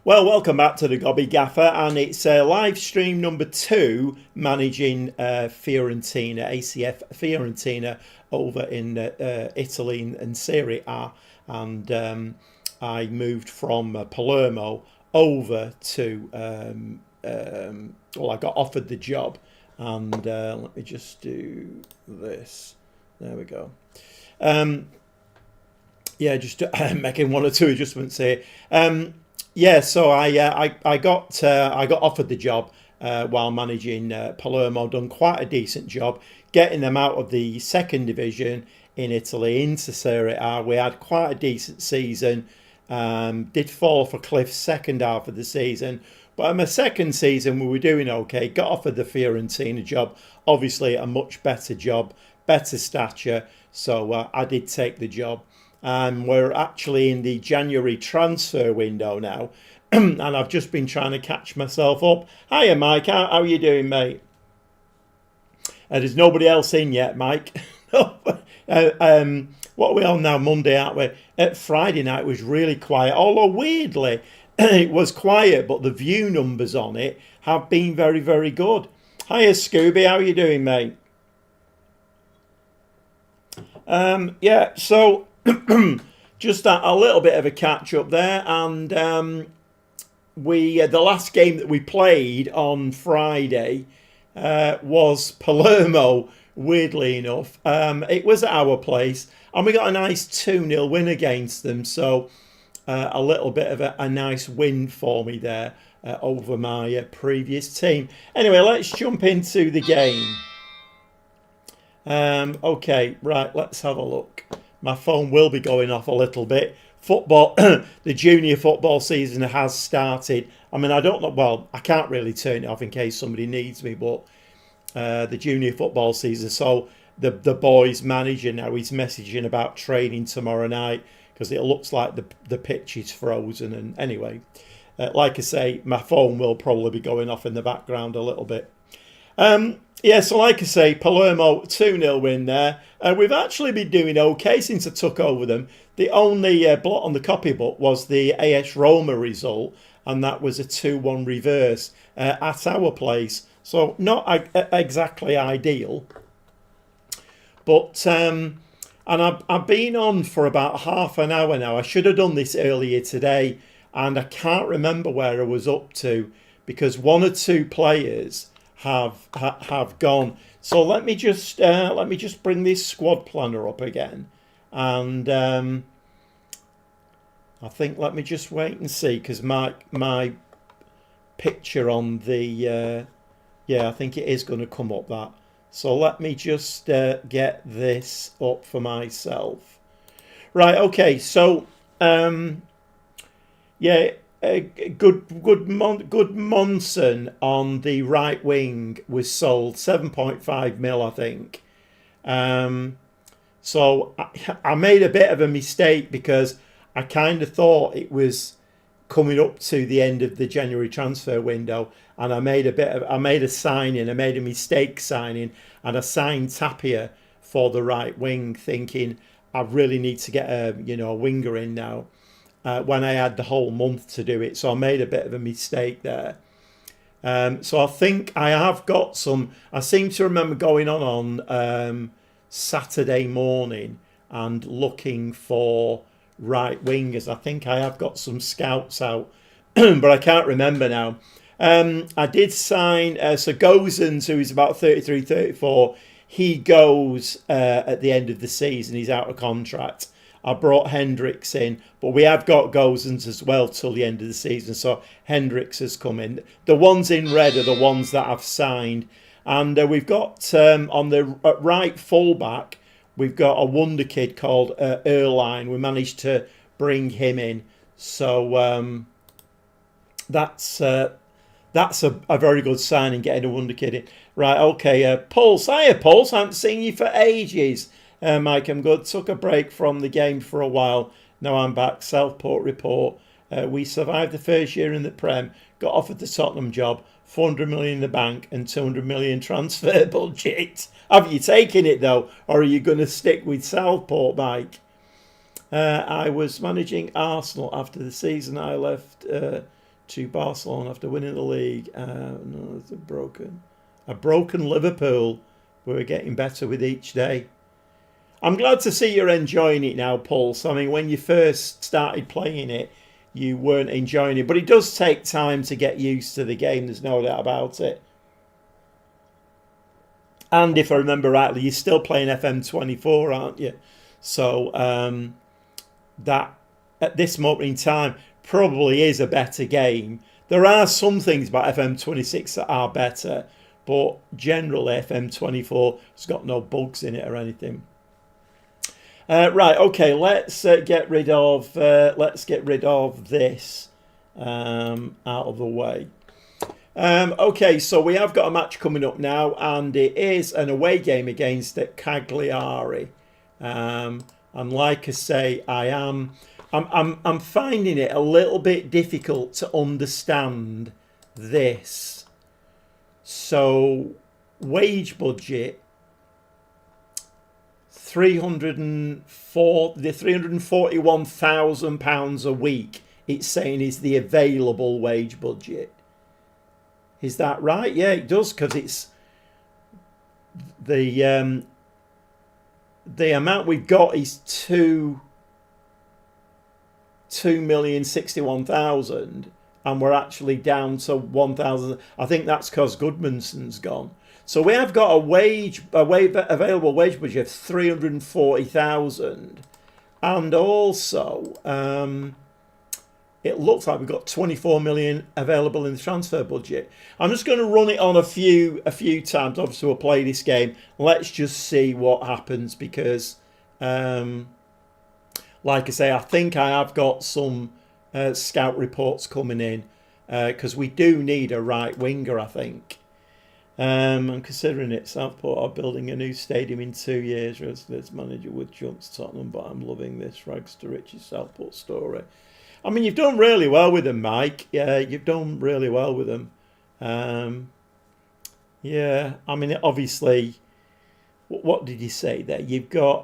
Well, welcome back to the Gobby Gaffer, and it's live stream number 2 managing Fiorentina, ACF Fiorentina over in Italy and Serie A. And I moved from Palermo over to, well, I got offered the job, and let me just do this. There we go. Yeah, just making one or two adjustments here. Yeah, so I got offered the job while managing Palermo. Done quite a decent job getting them out of the second division in Italy into Serie A. We had quite a decent season. Did fall off a cliff second half of the season, but in my second season we were doing okay. Got offered the Fiorentina job, obviously a much better job, better stature. So I did take the job. We're actually in the January transfer window now, and I've just been trying to catch myself up. Hiya, Mike. How are you doing, mate? There's nobody else in yet, Mike. What are we on now? Monday, aren't we? Friday night was really quiet, although weirdly it was quiet, but the view numbers on it have been very, very good. Hiya, Scooby. How are you doing, mate? Yeah, so just a little bit of a catch up there, and the last game that we played on Friday was Palermo. Weirdly enough, it was at our place, and we got a nice 2-0 win against them. So a little bit of a nice win for me there over my previous team. Anyway, let's jump into the game. Okay, right, let's have a look. My phone will be going off a little bit. Football, the junior football season has started. I mean, I don't know, well, I can't really turn it off in case somebody needs me, but the junior football season. So the boys' manager now, he's messaging about training tomorrow night because it looks like the pitch is frozen. And anyway, like I say, my phone will probably be going off in the background a little bit. Yeah, so like I say, Palermo 2-0 win there. We've actually been doing okay since I took over them. The only blot on the copybook was the AS Roma result, and that was a 2-1 reverse at our place. So not exactly ideal. But, and I've been on for about half an hour now. I should have done this earlier today, and I can't remember where I was up to because one or two players have gone. So let me just bring this squad planner up again, and I think let me just wait and see because my picture on the yeah, I think it is going to come up that. So let me just get this up for myself. Right. Okay. So yeah. Good Monson on the right wing was sold 7.5 mil, I think. So I made a bit of a mistake because I kind of thought it was coming up to the end of the January transfer window, and I made a signing. I made a mistake signing, and I signed Tapia for the right wing, thinking I really need to get a winger in now. When I had the whole month to do it. So I made a bit of a mistake there. So I think I have got some. I seem to remember going on Saturday morning and looking for right wingers. I think I have got some scouts out, but I can't remember now. I did sign, so Gozens, who is about 33, 34, he goes at the end of the season. He's out of contract. I brought Hendricks in, but we have got Gozens as well till the end of the season. So Hendricks has come in. The ones in red are the ones that I've signed. And we've got, on the right fullback, we've got a wonder kid called Erline. We managed to bring him in. So that's a very good signing, getting a wonder kid in. Right, okay. Pulse. Hiya, Pulse. I haven't seen you for ages. Mike, I'm good. Took a break from the game for a while. Now I'm back. Southport report. We survived the first year in the Prem. Got offered the Tottenham job. 400 million in the bank and 200 million transfer budget. Have you taken it though, or are you going to stick with Southport, Mike? I was managing Arsenal after the season I left to Barcelona after winning the league. No, it's a broken Liverpool. We're getting better with each day. I'm glad to see you're enjoying it now, Pulse. I mean, when you first started playing it, you weren't enjoying it. But it does take time to get used to the game. There's no doubt about it. And if I remember rightly, you're still playing FM24, aren't you? So that, at this moment in time, probably is a better game. There are some things about FM26 that are better, but generally FM24 has got no bugs in it or anything. Right, okay, let's get rid of this out of the way. Okay, so we have got a match coming up now, and it is an away game against Cagliari. And like I say, I'm finding it a little bit difficult to understand this. So, wage budget, £341,000 a week. It's saying is the available wage budget. Is that right? Yeah, it does, because it's the amount we've got is 2,061,000, and we're actually down to 1,000. I think that's because Goodmanson's gone. So we have got available wage budget of 340,000, and also it looks like we've got 24 million available in the transfer budget. I'm just going to run it on a few times. Obviously, we'll play this game. Let's just see what happens, because, like I say, I think I have got some scout reports coming in, because we do need a right winger, I think. I'm considering it. Southport are building a new stadium in 2 years. This manager would jump to Tottenham, but I'm loving this rags to riches Southport story. I mean, you've done really well with them, Mike. Yeah, you've done really well with them. Yeah, I mean, obviously, what did you say there? You've got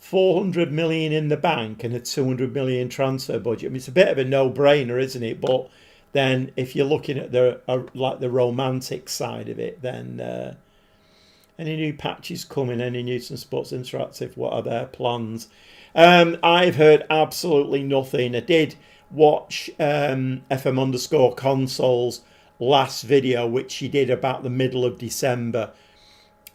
400 million in the bank and a 200 million transfer budget. I mean, it's a bit of a no-brainer, isn't it? But then, if you're looking at the romantic side of it, then any new patches coming? Any news from Sports Interactive? What are their plans? I've heard absolutely nothing. I did watch FM_consoles last video, which he did about the middle of December.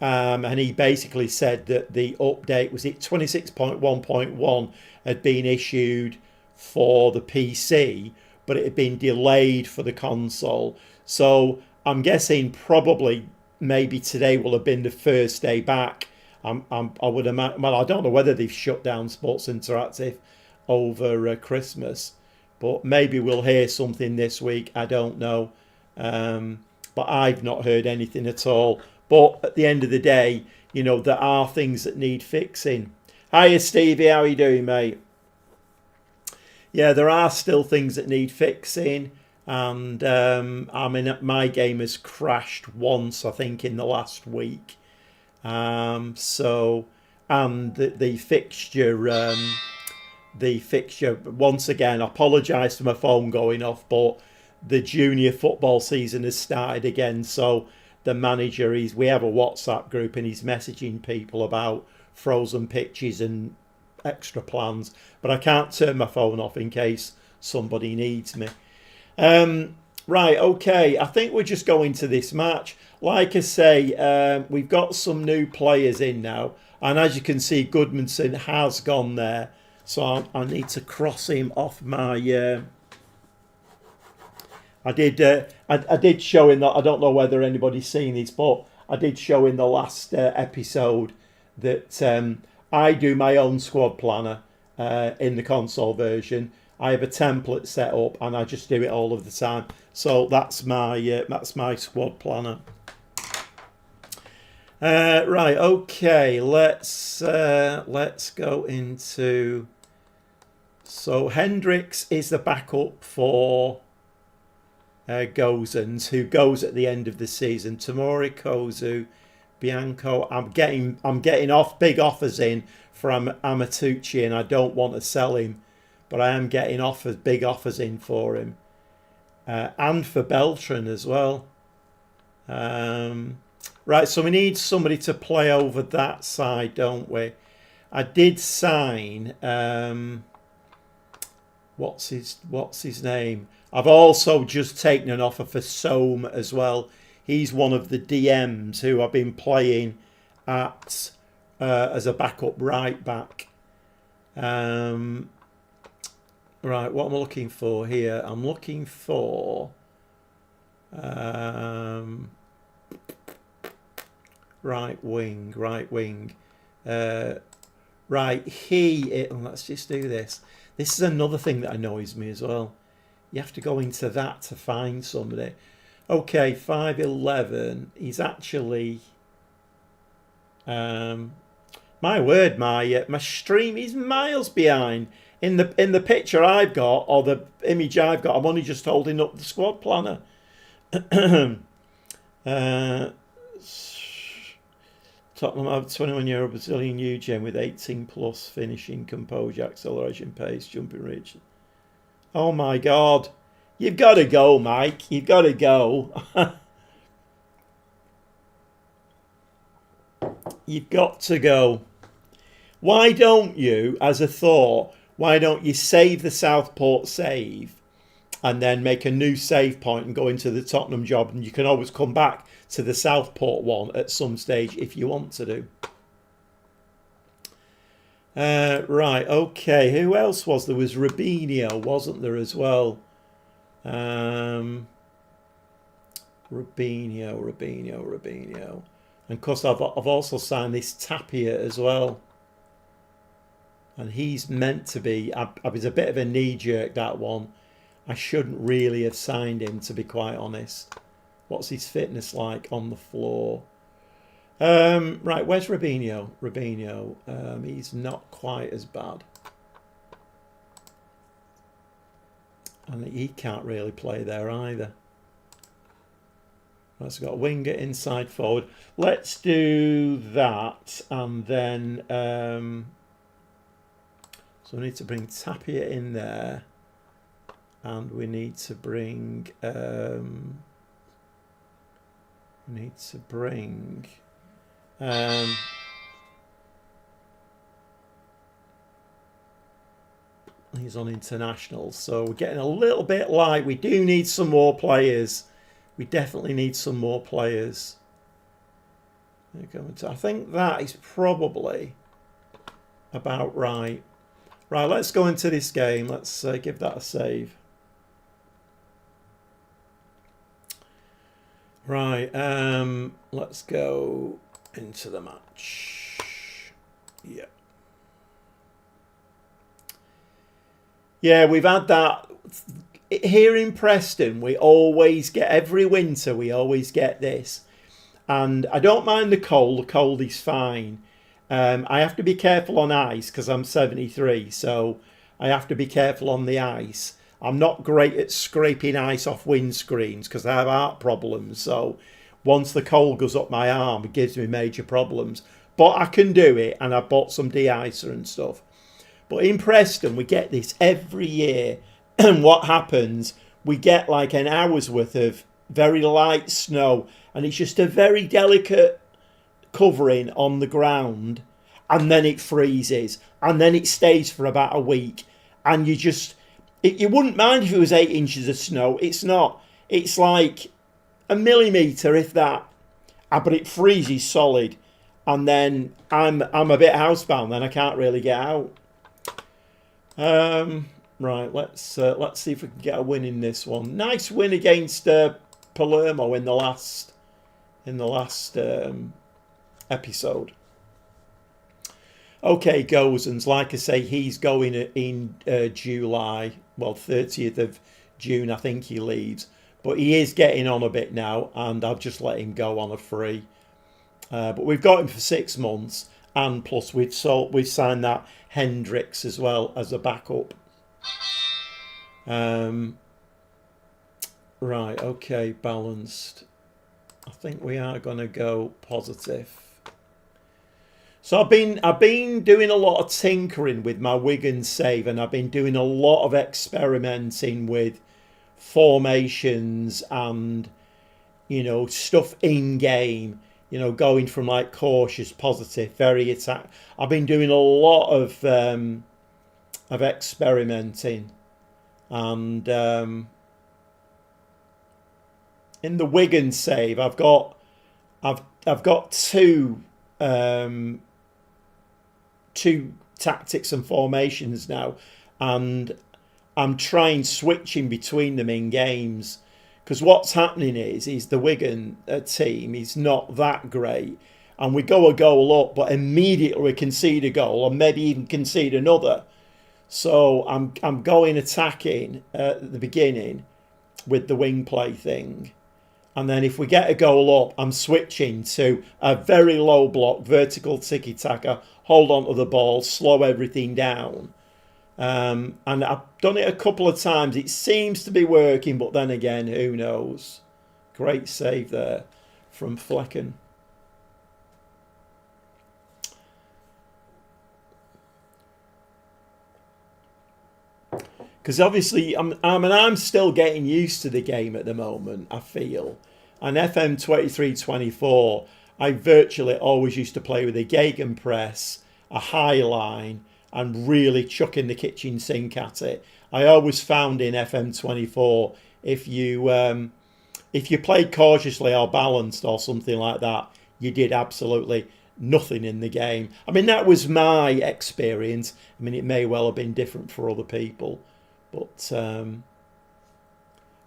And he basically said that the update, was it 26.1.1, had been issued for the PC, but it had been delayed for the console. So I'm guessing probably maybe today will have been the first day back. I would imagine. Well, I don't know whether they've shut down Sports Interactive over Christmas, but maybe we'll hear something this week. I don't know, but I've not heard anything at all. But at the end of the day, you know, there are things that need fixing. Hiya, Stevie. How are you doing, mate? Yeah, there are still things that need fixing. And I mean, my game has crashed once, I think, in the last week. So, and the fixture, once again, I apologise for my phone going off, but the junior football season has started again. So the manager, we have a WhatsApp group, and he's messaging people about frozen pitches and extra plans, but I can't turn my phone off in case somebody needs me. Right, okay, I think we're just going to this match. Like I say, we've got some new players in now, and as you can see, Goodmanson has gone there, so I need to cross him off my... I did show in that, I don't know whether anybody's seen this, but I did show in the last episode that I do my own squad planner in the console version. I have a template set up, and I just do it all of the time. So that's my squad planner. Right, okay. Let's go into. So Hendricks is the backup for Gozens, who goes at the end of the season. Tamori, Kozu, Bianco. I'm getting big offers in from Amatucci, and I don't want to sell him but I am getting offers, big offers in for him, and for Beltran as well. Right, so we need somebody to play over that side, don't we? I did sign. What's his name? I've also just taken an offer for Soam as well. He's one of the DMs who I've been playing at as a backup right back. Right, what am I looking for here? I'm looking for right wing. Let's just do this. This is another thing that annoys me as well. You have to go into that to find somebody. Okay, 5'11". He's actually, my word, my stream is miles behind. In the picture I've got, or the image I've got, I'm only just holding up the squad planner. Tottenham have 21-year Brazilian Eugene with 18 plus finishing, composure, acceleration, pace, jumping reach. Oh my God. You've got to go, Mike. You've got to go. You've got to go. Why don't you, as a thought, why don't you save the Southport save and then make a new save point and go into the Tottenham job, and you can always come back to the Southport one at some stage if you want to do. Right, okay. Who else was there? Was Rubinho, wasn't there, as well? Rubinho. And of course, I've also signed this Tapia as well. And he's meant to be. I was a bit of a knee-jerk, that one. I shouldn't really have signed him, to be quite honest. What's his fitness like on the floor? Right, where's Rubinho? He's not quite as bad. And he can't really play there either. Let's got winger, inside forward. Let's do that, and then so we need to bring Tapia in there, and we need to bring he's on international, so we're getting a little bit light. We do need some more players. We definitely need some more players. I think that is probably about right. Right, let's go into this game. Let's give that a save. Right, let's go into the match. Yeah. Yeah, we've had that. Here in Preston, we always get, every winter, we always get this. And I don't mind the cold. The cold is fine. I have to be careful on ice because I'm 73, so I have to be careful on the ice. I'm not great at scraping ice off windscreens because I have heart problems. So once the cold goes up my arm, it gives me major problems. But I can do it, and I bought some de-icer and stuff. But in Preston, we get this every year. And what happens, we get like an hour's worth of very light snow, and it's just a very delicate covering on the ground, and then it freezes, and then it stays for about a week, and you just, you wouldn't mind if it was 8 inches of snow. It's not. It's like a millimetre, if that, but it freezes solid, and then I'm a bit housebound. Then I can't really get out. Right, let's see if we can get a win in this one. Nice win against Palermo in the last episode. Okay, Gozens, like I say, he's going in July. Well, 30th of June, I think he leaves. But he is getting on a bit now, and I've just let him go on a free. But we've got him for 6 months, and plus we've signed that Hendricks as well as a backup. Right, okay, balanced. I think we are going to go positive. So I've been doing a lot of tinkering with my Wigan save, and I've been doing a lot of experimenting with formations and stuff in game. Going from like cautious, positive, very attack. I've been doing a lot of experimenting, and in the Wigan save, I've got two tactics and formations now, and I'm trying switching between them in games, because what's happening is the Wigan team is not that great, and we go a goal up, but immediately we concede a goal, or maybe even concede another. So I'm going attacking at the beginning with the wing play thing, and then if we get a goal up, I'm switching to a very low block, vertical tiki-taka, hold on to the ball, slow everything down. And I've done it a couple of times. It seems to be working, but then again, who knows? Great save there from Flecken. Because obviously, I'm still getting used to the game at the moment, I feel. And FM 23-24, I virtually always used to play with a gegenpress, a high line, and really chucking the kitchen sink at it. I always found in FM24, if you played cautiously or balanced or something like that, you did absolutely nothing in the game. I mean, that was my experience. I mean, it may well have been different for other people. But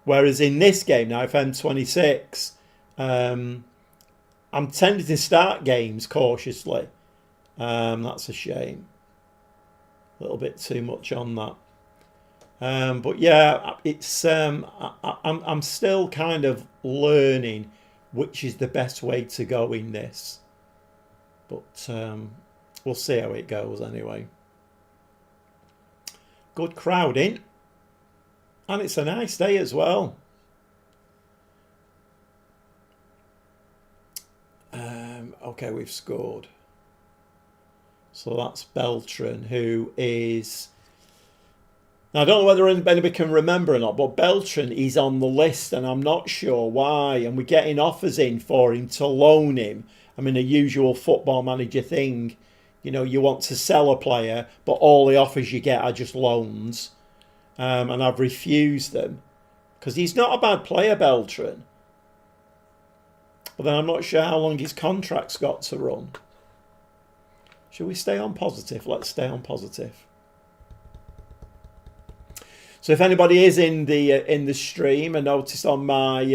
whereas in this game now, FM26, I'm tending to start games cautiously. That's a shame. A little bit too much on that. But yeah, it's I'm still kind of learning which is the best way to go in this. But we'll see how it goes anyway. Good crowding. And it's a nice day as well. Okay, we've scored. So that's Beltran, who is... Now, I don't know whether anybody can remember or not, but Beltran is on the list, and I'm not sure why. And we're getting offers in for him to loan him. I mean, a usual football manager thing. You want to sell a player, but all the offers you get are just loans. And I've refused them because he's not a bad player, Beltran. But then I'm not sure how long his contract's got to run. Should we stay on positive? Let's stay on positive. So if anybody is in the stream, I noticed on my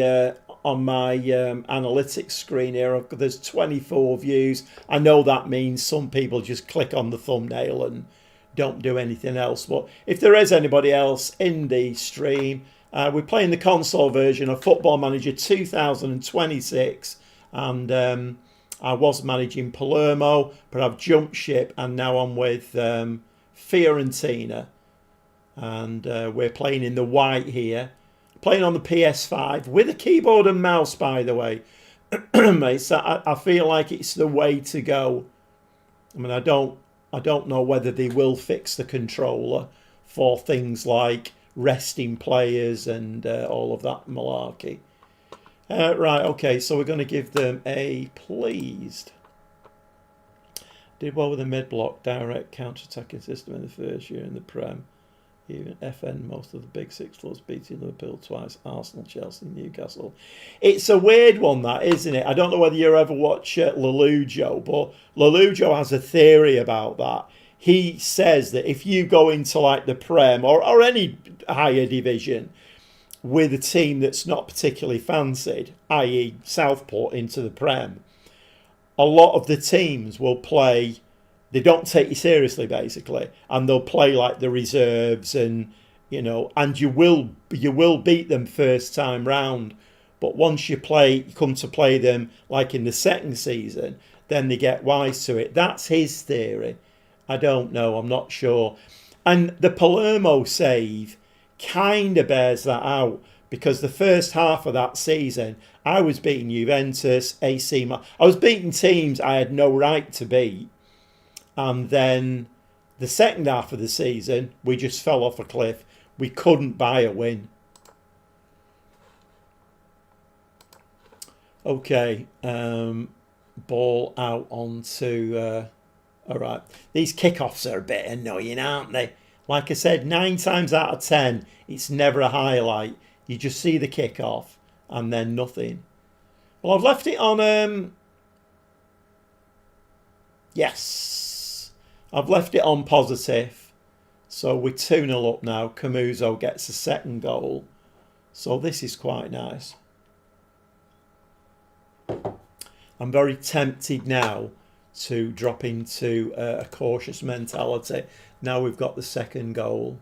analytics screen here, there's 24 views. I know that means some people just click on the thumbnail and don't do anything else. But if there is anybody else in the stream, we're playing the console version of Football Manager 2026, and I was managing Palermo, but I've jumped ship and now I'm with Fiorentina, and we're playing in the white here, playing on the PS5 with a keyboard and mouse, by the way. So I feel like it's the way to go. I mean, I don't know whether they will fix the controller for things like resting players and all of that malarkey. Right, okay, so we're going to give them a pleased. Did well with the mid-block direct counter-attacking system in the first year in the Prem. Even FN, most of the big six clubs beating Liverpool twice, Arsenal, Chelsea, Newcastle. It's a weird one, that, isn't it? I don't know whether you ever watch Lelujo, but Lelujo has a theory about that. He says that if you go into like the Prem or any higher division with a team that's not particularly fancied, i.e. Southport into the Prem, a lot of the teams will play... They don't take you seriously, basically, and they'll play like the reserves, and and you will beat them first time round. But once you come to play them like in the second season, then they get wise to it. That's his theory. I don't know. I'm not sure. And the Palermo save kind of bears that out, because the first half of that season, I was beating Juventus, AC. I was beating teams I had no right to beat. And then the second half of the season, we just fell off a cliff. We couldn't buy a win. Okay, ball out onto... all right, these kickoffs are a bit annoying, aren't they? Like I said, 9 times out of 10, it's never a highlight. You just see the kickoff and then nothing. Well, I've left it on... yes, I've left it on positive. So we're 2-0 up now. Camuso gets a second goal. So this is quite nice. I'm very tempted now to drop into a cautious mentality. Now we've got the second goal.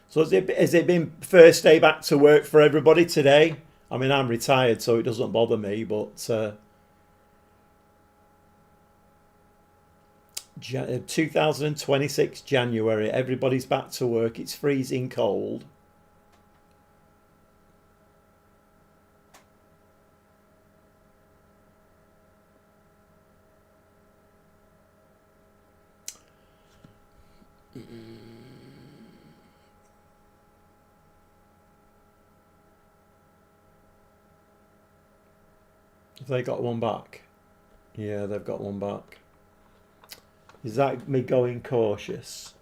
So has it been first day back to work for everybody today? I mean, I'm retired, so it doesn't bother me, but 2026 January, everybody's back to work. It's freezing cold. Have they got one back? Yeah, they've got one back. Is that me going cautious?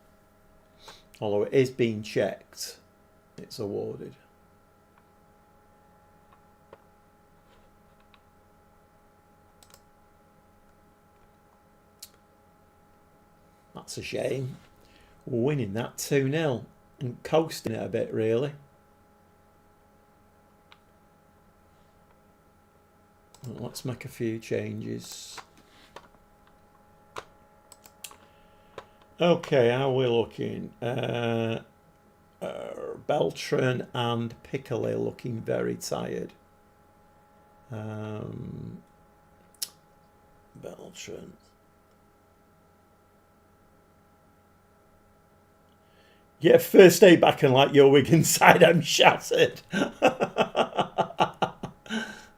Although it is being checked, it's awarded. That's a shame. We're winning that 2-0 and coasting it a bit, really. Well, let's make a few changes. Okay, how are we looking? Beltran and Piccoli looking very tired. Beltran. Yeah, first day back and like your Wigan side, I'm shattered.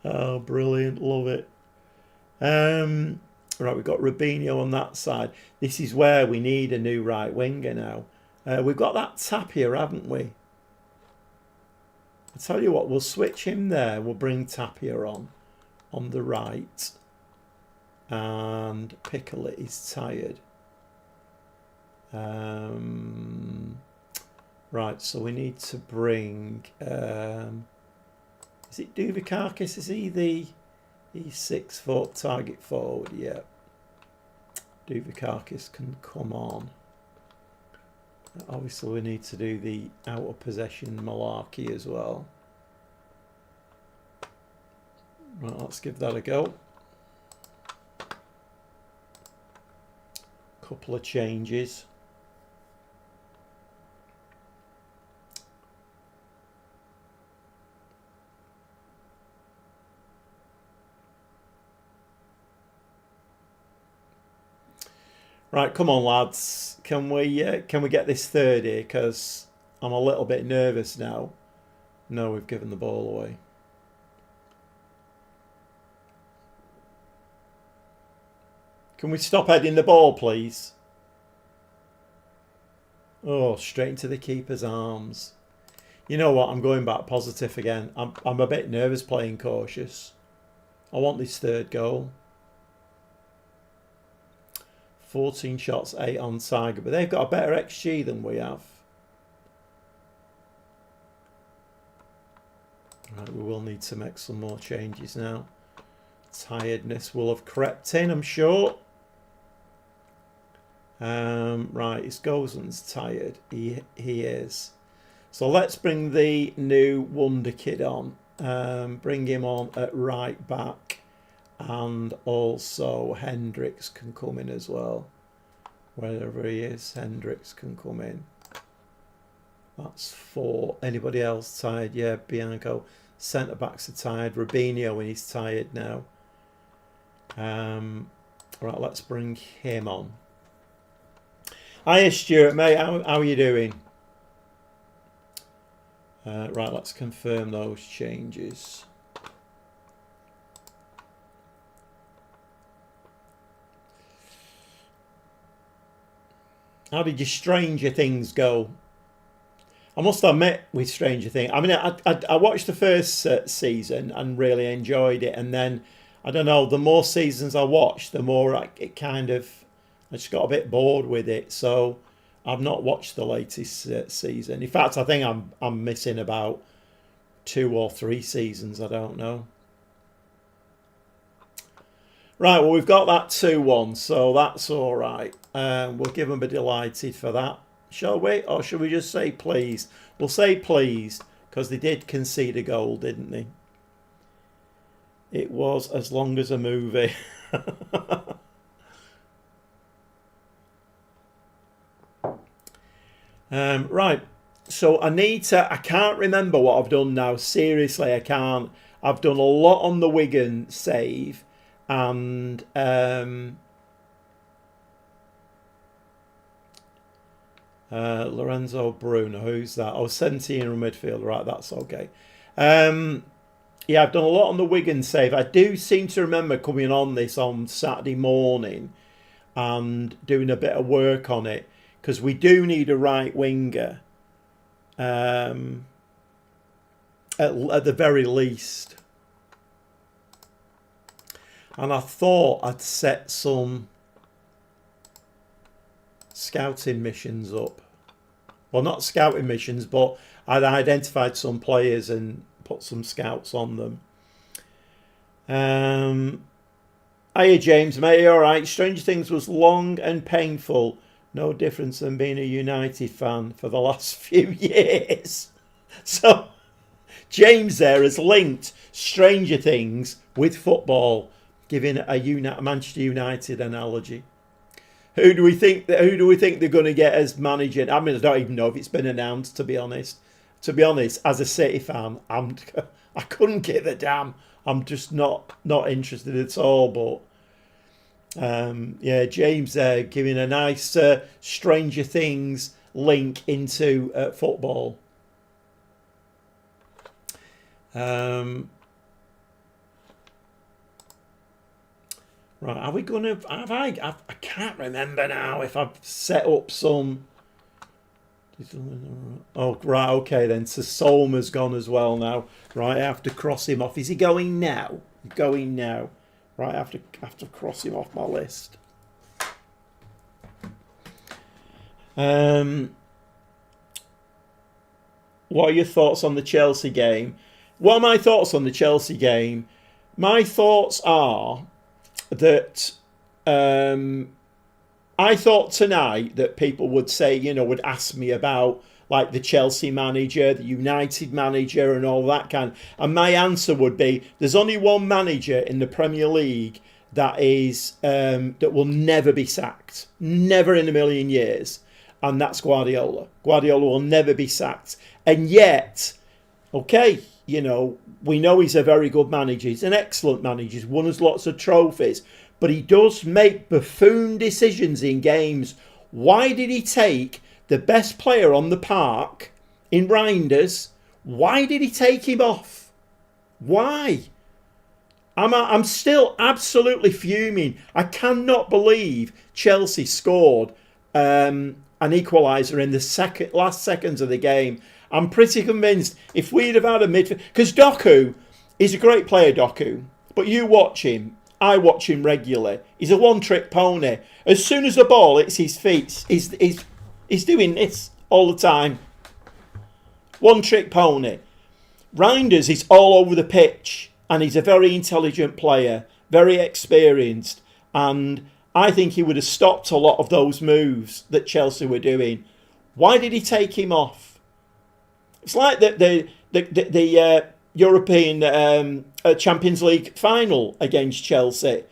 Oh, brilliant. Love it. Right, we've got Rubinho on that side. This is where we need a new right winger now. We've got that Tapia, haven't we? I'll tell you what, we'll switch him there. We'll bring Tapia on the right. And Piccoli is tired. Right, so we need to bring... is it Duvakakis? Is he the... He's 6 foot target forward, yeah. Duvakakis can come on. Obviously we need to do the out of possession malarkey as well. Right, let's give that a go. Couple of changes. Right, come on, lads. Can we get this third here? Because I'm a little bit nervous now. No, we've given the ball away. Can we stop heading the ball, please? Oh, straight into the keeper's arms. You know what? I'm going back positive again. I'm a bit nervous playing cautious. I want this third goal. 14 shots, 8 on target, but they've got a better XG than we have. Right, we will need to make some more changes now. Tiredness will have crept in, I'm sure. Right, his Gozan's tired. He is. So let's bring the new wonder kid on. Bring him on at right back. And also Hendricks can come in as well. Wherever he is, Hendricks can come in. That's 4. Anybody else tired? Yeah, Bianco. Centre backs are tired. Rubinho, when he's tired now. Right, let's bring him on. Hiya, Stuart, mate. How are you doing? Right, let's confirm those changes. How did your Stranger Things go? I must admit, with Stranger Things, I mean, I watched the first season and really enjoyed it, and then I don't know. The more seasons I watched, the more it kind of I just got a bit bored with it. So I've not watched the latest season. In fact, I think I'm missing about 2 or 3 seasons. I don't know. Right, well, we've got that 2-1, so that's all right. We'll give them a delighted for that, shall we? Or should we just say please? We'll say please, because they did concede a goal, didn't they? It was as long as a movie. Right, so I can't remember what I've done now. Seriously, I can't. I've done a lot on the Wigan save. And Lorenzo Bruno, who's that? Oh, 17-year-old midfielder, right, that's okay. Yeah, I've done a lot on the Wigan save. I do seem to remember coming on this on Saturday morning and doing a bit of work on it, because we do need a right winger at the very least. And I thought I'd set some scouting missions up. Well, not scouting missions, but I'd identified some players and put some scouts on them. Hiya, James, mate. You all right? Stranger Things was long and painful. No difference than being a United fan for the last few years. So, James there has linked Stranger Things with football, giving a Manchester United analogy. Who do we think they're going to get as manager? I mean, I don't even know if it's been announced. To be honest, as a City fan, I couldn't give a damn. I'm just not interested at all. But yeah, James giving a nice Stranger Things link into football. Right, are we going to... I can't remember now if I've set up some... Oh, right, okay then. So Solmer's gone as well now. Right, I have to cross him off. Is he going now? Going now. Right, I have to cross him off my list. What are your thoughts on the Chelsea game? What are my thoughts on the Chelsea game? My thoughts are that I thought tonight that people would say, would ask me about like the Chelsea manager, the United manager and all that kind. And my answer would be, there's only one manager in the Premier League that will never be sacked. Never in a million years. And that's Guardiola. Guardiola will never be sacked. And yet, okay, we know he's a very good manager. He's an excellent manager. He's won us lots of trophies. But he does make buffoon decisions in games. Why did he take the best player on the park in Reinders? Why did he take him off? Why? I'm still absolutely fuming. I cannot believe Chelsea scored an equaliser in the last seconds of the game. I'm pretty convinced if we'd have had a midfield... Because Doku is a great player, Doku. But you watch him. I watch him regularly. He's a one-trick pony. As soon as the ball hits his feet, he's doing this all the time. One-trick pony. Reinders is all over the pitch. And he's a very intelligent player. Very experienced. And I think he would have stopped a lot of those moves that Chelsea were doing. Why did he take him off? It's like the European Champions League final against Chelsea.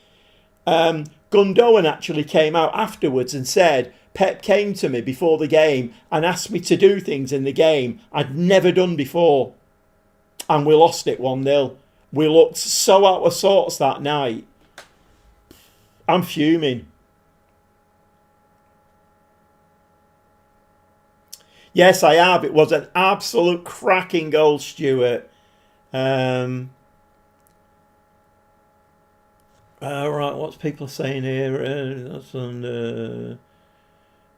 Gundogan actually came out afterwards and said, Pep came to me before the game and asked me to do things in the game I'd never done before. And we lost it 1-0. We looked so out of sorts that night. I'm fuming. Yes, I have. It was an absolute cracking goal, Stuart. Right, what's people saying here?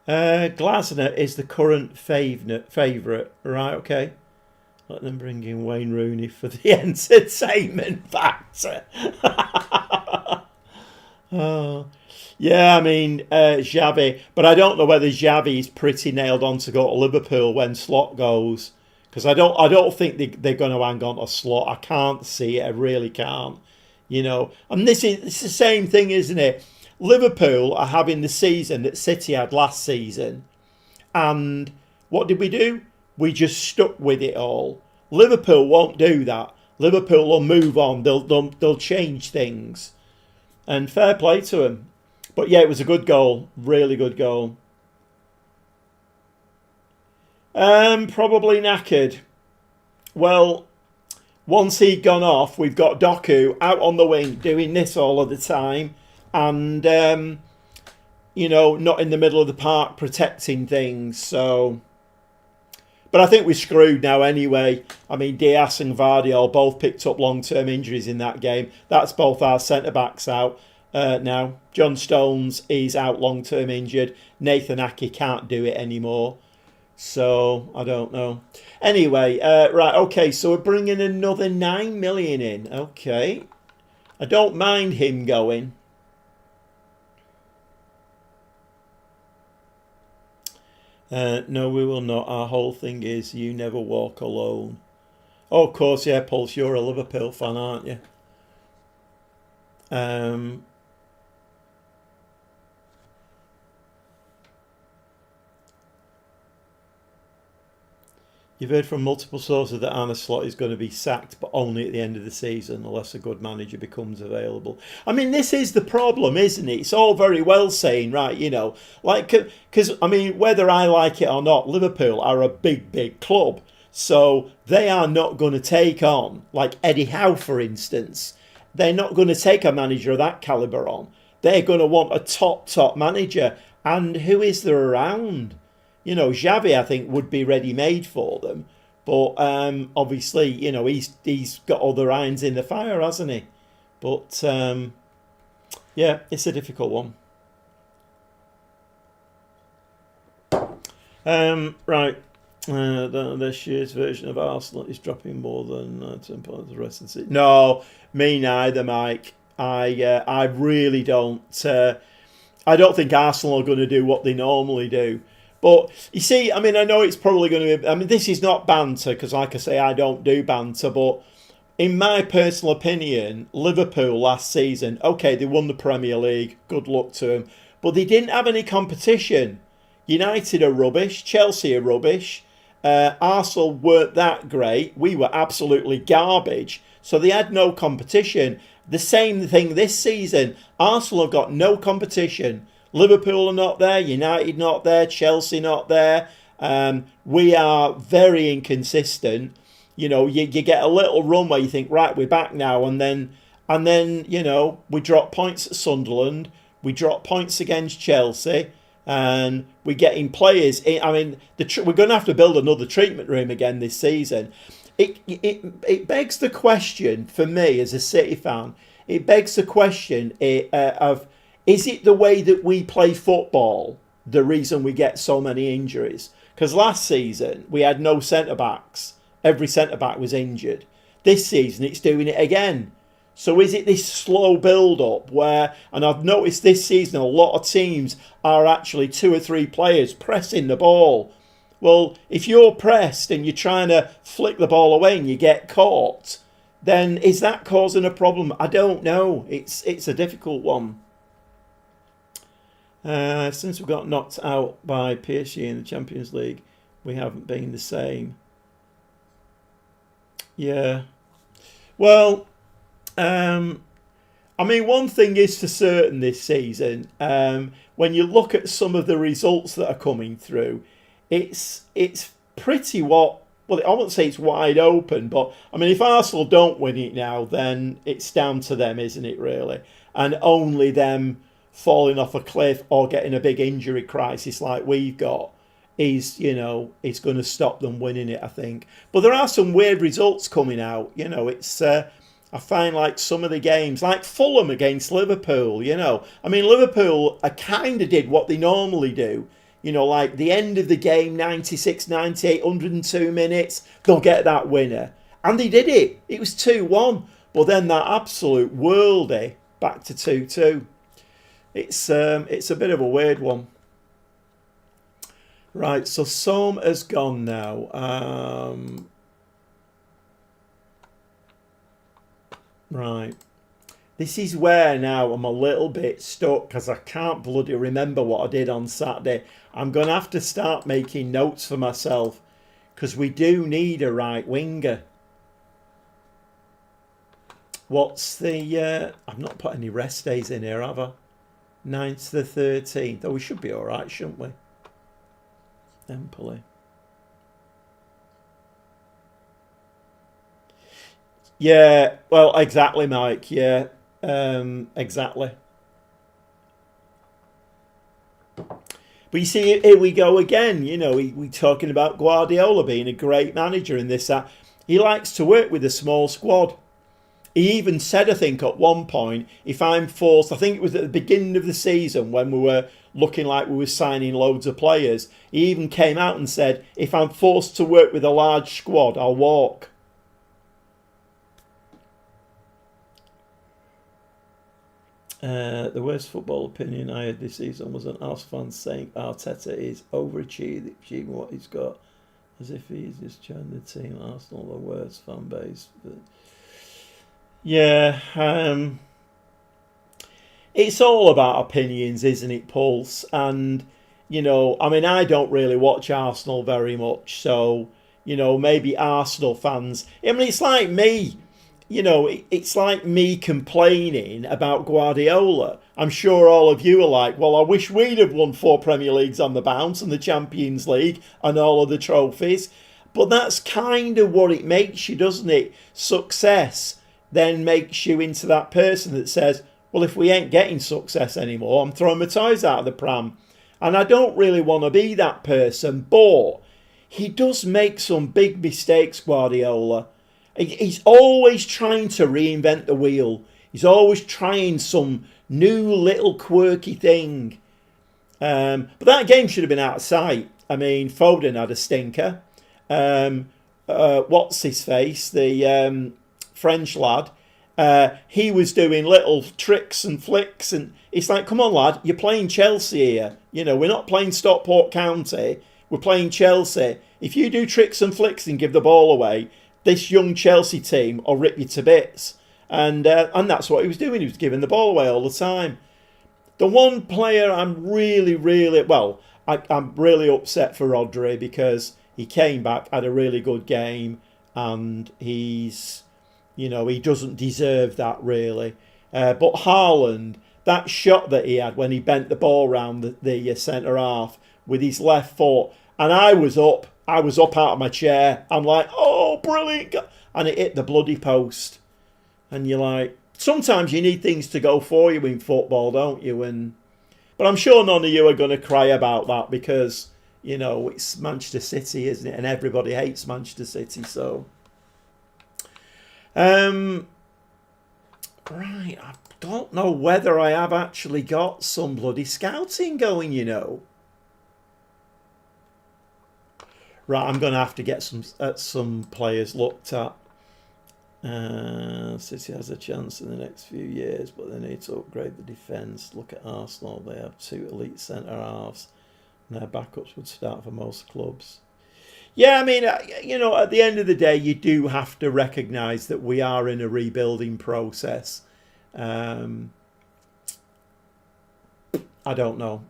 Glasner is the current favourite. Right, okay. Let them bring in Wayne Rooney for the entertainment factor. Oh. Yeah, I mean, Xavi. But I don't know whether Xavi is pretty nailed on to go to Liverpool when Slot goes. Because I don't think they're going to hang on to Slot. I can't see it. I really can't. And it's the same thing, isn't it? Liverpool are having the season that City had last season. And what did we do? We just stuck with it all. Liverpool won't do that. Liverpool will move on. They'll change things. And fair play to them. But yeah, it was a good goal. Really good goal. Probably knackered. Well, once he'd gone off, we've got Doku out on the wing doing this all of the time. And, not in the middle of the park protecting things. So, but I think we're screwed now anyway. I mean, Diaz and Vardy both picked up long-term injuries in that game. That's both our centre-backs out now. John Stones is out long-term injured. Nathan Ake can't do it anymore. So, I don't know. Anyway, right, okay, so we're bringing another 9 million in. Okay. I don't mind him going. No, we will not. Our whole thing is you never walk alone. Oh, of course, yeah, Pulse, you're a Liverpool fan, aren't you? You've heard from multiple sources that Arne Slot is going to be sacked, but only at the end of the season, unless a good manager becomes available. I mean, this is the problem, isn't it? It's all very well saying, right, because, I mean, whether I like it or not, Liverpool are a big, big club. So they are not going to take on, like Eddie Howe, for instance. They're not going to take a manager of that calibre on. They're going to want a top manager. And who is there around? Xavi, I think, would be ready-made for them. But obviously, he's got other irons in the fire, hasn't he? But, yeah, it's a difficult one. Right. This year's version of Arsenal is dropping more than 10 points the rest of the season. No, me neither, Mike. I really don't. I don't think Arsenal are going to do what they normally do. But you see, I mean, I know it's probably going to be. I mean, this is not banter because, like I say, I don't do banter. But in my personal opinion, Liverpool last season, okay, they won the Premier League. Good luck to them. But they didn't have any competition. United are rubbish. Chelsea are rubbish. Arsenal weren't that great. We were absolutely garbage. So they had no competition. The same thing this season. Arsenal have got no competition. Liverpool are not there. United not there. Chelsea not there. We are very inconsistent. You get a little run where you think, right, we're back now. And then we drop points at Sunderland. We drop points against Chelsea. And we're getting players. I mean, we're going to have to build another treatment room again this season. It begs the question for me as a City fan. It begs the question of, is it the way that we play football the reason we get so many injuries? Because last season we had no centre backs. Every centre back was injured. This season it's doing it again. So is it this slow build-up where, and I've noticed this season a lot of teams are actually 2 or 3 players pressing the ball. Well, if you're pressed and you're trying to flick the ball away and you get caught, then is that causing a problem? I don't know. It's a difficult one. Since we got knocked out by PSG in the Champions League, we haven't been the same. Yeah. Well, I mean, one thing is for certain this season, when you look at some of the results that are coming through, it's pretty well, I wouldn't say it's wide open, but I mean, if Arsenal don't win it now, then it's down to them, isn't it, really? And only them falling off a cliff or getting a big injury crisis like we've got is going to stop them winning it, I think. But there are some weird results coming out. It's I find like some of the games, like Fulham against Liverpool, I mean, Liverpool kind of did what they normally do. You know, like the end of the game, 96, 98, 102 minutes, they'll get that winner. And they did it. It was 2-1. But then that absolute worldie back to 2-2. It's a bit of a weird one. Right, so Somme has gone now. Right. This is where now I'm a little bit stuck because I can't bloody remember what I did on Saturday. I'm going to have to start making notes for myself because we do need a right winger. What's the... I've not put any rest days in here, have I? 9th to the 13th. Oh, we should be all right, shouldn't we? Empoli. Yeah, well, exactly, Mike. Yeah, exactly. But you see, here we go again. You know, we talking about Guardiola being a great manager and this, that. He likes to work with a small squad. He even said, I think, at one point, if I'm forced, I think it was at the beginning of the season when we were looking like we were signing loads of players, he even came out and said, if I'm forced to work with a large squad, I'll walk. The worst football opinion I had this season was an Arsenal fan saying Arteta is overachieving what he's got, as if he's just joined the team. Arsenal, the worst fan base. But yeah, it's all about opinions, isn't it, Pulse? And, you know, I mean, I don't really watch Arsenal very much, so, you know, maybe Arsenal fans... I mean, it's like me. You know, it's like me complaining about Guardiola. I'm sure all of you are like, well, I wish we'd have won 4 Premier Leagues on the bounce and the Champions League and all of the trophies. But that's kind of what it makes you, doesn't it? Success then makes you into that person that says, well, if we ain't getting success anymore, I'm throwing my toys out of the pram. And I don't really want to be that person, but he does make some big mistakes, Guardiola. He's always trying to reinvent the wheel. He's always trying some new little quirky thing. But that game should have been out of sight. I mean, Foden had a stinker. What's his face? The French lad. He was doing little tricks and flicks. And it's like, come on, lad, you're playing Chelsea here. You know, we're not playing Stockport County. We're playing Chelsea. If you do tricks and flicks and give the ball away, this young Chelsea team will rip you to bits. And that's what he was doing. He was giving the ball away all the time. The one player I'm really, I'm really upset for Rodri because he came back, had a really good game, and he's, you know, he doesn't deserve that really. But Haaland, that shot that he had when he bent the ball round the centre half with his left foot, and I was up out of my chair. I'm like, oh, brilliant. And it hit the bloody post. And you're like, sometimes you need things to go for you in football, don't you? But I'm sure none of you are going to cry about that because, you know, it's Manchester City, isn't it? And everybody hates Manchester City, so. Right, I don't know whether I have actually got some bloody scouting going, you know. Right, I'm going to have to get some players looked at. City has a chance in the next few years, but they need to upgrade the defence. Look at Arsenal. They have 2 elite centre-halves, and their backups would start for most clubs. Yeah, I mean, you know, at the end of the day, you do have to recognise that we are in a rebuilding process. I don't know.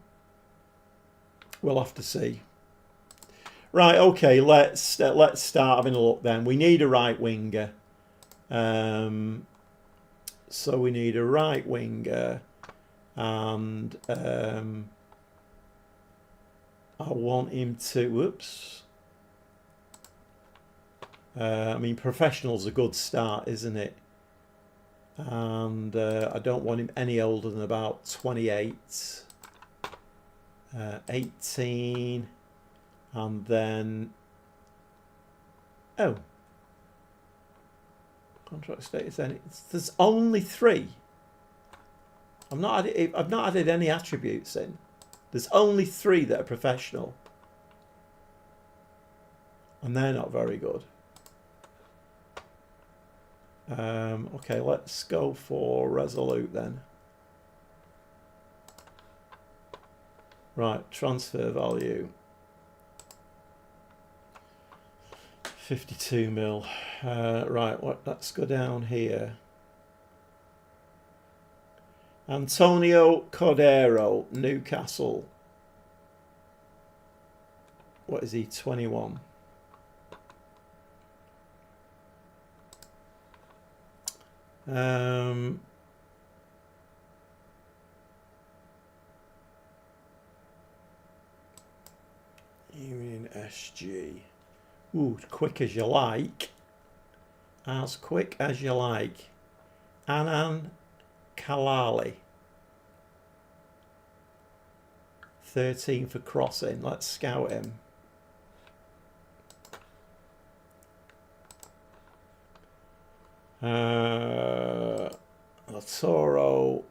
We'll have to see. Right, okay, let's start having a look then. We need a right winger. So we need a right winger. And I want him to... Whoops. I mean, professional's a good start, isn't it? And I don't want him any older than about 28. 18... And then, contract status. There's only 3. I've not added any attributes in. There's only 3 that are professional. And they're not very good. Okay, let's go for Resolute then. Right, transfer value. 52 mil. Right, let's go down here. Antonio Cordero, Newcastle. What is he? 21. Union SG. Ooh, quick as you like. As quick as you like. Anan Kalali. 13 for crossing. Let's scout him. Toro.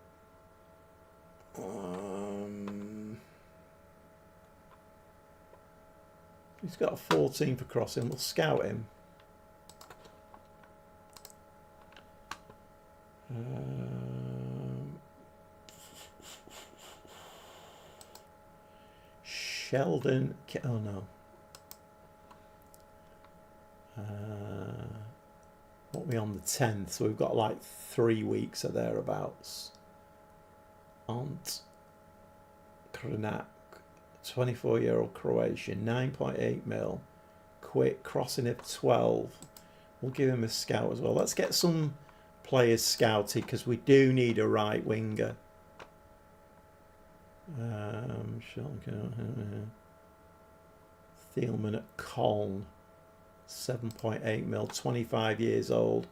He's got a 14 for crossing. We'll scout him. Sheldon. Oh no. What are we on the 10th? So we've got like 3 weeks or thereabouts. Ant Krenak, 24-year-old Croatian, 9.8 mil. Quick, crossing at 12. We'll give him a scout as well. Let's get some players scouted because we do need a right winger. Thielman at Colne, 7.8 mil, 25 years old,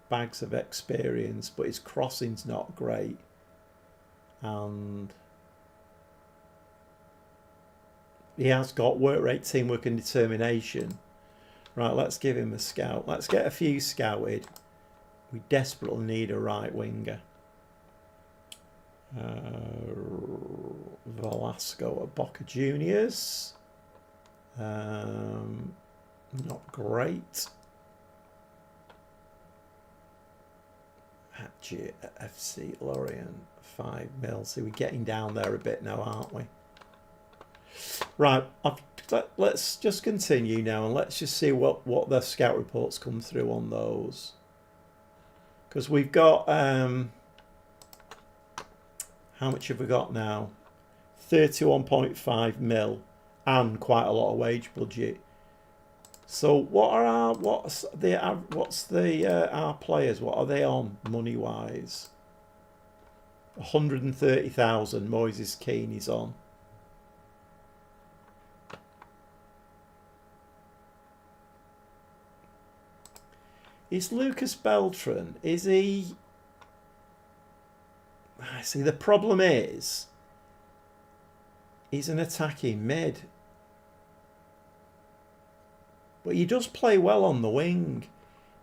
bags of experience, but his crossing's not great. And he has got work rate, teamwork and determination. Right, let's give him a scout. Let's get a few scouted. We desperately need a right winger. Velasco at Boca Juniors. Not great. Hatchet at FC Lorient, 5 mil. So we're getting down there a bit now, aren't we? Right, let's just continue now and let's just see what the scout reports come through on those. Because we've got, how much have we got now? 31.5 mil and quite a lot of wage budget. So what are our our players? What are they on money wise? 130,000. Moises Keane is on. Is Lucas Beltran? Is he? See, the problem is he's an attacking mid. But he does play well on the wing.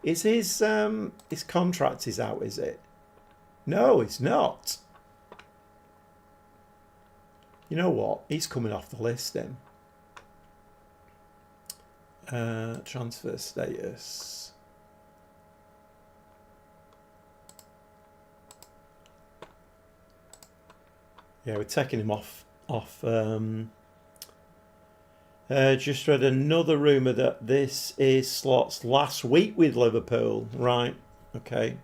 Is his contract is out, is it? No, it's not. You know what? He's coming off the list then. Transfer status. Yeah, we're taking him off. Just read another rumour that this is Slot's last week with Liverpool. Right, okay.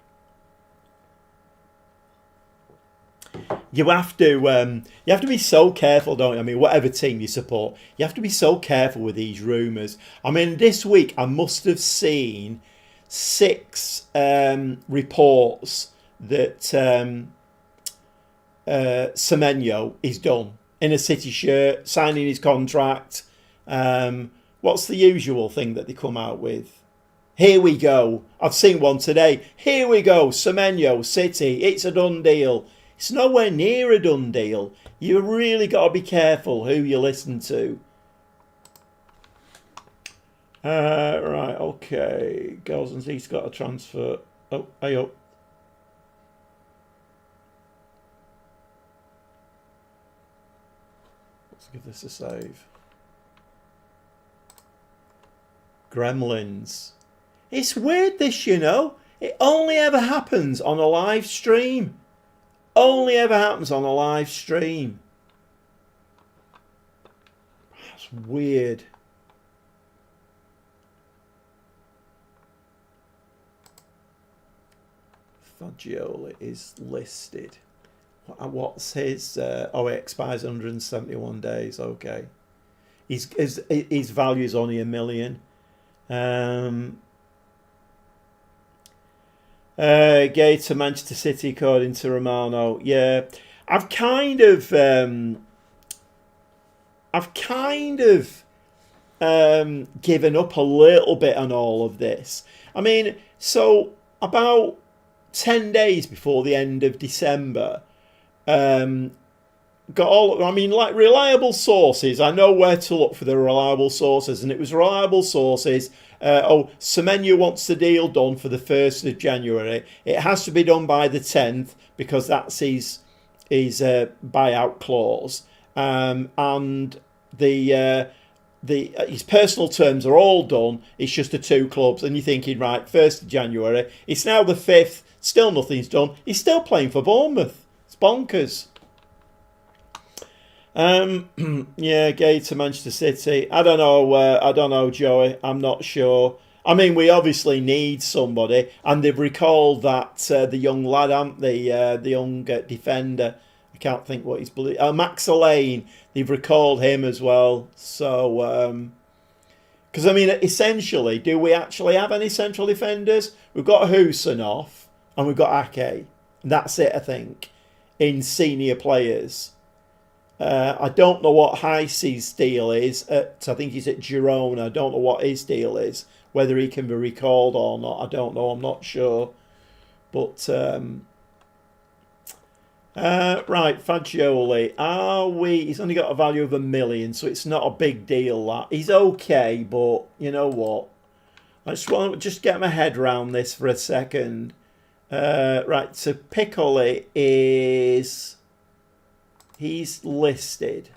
You have to be so careful, don't you? I mean, whatever team you support, you have to be so careful with these rumours. I mean, this week I must have seen 6 reports that Semenyo is done in a City shirt, signing his contract. What's the usual thing that they come out with? Here we go. I've seen one today. Here we go. Semenyo, City. It's a done deal. It's nowhere near a done deal. You really got to be careful who you listen to. Right, okay. Gosens, he's got a transfer. Oh, hey up. Let's give this a save. Gremlins. It's weird this, you know. It only ever happens on a live stream. Only ever happens on a live stream. That's weird. Fagioli is listed. What's his... oh, it expires 171 days. Okay. His value is only $1 million. Gay to Manchester City according to Romano. Yeah, I've kind of given up a little bit on all of this. I mean, so about 10 days before the end of December, got all, I mean, like reliable sources. I know where to look for the reliable sources, and it was reliable sources. Semenyo wants the deal done for the 1st of January. It has to be done by the 10th because that's his buyout clause. And his personal terms are all done. It's just the 2 clubs, and you're thinking, right, 1st of January. It's now the 5th. Still nothing's done. He's still playing for Bournemouth. It's bonkers. Yeah, Gay to Manchester City. I don't know, Joey. I'm not sure. I mean, we obviously need somebody, and they've recalled that the young lad, the young defender. I can't think what he's Max Lane. They've recalled him as well. So, because I mean, essentially, do we actually have any central defenders? We've got Husanov and we've got Ake. That's it, I think, in senior players. I don't know what Heisey's deal is. I think he's at Girona. I don't know what his deal is. Whether he can be recalled or not, I don't know. I'm not sure. But, right, Fagioli. He's only got a value of $1 million, so it's not a big deal, that. He's okay, but you know what? I just want to just get my head around this for a second. Right, so Piccoli is... He's listed.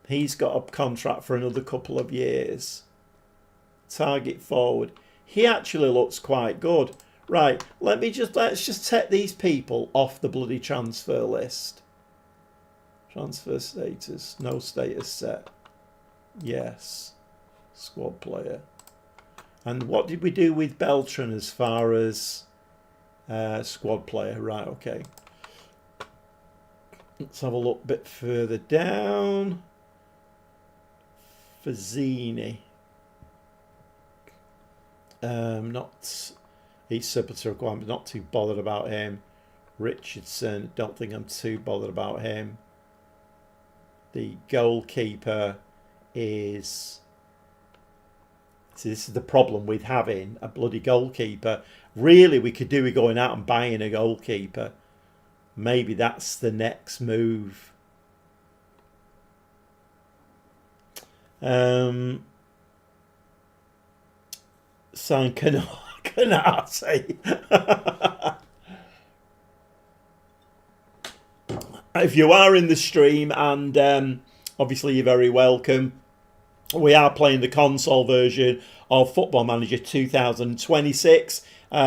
He's got a contract for another couple of years. Target forward. He actually looks quite good. Right, let's just take these people off the bloody transfer list. Transfer status. No status set. Yes. Squad player. And what did we do with Beltran as far as squad player? Right, okay. Let's have a look a bit further down. Fazzini. He's subject to requirement, not too bothered about him. Richardson, don't think I'm too bothered about him. The goalkeeper is... See, this is the problem with having a bloody goalkeeper. Really, we could do with going out and buying a goalkeeper. Maybe that's the next move. Sign Canate. If you are in the stream, and obviously you're very welcome, we are playing the console version of Football Manager 2026.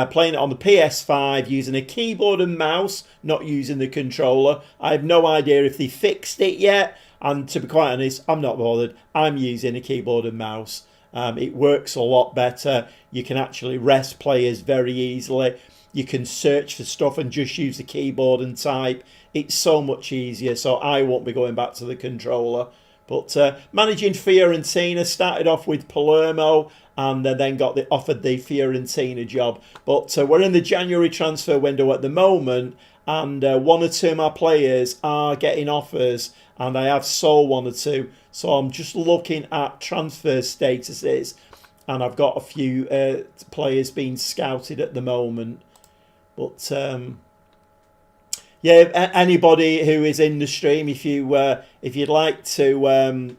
Playing it on the PS5 using a keyboard and mouse, not using the controller. I have no idea if they fixed it yet, and to be quite honest, I'm not bothered. I'm using a keyboard and mouse. It works a lot better. You can actually rest players very easily. You can search for stuff and just use the keyboard and type. It's so much easier, so I won't be going back to the controller. But managing Fiorentina, started off with Palermo, and then got offered the Fiorentina job. But we're in the January transfer window at the moment, and 1 or 2 of my players are getting offers, and I have sold 1 or 2. So I'm just looking at transfer statuses, and I've got a few players being scouted at the moment. But yeah, anybody who is in the stream, if you'd like to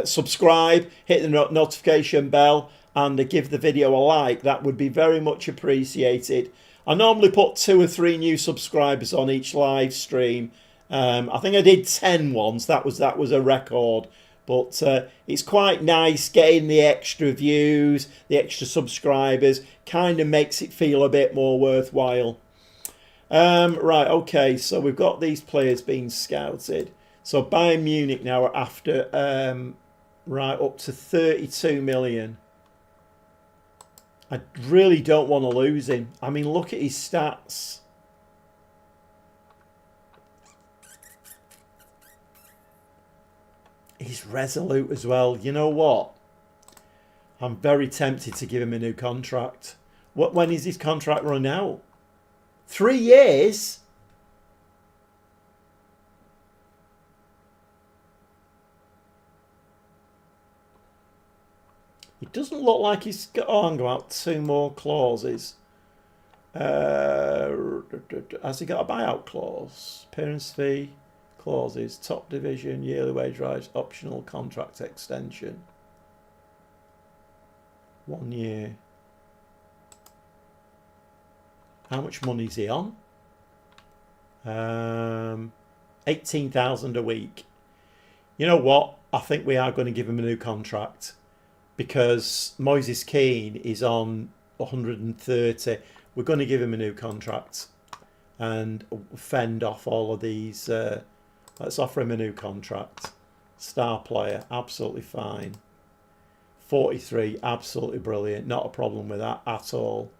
subscribe, hit the notification bell, and give the video a like, that would be very much appreciated. I normally put 2 or 3 new subscribers on each live stream, I think I did 10 once. That was a record. But it's quite nice getting the extra views, the extra subscribers. Kind of makes it feel a bit more worthwhile. Right, okay. So we've got these players being scouted. So Bayern Munich now are after right up to 32 million. I really don't want to lose him. I mean, look at his stats. He's resolute as well. You know what? I'm very tempted to give him a new contract. When is his contract run out? 3 years? It doesn't look like he's got... Oh, I'm going out 2 more clauses. Has he got a buyout clause? Appearance fee clauses, top division, yearly wage rise, optional contract extension. 1 year. How much money is he on? 18,000 a week. You know what? I think we are going to give him a new contract because Moises Keane is on 130. We're going to give him a new contract and fend off all of these. Let's offer him a new contract. Star player, absolutely fine. 43, absolutely brilliant. Not a problem with that at all.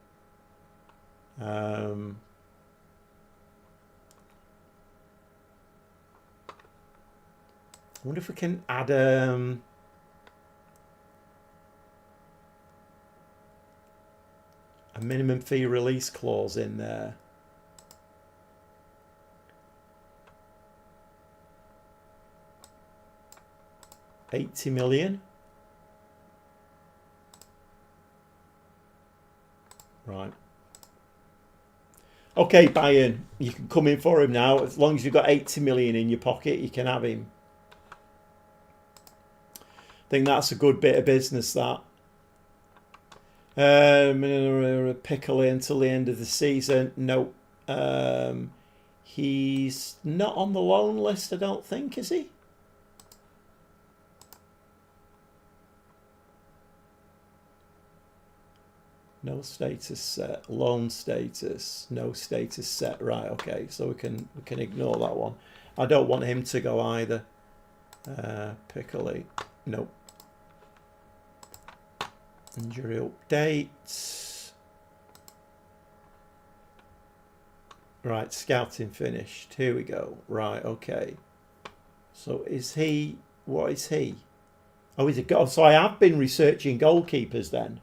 I wonder if we can add a minimum fee release clause in there. $80 million. Right. Okay, Bayern, you can come in for him now. As long as you've got 80 million in your pocket, you can have him. I think that's a good bit of business, that. Piccoli until the end of the season. No. He's not on the loan list, I don't think, is he? No status set, loan status, no status set. Right, okay, so we can ignore that one. I don't want him to go either. Piccoli, nope. Injury updates. Right, scouting finished. Here we go. Right, okay. So is he? What is he? Oh, he's a goal. So I have been researching goalkeepers then.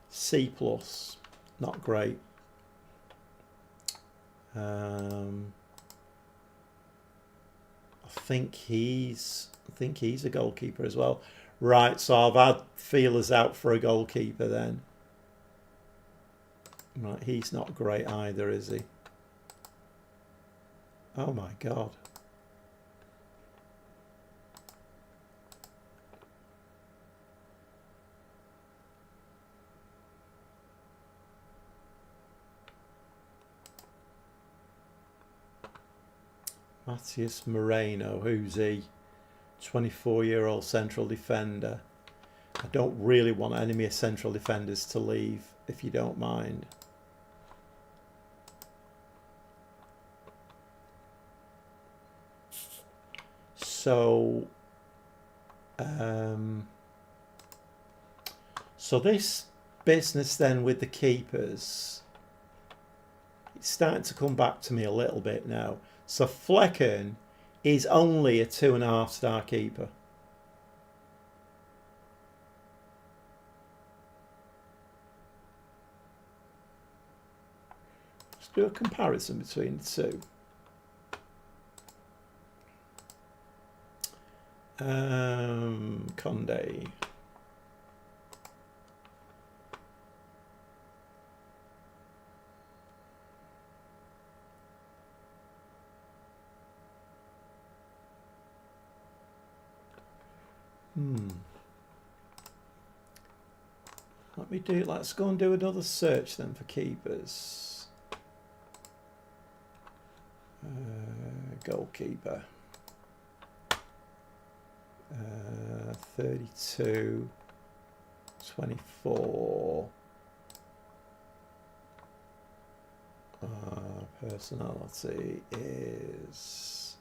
C plus, not great. I think he's a goalkeeper as well. Right, so I've had feelers out for a goalkeeper then. Right, he's not great either, is he? Oh my God. Matthias Moreno, who's he? 24-year-old central defender. I don't really want any of my central defenders to leave, if you don't mind. So, so this business then with the keepers, it's starting to come back to me a little bit now. So Flecken is only a 2.5-star keeper. Let's do a comparison between the two. Conde. Let's go and do another search then for keepers. Goalkeeper. 32, 24. Personality is,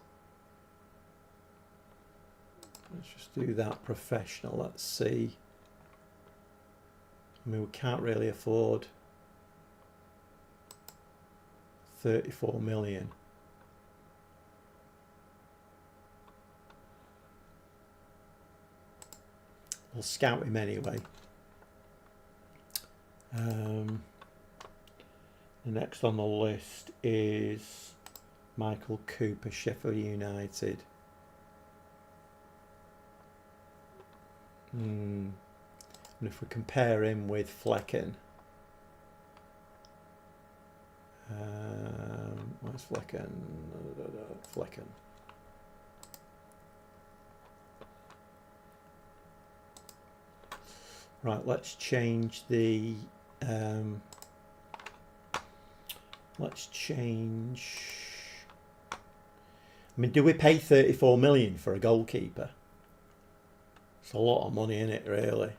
let's just do that, professional. Let's see. I mean, we can't really afford 34 million. We'll scout him anyway. The next on the list is Michael Cooper, Sheffield United. And if we compare him with Flecken, where's Flecken? Flecken. Right, let's change the let's change. I mean, do we pay 34 million for a goalkeeper? It's a lot of money in it, really.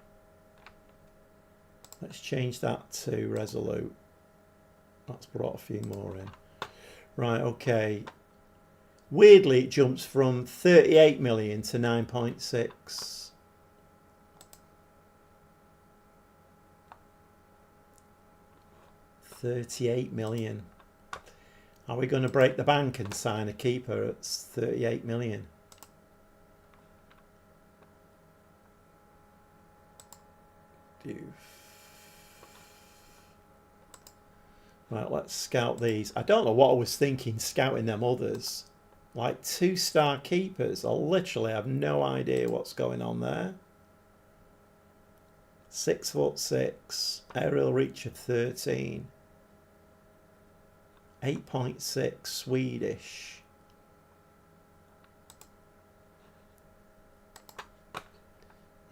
Let's change that to Resolute. That's brought a few more in. Right, okay. Weirdly, it jumps from 38 million to 9.6. 38 million. Are we going to break the bank and sign a keeper at 38 million? Right, let's scout these. I don't know what I was thinking scouting them others. Like 2-star keepers. I literally have no idea what's going on there. 6'6", aerial reach of 13. 8.6 Swedish.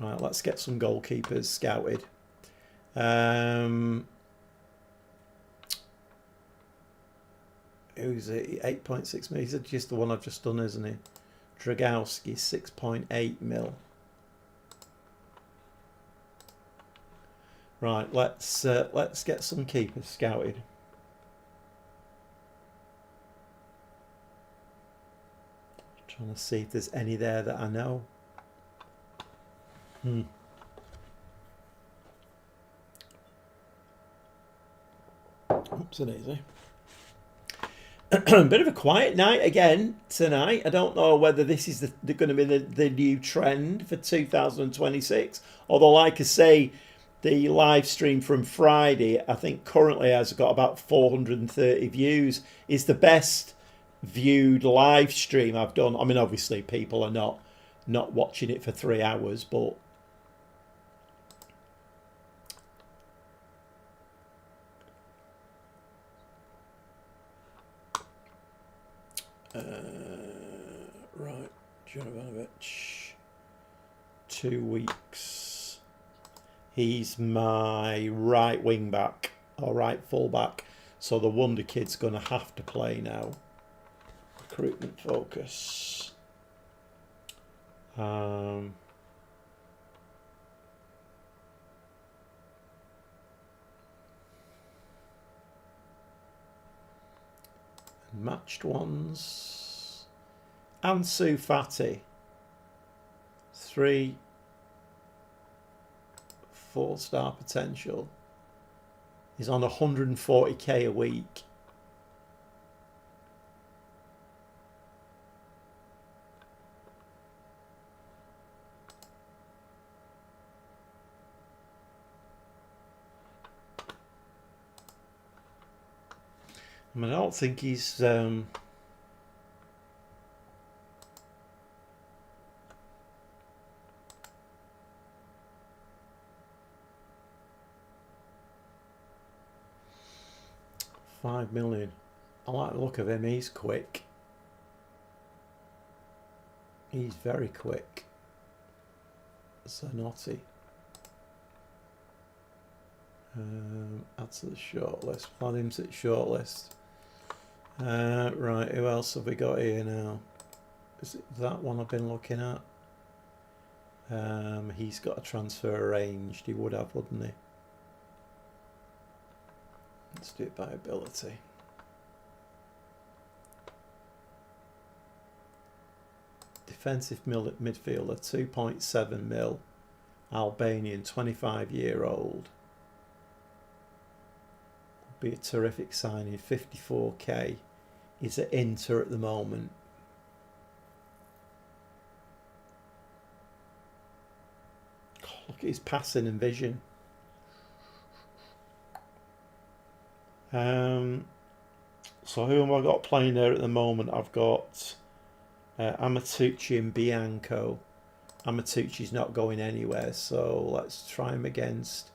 Right, let's get some goalkeepers scouted. Who's it? 8.6 mil. He's just the one I've just done, isn't he? Dragowski, 6.8 mil. Right, let's get some keepers scouted. Trying to see if there's any there that I know. Oops, an easy. Bit of a quiet night again tonight. I don't know whether this is going to be the new trend for 2026. Although, like I say, the live stream from Friday, I think currently has got about 430 views. Is the best viewed live stream I've done. I mean, obviously people are not watching it for 3 hours, but right, Jovanovic, 2 weeks. He's my right wing back or right full back, so the wonder kid's going to have to play now. Recruitment focus. Matched ones. Ansu Fati. 3 4-star potential. He's on 140k a week. I mean, I don't think he's £5 million. I like the look of him. He's quick. He's very quick. Zanotti. Add to the shortlist. Add him to the shortlist. Right, who else have we got here now? Is it that one I've been looking at? He's got a transfer arranged. He would have, wouldn't he? Let's do it by ability. Defensive midfielder, 2.7 mil. Albanian, 25-year-old. Be a terrific signing. 54k. He's at Inter at the moment. Oh, look at his passing and vision. So who have I got playing there at the moment? I've got Amatucci and Bianco. Amatucci's not going anywhere, so let's try him against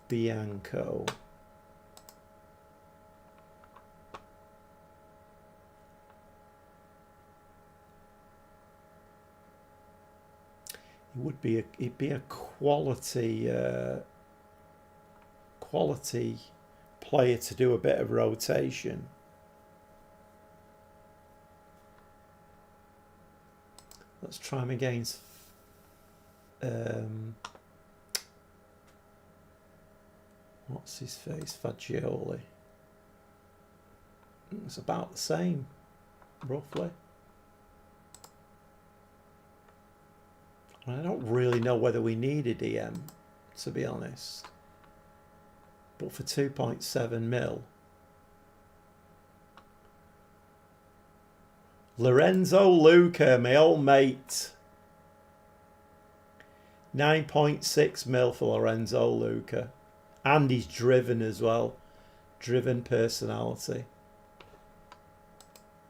Bianco. He'd be a quality player to do a bit of rotation. Let's try him against what's his face? Fagioli. It's about the same, roughly. I don't really know whether we need a DM, to be honest. But for 2.7 mil. Lorenzo Luca, my old mate. 9.6 mil for Lorenzo Luca. And he's driven as well. Driven personality.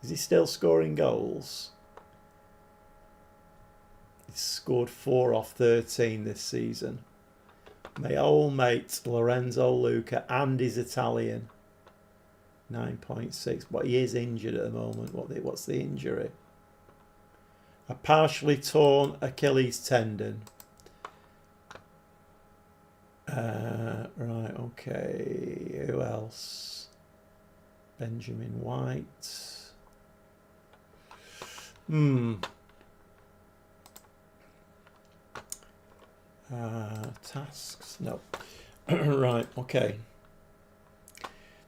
Is he still scoring goals? He's scored 4 off 13 this season. My old mate Lorenzo Luca, and he's Italian. 9.6, but he is injured at the moment. What's the injury? A partially torn Achilles tendon. Right, okay. Who else? Benjamin White. Tasks? No. Right, okay.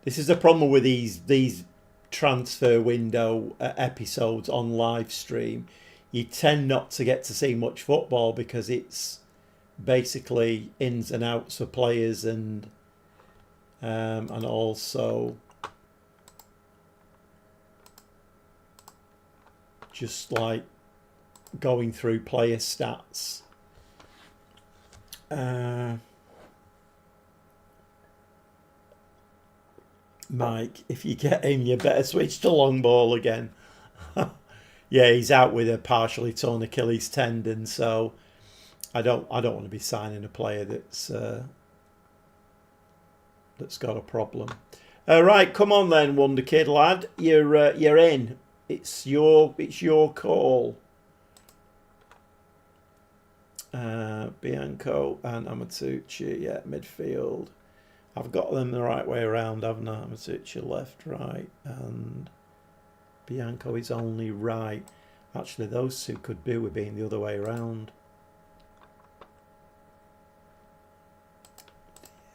This is the problem with these transfer window episodes on live stream. You tend not to get to see much football because it's basically ins and outs for players and also just like going through player stats. Mike, if you get him, you better switch to long ball again. Yeah, he's out with a partially torn Achilles tendon, so I don't want to be signing a player that's got a problem. Right, come on then, Wonder Kid lad, you're in. It's your call. Bianco and Amatucci, yeah, midfield. I've got them the right way around, haven't I? Amatucci left, right, and Bianco is only right. Actually, those two could do with being the other way around.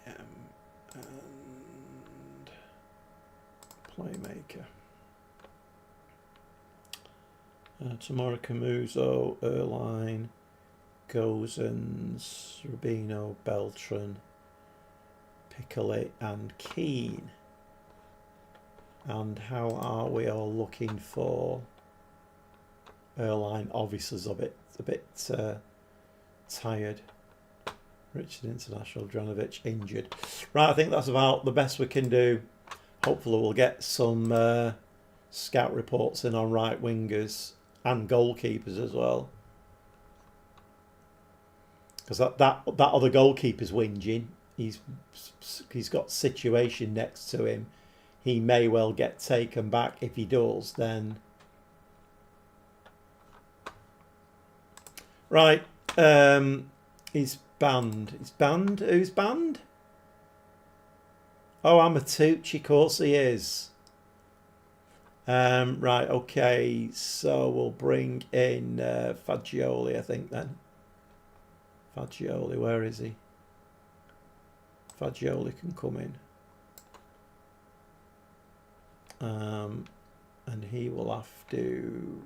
And playmaker. Tamara Camuso, Erline, Gozens, Rubino, Beltran, Piccoli and Keane. And how are we all looking for Erline? Obviously is a bit tired. Richard International, Dranovic injured. Right, I think that's about the best we can do. Hopefully we'll get some scout reports in on right wingers and goalkeepers as well. Because that other goalkeeper's whinging. He's got situation next to him. He may well get taken back. If he does, then right. He's banned. He's banned. Who's banned? Oh, Amatucci. Of course he is. Right, okay, so we'll bring in Fagioli, I think, then. Fagioli, where is he? Fagioli can come in. And he will have to...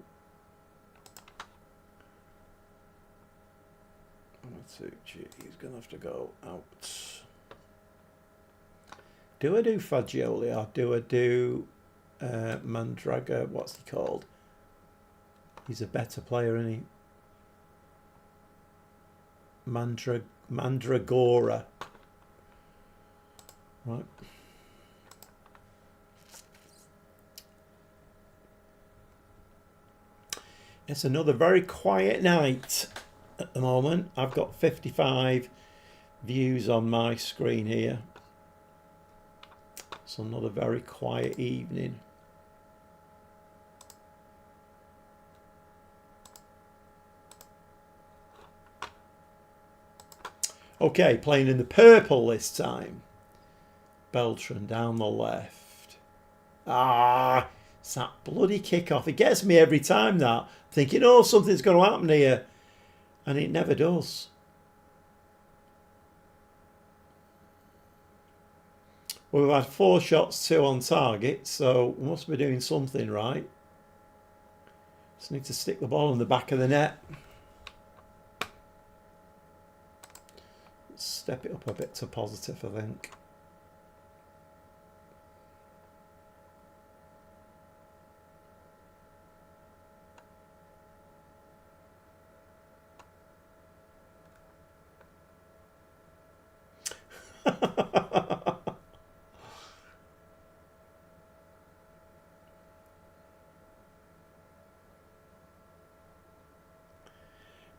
He's going to have to go out. Do I do Fagioli or do I do Mandraga? What's he called? He's a better player, isn't he? Mandragora. Right. It's another very quiet night at the moment. I've got 55 views on my screen here. It's another very quiet evening. Okay, playing in the purple this time. Beltran down the left. Ah, it's that bloody kickoff. It gets me every time, that. Thinking, oh, something's going to happen here. And it never does. Well, we've had 4 shots, 2 on target, so we must be doing something right. Just need to stick the ball in the back of the net. Step it up a bit to positive, I think.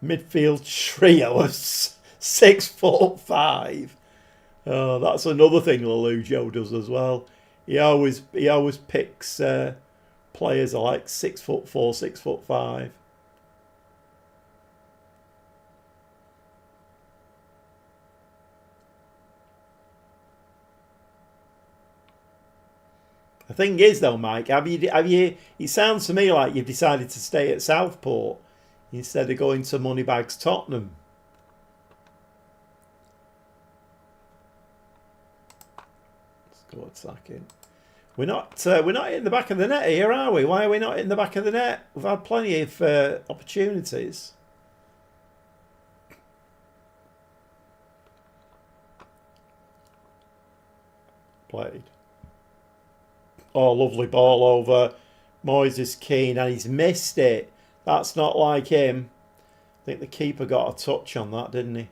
Midfield trio of 6'5". Oh, that's another thing Lelujo does as well. He always picks players are like 6'4", 6'5". The thing is, though, Mike, have you? It sounds to me like you've decided to stay at Southport instead of going to Moneybags Tottenham. Let's go attacking. We're not in the back of the net here, are we? Why are we not in the back of the net? We've had plenty of opportunities. Played. Oh, lovely ball over. Moises Keane, and he's missed it. That's not like him. I think the keeper got a touch on that, didn't he?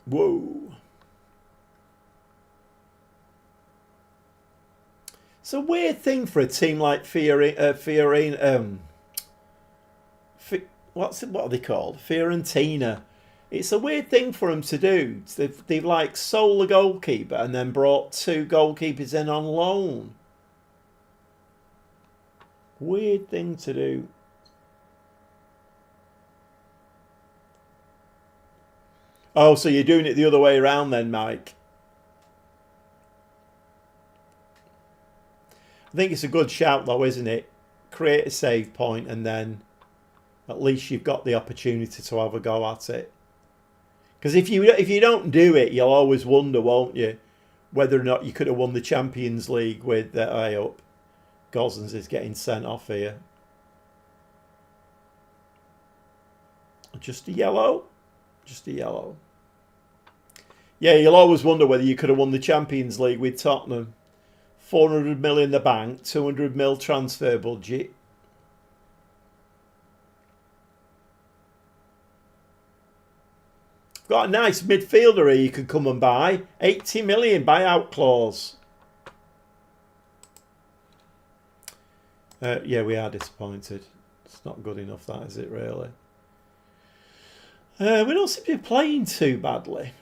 Whoa. It's a weird thing for a team like Fiorentina. What are they called? Fiorentina. It's a weird thing for them to do. They've like sold the goalkeeper and then brought 2 goalkeepers in on loan. Weird thing to do. Oh, so you're doing it the other way around then, Mike? I think it's a good shout though, isn't it? Create a save point and then at least you've got the opportunity to have a go at it. Because if you don't do it, you'll always wonder, won't you, whether or not you could have won the Champions League with the eye up. Gosens is getting sent off here. Just a yellow. Just a yellow. Yeah, you'll always wonder whether you could have won the Champions League with Tottenham. 400 mil in the bank, 200 mil transfer budget. Got a nice midfielder here you can come and buy. 80 million buyout clause. Yeah, we are disappointed. It's not good enough, that, is it, really? We don't seem to be playing too badly.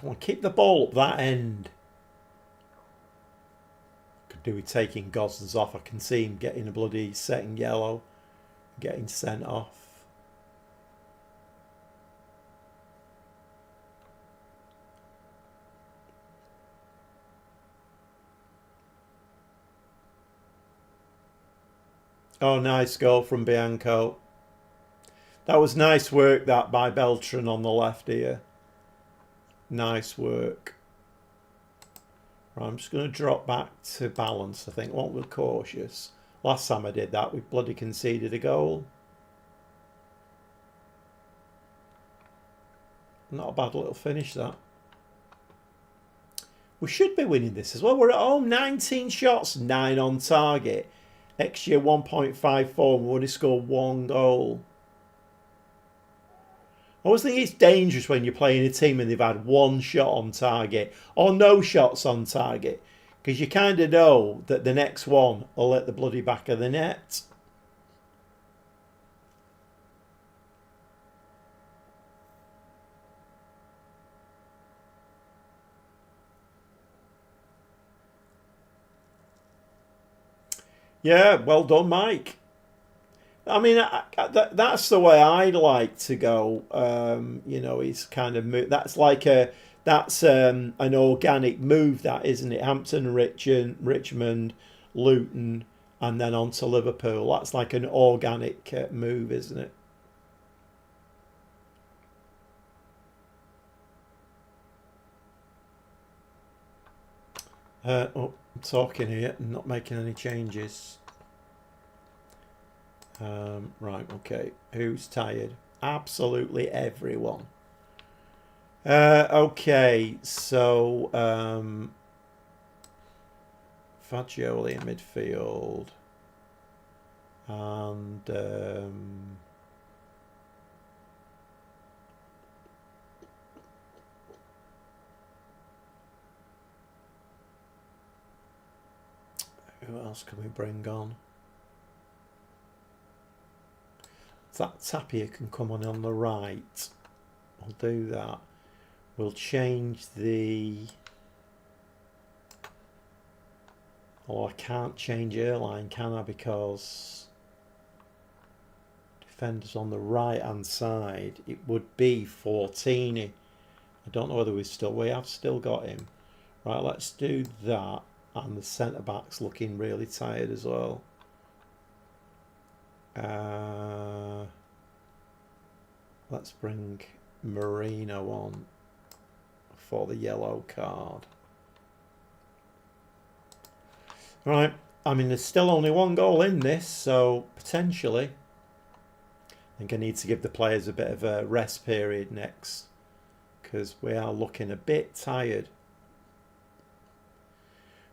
Come on, keep the ball up that end. Could do with taking Gosens off. I can see him getting a bloody setting yellow, getting sent off. Oh, nice goal from Bianco. That was nice work, that, by Beltran on the left here. Nice work. Right, I'm just going to drop back to balance, I think. Won't we cautious? Last time I did that, we bloody conceded a goal. Not a bad little finish, that. We should be winning this as well. We're at home, 19 shots, 9 on target. XG 1.54, we only scored 1 goal. I always think it's dangerous when you're playing a team and they've had 1 shot on target or no shots on target, because you kind of know that the next one will hit the bloody back of the net. Yeah, well done, Mike. I mean, that's the way I'd like to go. You know, it's kind of that's like an organic move, that, isn't it? Hampton, Richmond, Luton, and then on to Liverpool. That's like an organic move, isn't it? Oh, I'm talking here and not making any changes. Right, okay. Who's tired? Absolutely everyone. Okay, so Fagioli in midfield. And who else can we bring on? That Tapia can come on the right. We'll do that. We'll change the... Oh, I can't change airline, can I? Because defenders on the right hand side, it would be Fortini. I don't know whether we have still got him. Right, let's do that. And the centre back's looking really tired as well. Let's bring Marino on for the yellow card. Right, I mean, there's still only 1 goal in this, so potentially I think I need to give the players a bit of a rest period next, because we are looking a bit tired.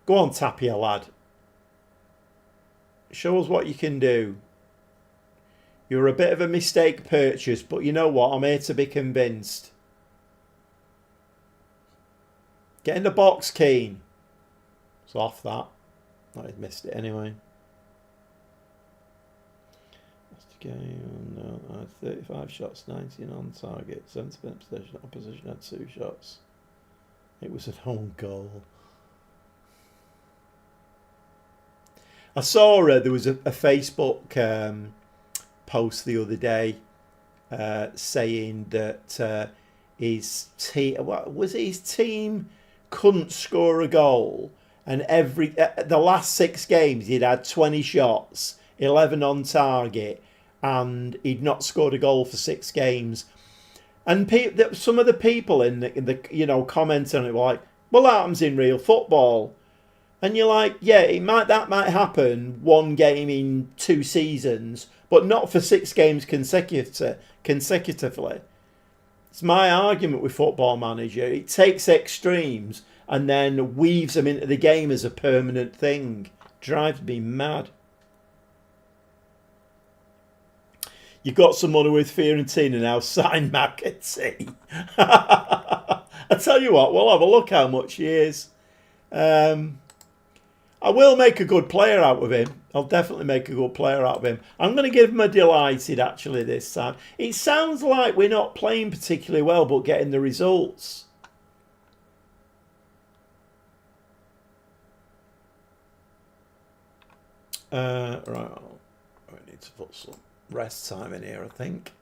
Go on, Tapia, lad. Show us what you can do. You're a bit of a mistake purchase, but you know what? I'm here to be convinced. Get in the box, Keane. It's off that. Oh, he'd missed it anyway. Game, no, 35 shots, 19 on target, 70% possession. Opposition had 2 shots. It was an own goal. I saw there was a Facebook post the other day saying that his team couldn't score a goal, and the last 6 games he'd had 20 shots, 11 on target, and he'd not scored a goal for 6 games. And some of the people in the commenting on it were like, well, that happens in real football. And you're like, yeah, that might happen 1 game in 2 seasons, but not for 6 games consecutively. It's my argument with Football Manager. It takes extremes and then weaves them into the game as a permanent thing. Drives me mad. You've got someone with Fiorentina now, signed McAtee. I tell you what, we'll have a look how much he is. I will make a good player out of him. I'll definitely make a good player out of him. I'm going to give him a delighted, actually, this time. It sounds like we're not playing particularly well, but getting the results. Right, I need to put some rest time in here, I think.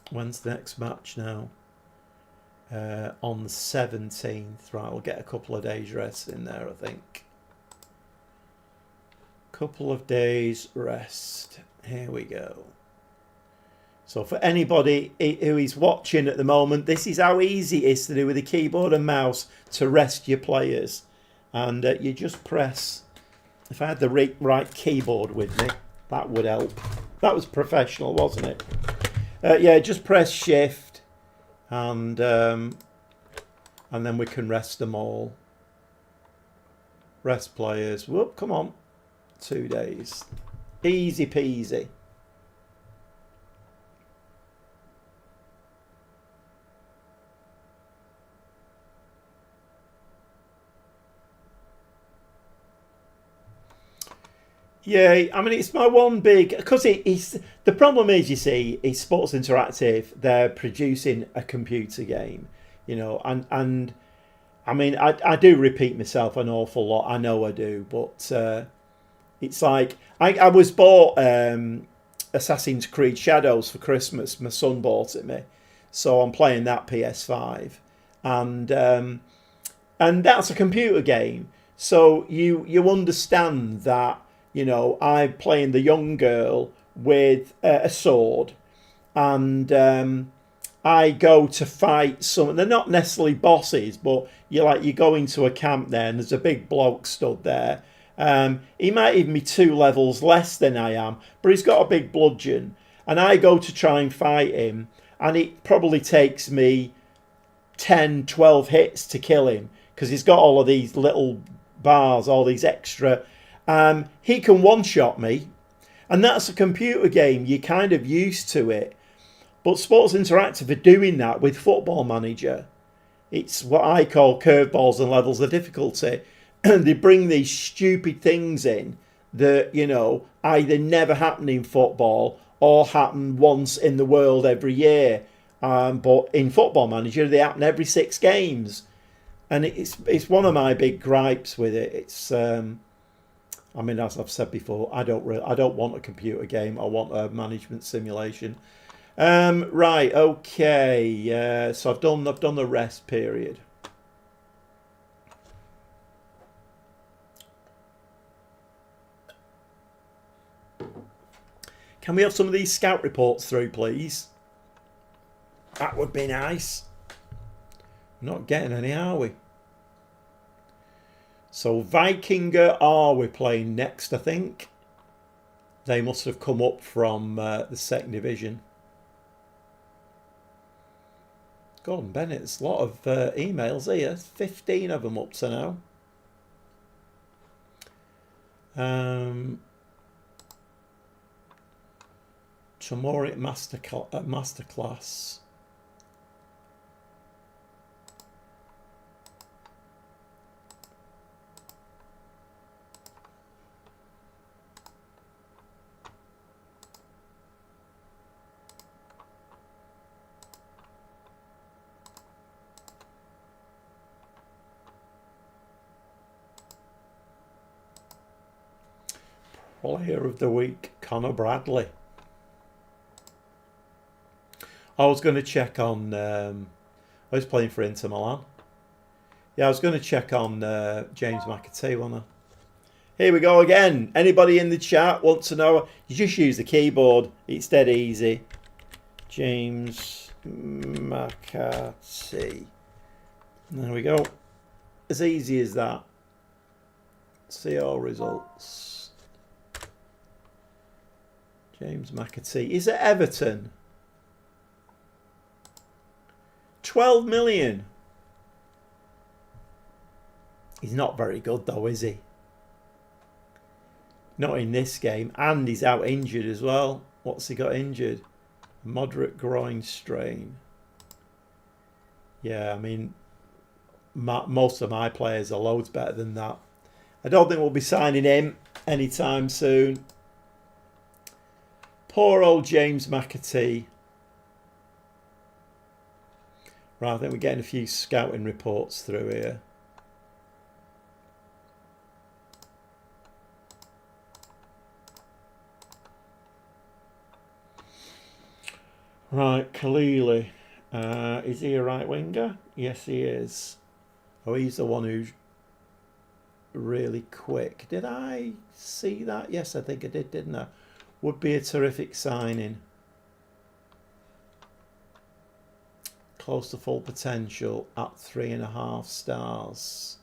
When's the next match now? On the 17th. Right, we'll get a couple of days rest in there, I think. Couple of days rest. Here we go. So for anybody who is watching at the moment, this is how easy it is to do with a keyboard and mouse to rest your players. And you just press... If I had the right keyboard with me, that would help. That was professional, wasn't it? Yeah, just press Shift, and then we can rest them all. Rest players. Whoop, come on. 2 days. Easy peasy. Yeah, I mean, it's my one big... Because it's... The problem is, you see, is Sports Interactive, they're producing a computer game, you know, and I mean, I do repeat myself an awful lot. I know I do, but it's like... I was bought Assassin's Creed Shadows for Christmas. My son bought it me. So I'm playing that PS5. And that's a computer game. So you understand that, you know, I'm playing the young girl with a sword, and I go to fight some. They're not necessarily bosses, but you go into a camp there, and there's a big bloke stood there. He might even be 2 levels less than I am, but he's got a big bludgeon, and I go to try and fight him, and it probably takes me 10, 12 hits to kill him because he's got all of these little bars, all these extra. He can one-shot me, and that's a computer game. You're kind of used to it. But Sports Interactive are doing that with Football Manager. It's what I call curveballs and levels of difficulty. They bring these stupid things in that, you know, either never happen in football or happen once in the world every year. But in Football Manager, they happen every 6 games. And it's one of my big gripes with it. It's... I mean, as I've said before, I don't want a computer game. I want a management simulation. Right, okay. So I've done the rest period. Can we have some of these scout reports through, please? That would be nice. We're not getting any, are we? So Vikinger are we playing next, I think. They must have come up from the 2nd division. Gordon Bennett, there's a lot of emails here. 15 of them up to now. Tomorrow at Masterclass. Player of the week, Conor Bradley. I was going to check on... I was playing for Inter Milan. Yeah, I was going to check on James McAtee, wasn't I? Here we go again. Anybody in the chat want to know? You just use the keyboard. It's dead easy. James McAtee. There we go. As easy as that. See our results. James McAtee. He's at Everton. 12 million. He's not very good though, is he? Not in this game. And he's out injured as well. What's he got injured? Moderate groin strain. Yeah, I mean, most of my players are loads better than that. I don't think we'll be signing him anytime soon. Poor old James McAtee. Right, I think we're getting a few scouting reports through here. Right, Kalili. Is he a right winger? Yes, he is. Oh, he's the one who's really quick. Did I see that? Yes, I think I did, didn't I? Would be a terrific signing. Close to full potential at 3.5 stars.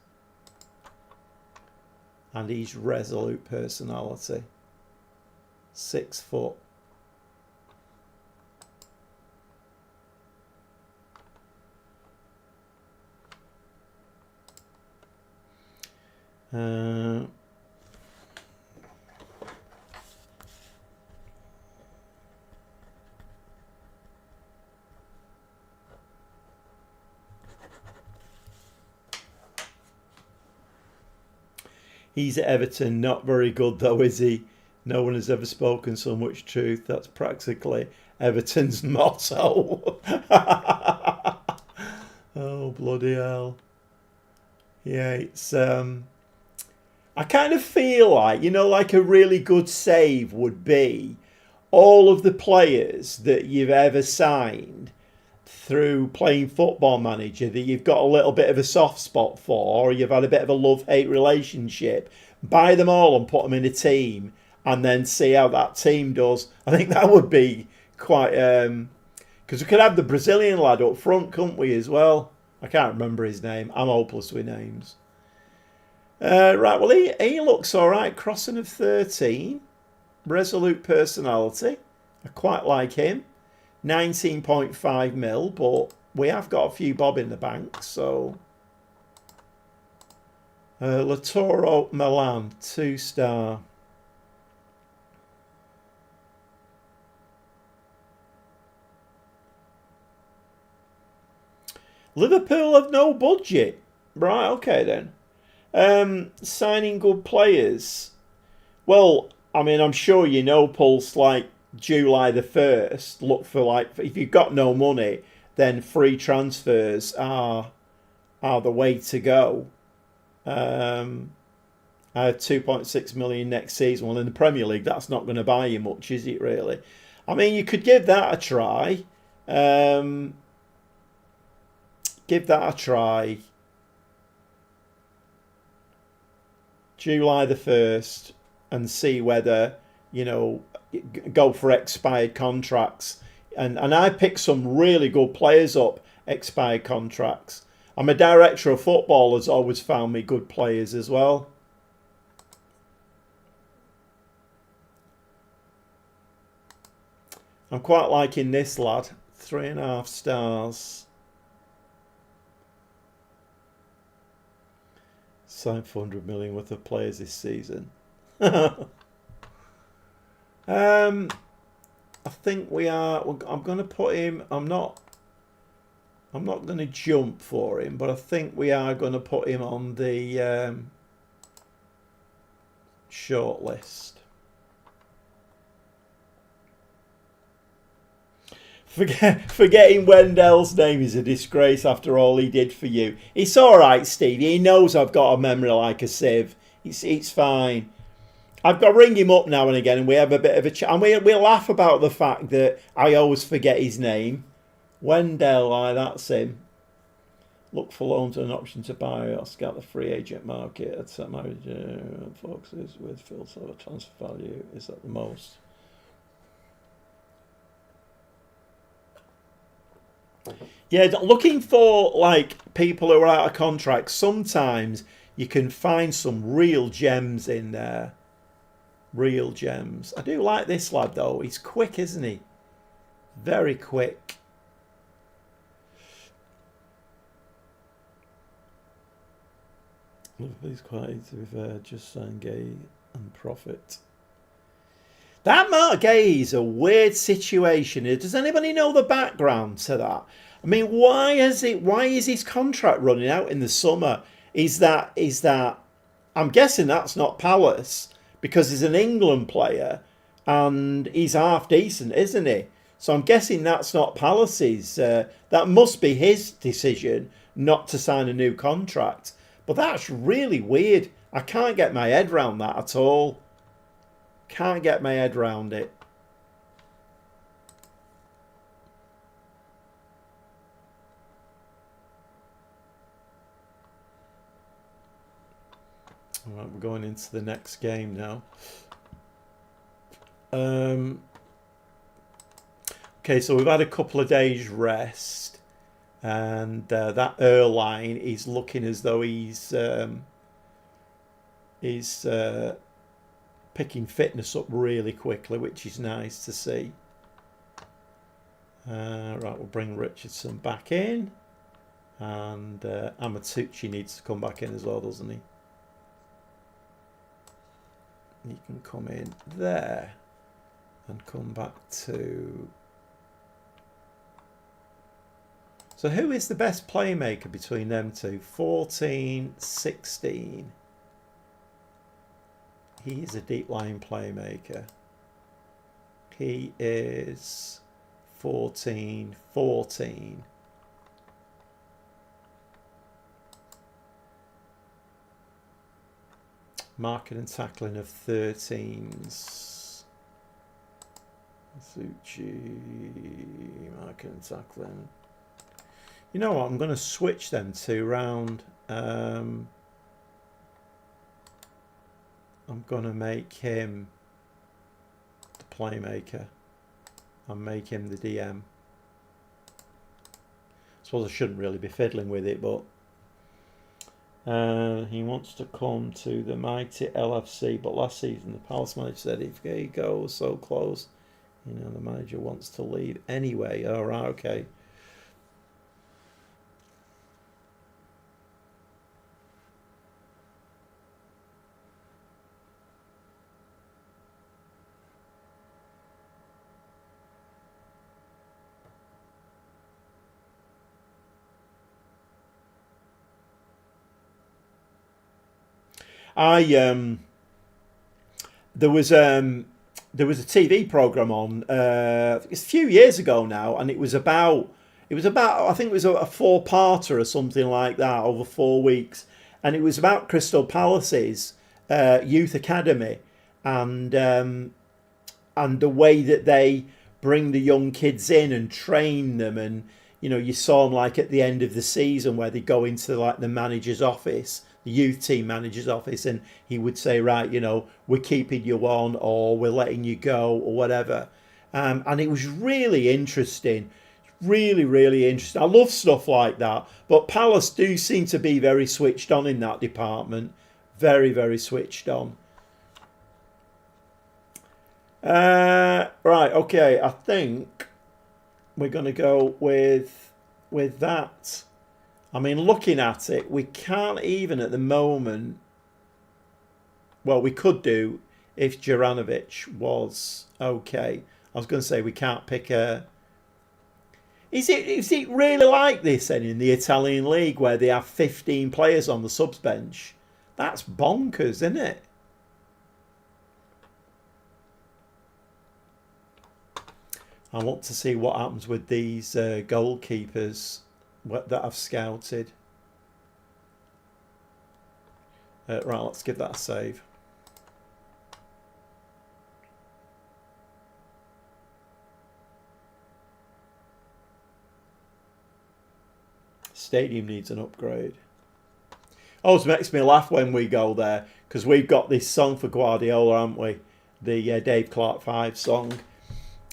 And he's resolute personality. 6 foot. He's at Everton, not very good though, is he? No one has ever spoken so much truth. That's practically Everton's motto. Oh, bloody hell. Yeah, it's I kind of feel like, you know, like a really good save would be all of the players that you've ever signed through playing Football Manager that you've got a little bit of a soft spot for, or you've had a bit of a love-hate relationship, buy them all and put them in a team and then see how that team does. I think that would be quite... because we could have the Brazilian lad up front, couldn't we, as well? I can't remember his name. I'm hopeless with names. Right, well, he looks all right. Crossing of 13. Resolute personality. I quite like him. 19.5 mil, but we have got a few bob in the bank, so... Latoro Milan, 2-star. Liverpool have no budget. Right, okay then. Signing good players. Well, I mean, I'm sure you know, Pulse, like July the 1st, look for, like, if you've got no money, then free transfers are the way to go. I have 2.6 million next season. Well, in the Premier League, that's not going to buy you much, is it, really? I mean, you could give that a try. Give that a try. July the 1st, and see whether, you know, go for expired contracts. And I picked some really good players up, expired contracts. I'm a director of football, has always found me good players as well. I'm quite liking this lad. 3.5 stars. Signed 400 million worth of players this season. I think we are. I'm going to put him. I'm not going to jump for him, but I think we are going to put him on the short list. Forgetting Wendell's name is a disgrace after all he did for you. It's all right, Steve. He knows I've got a memory like a sieve. It's fine. I've got to ring him up now and again, and we have a bit of a chat. And we laugh about the fact that I always forget his name. Wendell, that's him. Look for loans and an option to buy or scout the free agent market. At some focuses with Phil sort of transfer value is at the most. Yeah, looking for like people who are out of contract. Sometimes you can find some real gems in there. Real gems. I do like this lad though. He's quick, isn't he? Very quick. Liverpool's quite easy to be fair. Just sign Gay and profit. That Mark Gay is a weird situation. Does anybody know the background to that? I mean, why is his contract running out in the summer? Is that I'm guessing that's not Palace, because he's an England player and he's half decent, isn't he? So I'm guessing that's not Palace's. That must be his decision not to sign a new contract. But that's really weird. I can't get my head around that at all. Can't get my head around it. Right, we're going into the next game now. Okay, so we've had a couple of days rest, and that Erline is looking as though he's picking fitness up really quickly, which is nice to see. Right, we'll bring Richardson back in, and Amatucci needs to come back in as well, doesn't he? He can come in there and come back to... So who is the best playmaker between them two? 14, 16. He is a deep line playmaker. He is 14, 14. Marking and tackling of 13s. Suchi, marking and tackling. You know what? I'm going to switch them two round. I'm going to make him the playmaker and make him the DM. I suppose I shouldn't really be fiddling with it, but he wants to come to the mighty LFC, but last season the Palace manager said if he goes so close, you know, the manager wants to leave anyway. All right, okay. There was a TV program on it's a few years ago now, and it was about I think it was a four-parter or something like that over 4 weeks, and it was about Crystal Palace's youth academy and the way that they bring the young kids in and train them, and you know, you saw them like at the end of the season where they go into like the manager's office, the youth team manager's office, and he would say, right, you know, we're keeping you on or we're letting you go or whatever. And it was really interesting, really interesting. I love stuff like that, but Palace do seem to be very switched on in that department. Very switched on. Right, okay, I think we're going to go with that. I mean, looking at it, we can't even at the moment... Well, we could do if Juranovic was okay. I was going to say we can't pick a... Is it really like this then in the Italian league where they have 15 players on the subs bench? That's bonkers, isn't it? I want to see what happens with these goalkeepers that I've scouted. Right, let's give that a save. Stadium needs an upgrade. Always makes me laugh when we go there, because we've got this song for Guardiola, haven't we? The Dave Clark 5 song.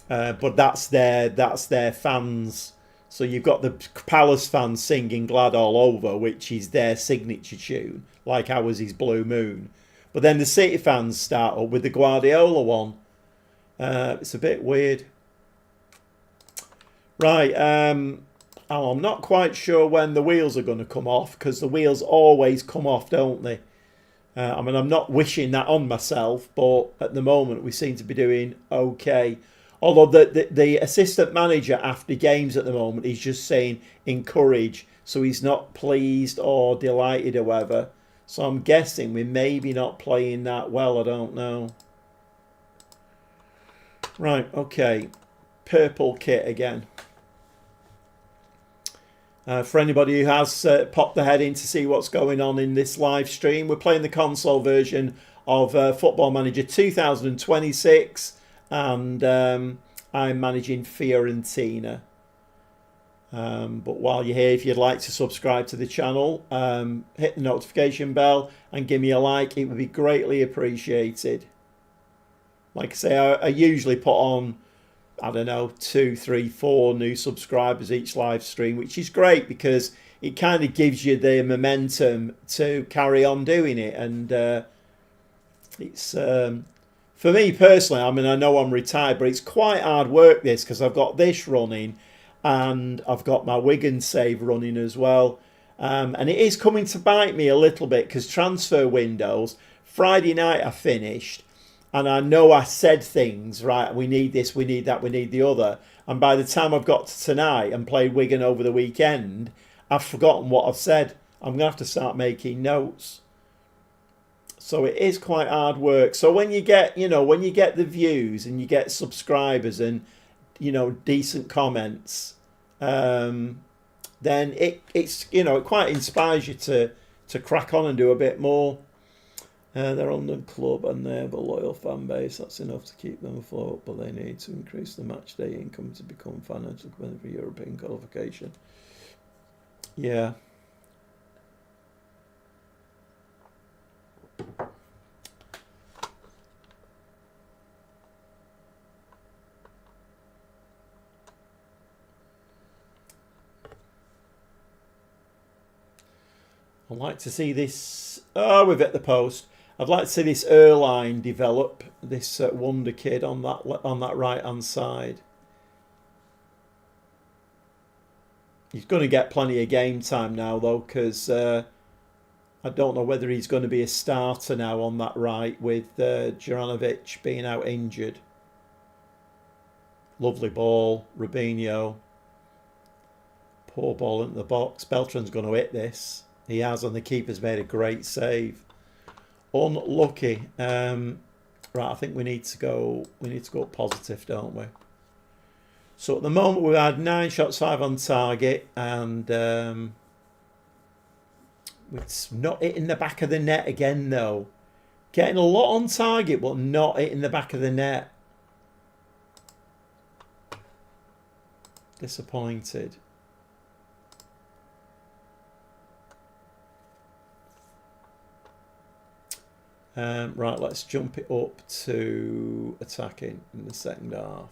But that's their fans. So you've got the Palace fans singing Glad All Over, which is their signature tune, like ours is Blue Moon. But then the City fans start up with the Guardiola one. It's a bit weird. Right, I'm not quite sure when the wheels are going to come off, because the wheels always come off, don't they? I mean, I'm not wishing that on myself, but at the moment we seem to be doing okay. Although the assistant manager after games at the moment is just saying encourage, so he's not pleased or delighted or whatever. So I'm guessing we're maybe not playing that well, I don't know. Right, okay. Purple kit again. For anybody who has popped their head in to see what's going on in this live stream, we're playing the console version of Football Manager 2026. And I'm managing Fiorentina. But while you're here, if you'd like to subscribe to the channel, hit the notification bell and give me a like. It would be greatly appreciated. Like I say, I usually put on, I don't know, 2, 3, 4 new subscribers each live stream, which is great because it kind of gives you the momentum to carry on doing it. And it's for me personally, I mean, I know I'm retired, but it's quite hard work this, because I've got this running and I've got my Wigan save running as well. And it is coming to bite me a little bit, because transfer windows, Friday night I finished, and I know I said things, right, we need this, we need that, we need the other. And by the time I've got to tonight and played Wigan over the weekend, I've forgotten what I've said. I'm going to have to start making notes. So it is quite hard work. So when you get, when you get the views and you get subscribers and, decent comments, then it's, it quite inspires you to crack on and do a bit more. They're on the club and they have a loyal fan base. That's enough to keep them afloat, but they need to increase the match day income to become financial commitment for European qualification. Yeah. I'd like to see this. Oh, we've hit the post. I'd like to see this Erline develop, this wonder kid on that right hand side. He's going to get plenty of game time now though, because I don't know whether he's going to be a starter now on that right with Juranovic being out injured. Lovely ball, Rubinho. Poor ball into the box. Beltran's going to hit this. He has, and the keeper's made a great save. Unlucky. Right, I think we need to go positive, don't we? So at the moment we've had 9 shots, 5 on target, and it's not hitting the back of the net again though. Getting a lot on target, but not hitting the back of the net. Disappointed. Right, let's jump it up to attacking in the second half.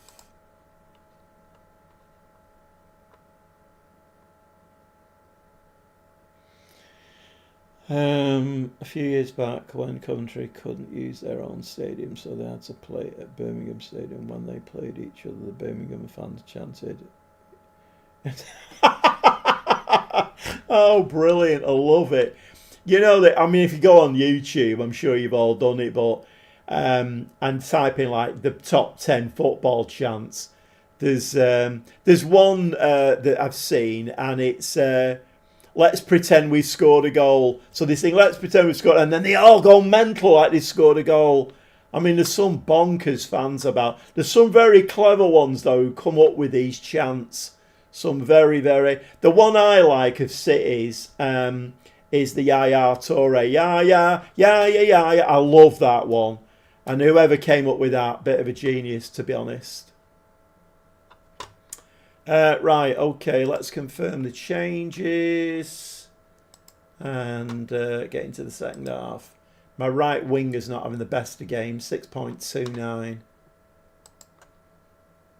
A few years back, when Coventry couldn't use their own stadium, so they had to play at Birmingham Stadium. When they played each other, the Birmingham fans chanted. Oh, brilliant. I love it. You know that, I mean, if you go on YouTube, I'm sure you've all done it, but and type in like the top 10 football chants. There's one that I've seen, and it's let's pretend we scored a goal. So they sing, let's pretend we scored, and then they all go mental like they scored a goal. I mean, there's some bonkers fans about. There's some very clever ones though who come up with these chants. Some very, very. The one I like of City's is the Yaya Toure. Yeah, yeah, yeah, yeah, yeah, yeah. I love that one. And whoever came up with that, bit of a genius, to be honest. Right, okay, let's confirm the changes. And get into the second half. My right winger's not having the best of games, 6.29.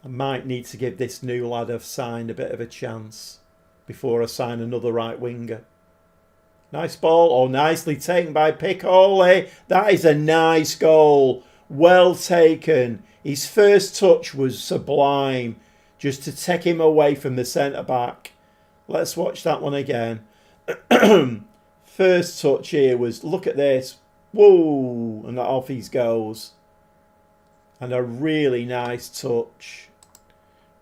I might need to give this new lad I've signed a bit of a chance before I sign another right winger. Nice ball. Oh, nicely taken by Piccoli. That is a nice goal. Well taken. His first touch was sublime. Just to take him away from the centre-back. Let's watch that one again. First touch here was, look at this. Whoa. And off he goes. And a really nice touch.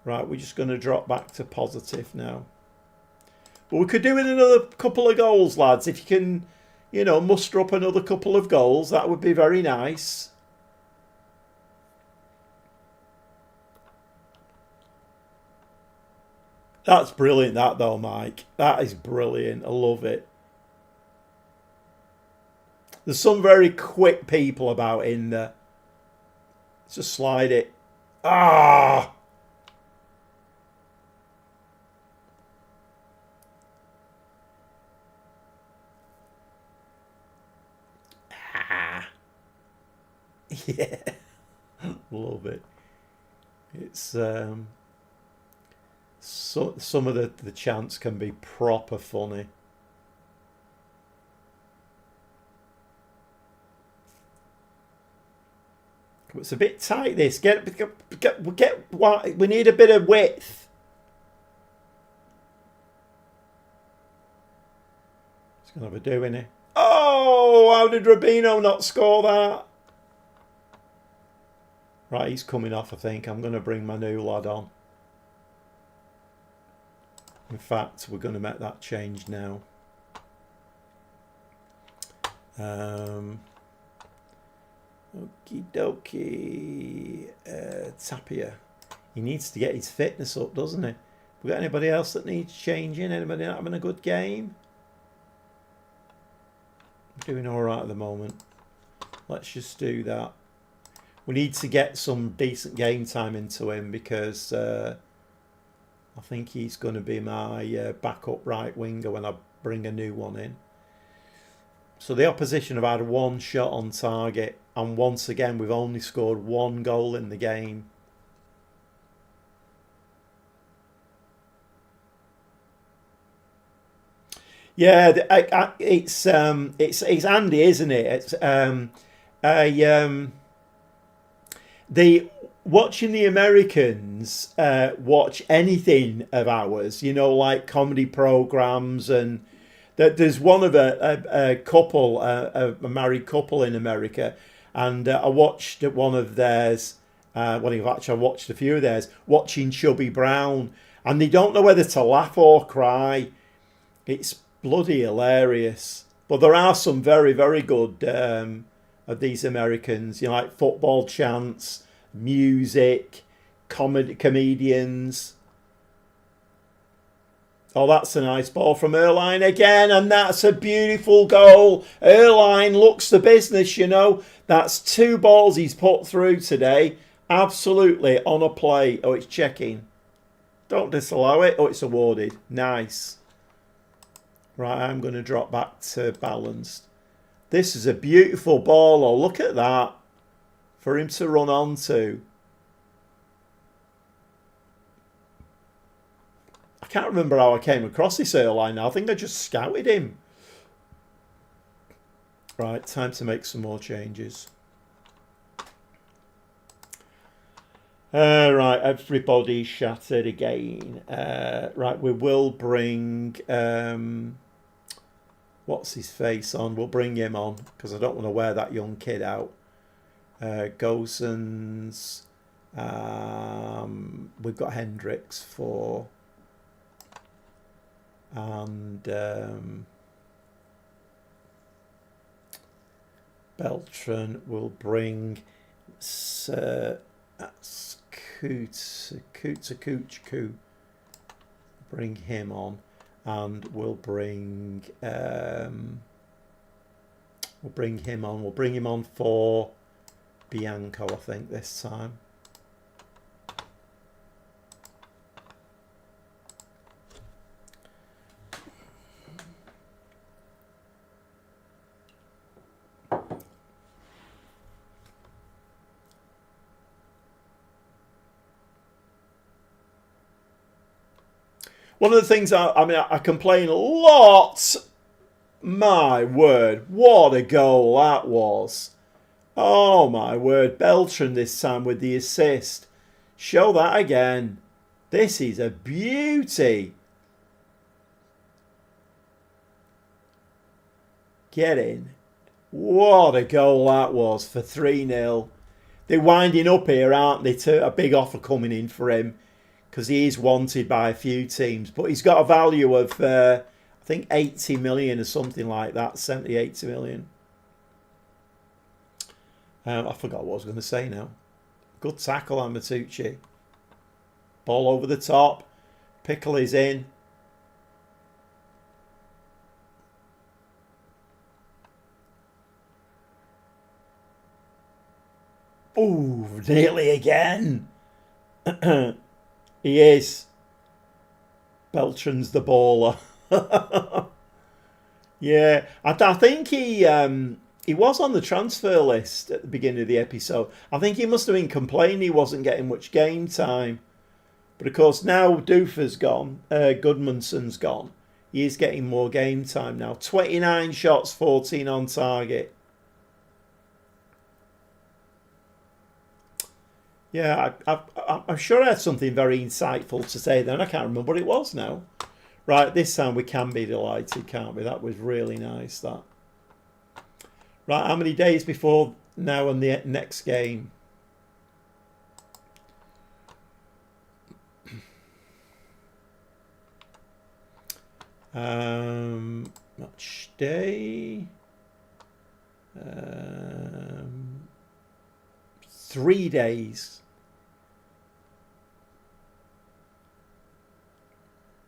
Right, we're just going to drop back to positive now. But we could do with another couple of goals, lads. If you can, muster up another couple of goals, that would be very nice. That's brilliant, that though, Mike. That is brilliant. I love it. There's some very quick people about in there. Let's just slide it. Ah! Yeah, love it. It's some of the chants can be proper funny. It's a bit tight. This we need a bit of width. It's gonna have a do in it. Oh, how did Rubino not score that? Right, he's coming off. I think I'm going to bring my new lad on. In fact, we're going to make that change now. Okie dokie. Tapia. He needs to get his fitness up, doesn't he? We got anybody else that needs changing? Anybody not having a good game? I'm doing all right at the moment. Let's just do that. We need to get some decent game time into him because I think he's going to be my backup right winger when I bring a new one in. So the opposition have had one shot on target, and once again we've only scored one goal in the game. Yeah, it's Andy, isn't it? It's the watching the Americans watch anything of ours, you know, like comedy programs, and that there's one of a couple, a married couple in America, and I watched one of theirs. Well, in fact, I watched a few of theirs watching Chubby Brown, and they don't know whether to laugh or cry. It's bloody hilarious. But there are some very, very good of these Americans, you know, like football chants, music, comedians. Oh, that's a nice ball from Erline again, and that's a beautiful goal. Erline looks the business, you know. That's 2 balls he's put through today. Absolutely on a play. Oh, it's checking. Don't disallow it. Oh, it's awarded. Nice. Right, I'm going to drop back to balanced. This is a beautiful ball. Oh, look at that. For him to run onto. I can't remember how I came across this airline now. I think I just scouted him. Right, time to make some more changes. Right, everybody's shattered again. Right, we will bring... what's his face on? We'll bring him on because I don't want to wear that young kid out. Gosens. We've got Hendricks for... And Beltran will bring that's Kuchku. Bring him on, and we'll bring him on. We'll bring him on for Bianco, I think, this time. One of the things I complain lots. My word, what a goal that was. Oh my word, Beltran this time with the assist. Show that again. This is a beauty. Get in. What a goal that was for 3-0. They're winding up here, aren't they, to a big offer coming in for him. Because he is wanted by a few teams. But he's got a value of, I think, 80 million or something like that. 70, 80 million. I forgot what I was going to say now. Good tackle on Matucci. Ball over the top. Pickle is in. Ooh, nearly again. He is. Beltran's the baller. Yeah, I think he He was on the transfer list at the beginning of the episode. I think he must have been complaining he wasn't getting much game time. But of course, now Doofer's gone, Goodmanson's gone. He is getting more game time now. 29 shots, 14 on target. Yeah, I'm sure I had something very insightful to say then. I can't remember what it was now. Right, this time we can be delighted, can't we? That was really nice, that. Right, how many days before now and the next game? Match day. 3 days.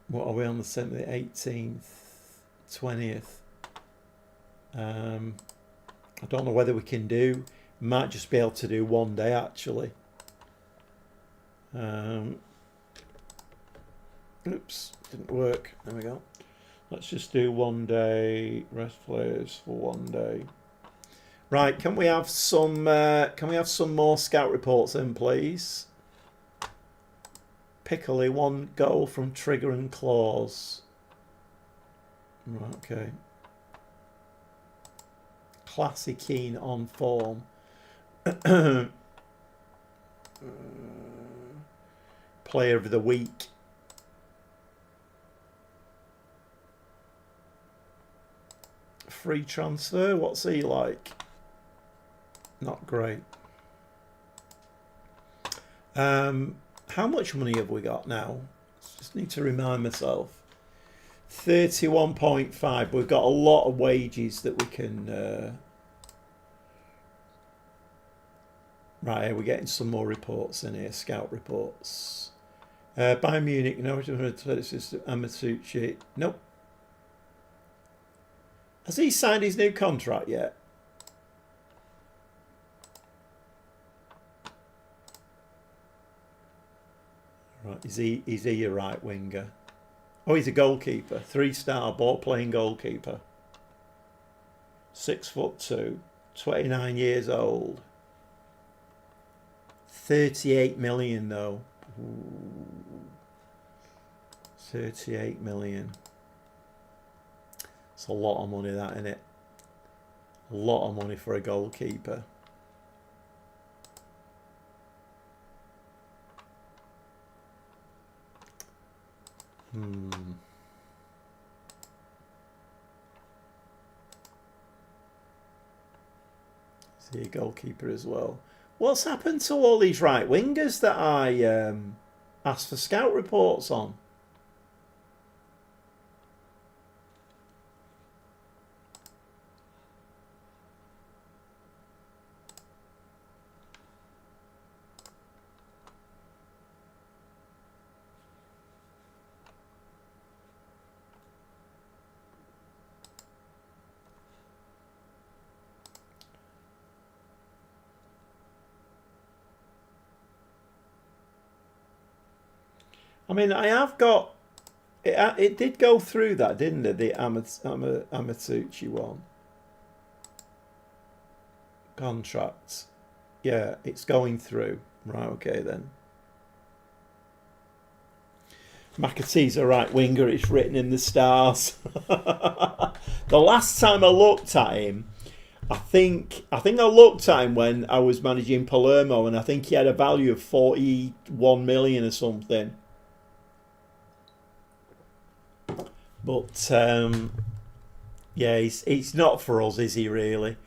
What are we on the 7th, 18th, 20th? I don't know whether we can do. Might just be able to do 1 day actually. Oops, didn't work. There we go. Let's just do 1 day. Rest players for 1 day. Right, can we have some? Can we have some more scout reports in, please? Piccoli, 1 goal from Trigger and Claws. Right, okay. Classy Keane on form. Player of the week. Free transfer. What's he like? Not great. How much money have we got now? Just need to remind myself. 31.5. We've got a lot of wages that we can. Right, we're getting some more reports in here. Scout reports. Bayern Munich. No, Amatucci. Nope. Has he signed his new contract yet? Right, is he a right winger? Oh, he's a goalkeeper. 3-star ball playing goalkeeper. 6'2", 29 years old. 38 million though. Ooh. 38 million. It's a lot of money, that, isn't it? A lot of money for a goalkeeper. Is he a goalkeeper as well? What's happened to all these right wingers that I asked for scout reports on? I mean, I have got... It did go through that, didn't it? The Amatucci one. Contracts. Yeah, it's going through. Right, okay then. McAtee's a right winger. It's written in the stars. The last time I looked at him, I think I looked at him when I was managing Palermo, and I think he had a value of 41 million or something. But yeah, he's not for us, is he really?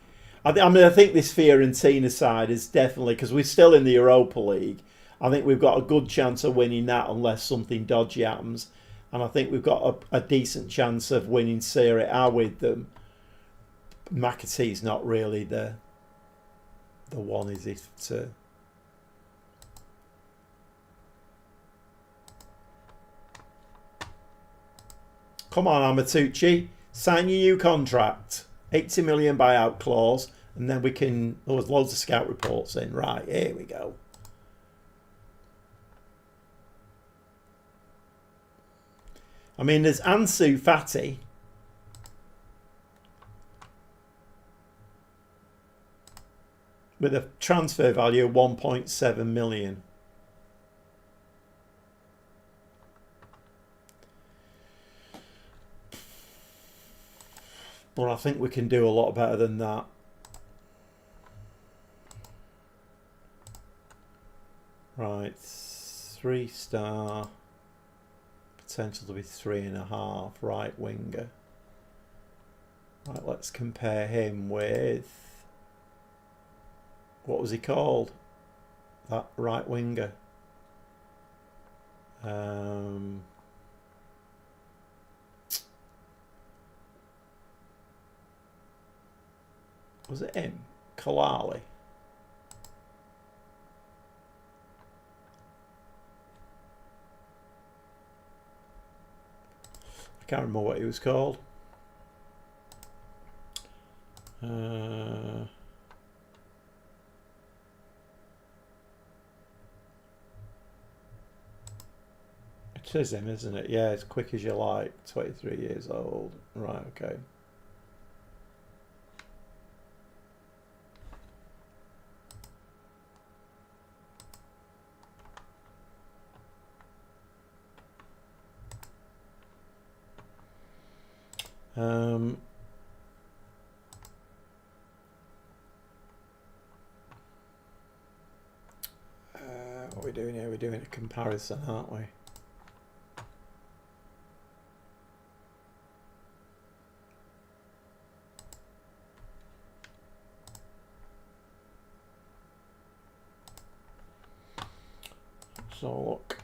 I mean, I think this Fiorentina side is definitely, because we're still in the Europa League, I think we've got a good chance of winning that unless something dodgy happens. And I think we've got a decent chance of winning Serie A with them. McAtee's not really the one, is it? Come on, Amatucci, sign your new contract. 80 million buyout clause, and then we can... There's loads of scout reports in. Right, here we go. I mean, there's Ansu Fati. with a transfer value of 1.7 million. But I think we can do a lot better than that. Right, 3-star, potential to be 3.5, right winger. Right, let's compare him with, what was he called? That right winger. Was it him? Kalali. I can't remember what he was called. It is him, isn't it? Yeah, as quick as you like. 23 years old. Right, okay. What are we doing here? We're doing a comparison, aren't we? So look.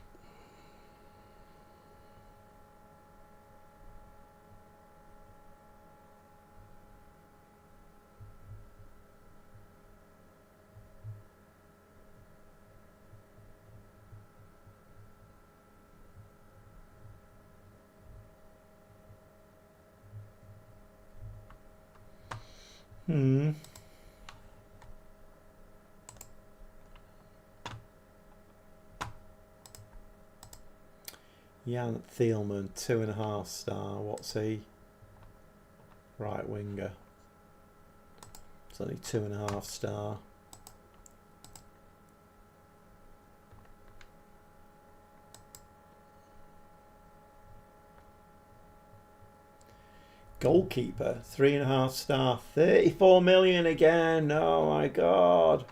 Jan Thielman, 2.5 star. What's he? Right winger. It's only 2.5 star. Goalkeeper, 3.5 star. 34 million again. Oh my god.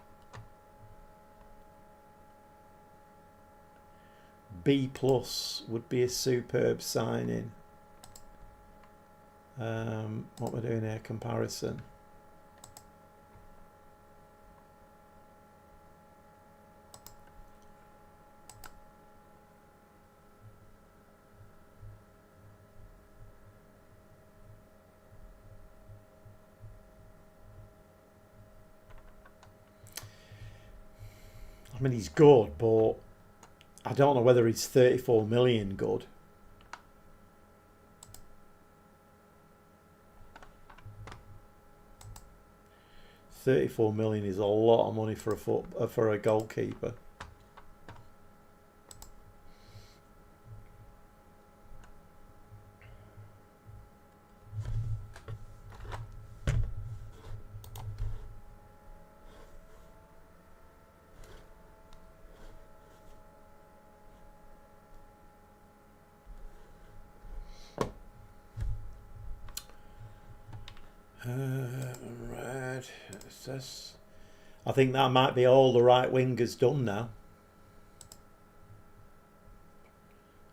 B plus would be a superb signing. What we're doing here, comparison. I mean, he's good, but I don't know whether he's 34 million good. $34 million is a lot of money for a goalkeeper. Right. I think that might be all the right wingers done now.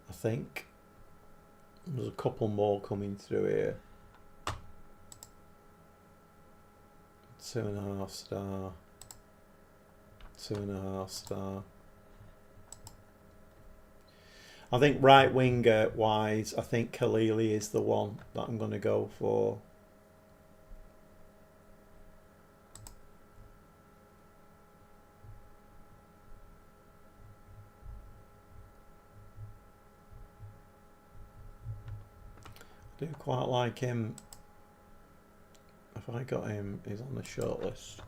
I think there's a couple more coming through here. 2.5 star. 2.5 star. I think right winger wise, I think Kalili is the one that I'm going to go for. I do quite like him. If I got him, he's on the shortlist.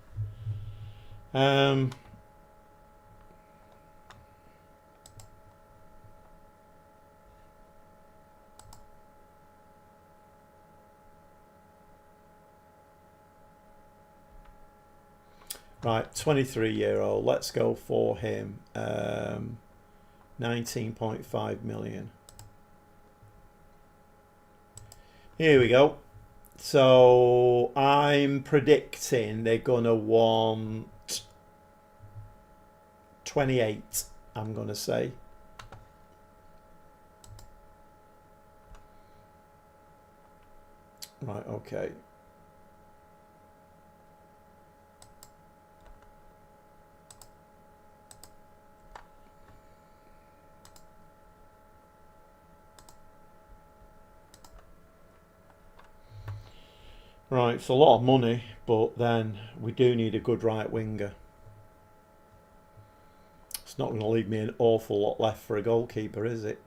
Right, 23-year-old. Let's go for him. 19.5 million. Here we go. So I'm predicting they're gonna want 28. I'm gonna say. Right. Okay. Right, it's a lot of money, but then we do need a good right winger. It's not going to leave me an awful lot left for a goalkeeper, is it?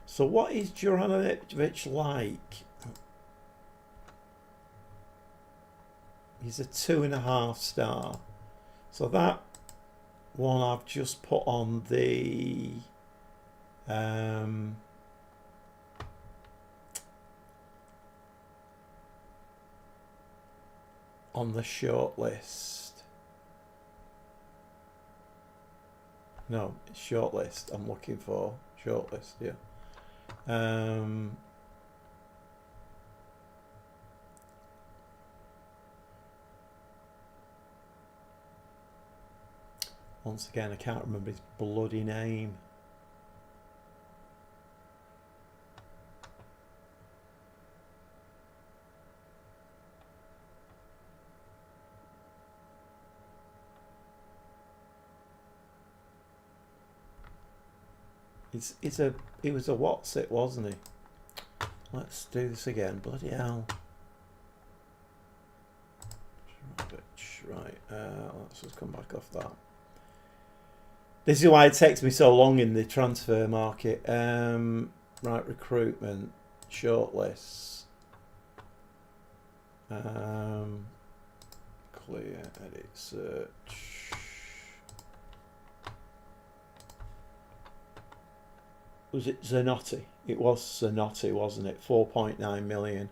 So what is Juranovic like? He's a 2.5 star. So that one I've just put on the on the short list. No, it's short list. I'm looking for short list. Yeah. Once again, I can't remember his bloody name. He was a what's it, wasn't he? Let's do this again. Bloody hell. Right, let's just come back off that. This is why it takes me so long in the transfer market. Right, recruitment, shortlists. Clear, edit, search. Was it Zanotti? It was Zanotti, wasn't it? 4.9 million.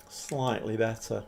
Slightly better.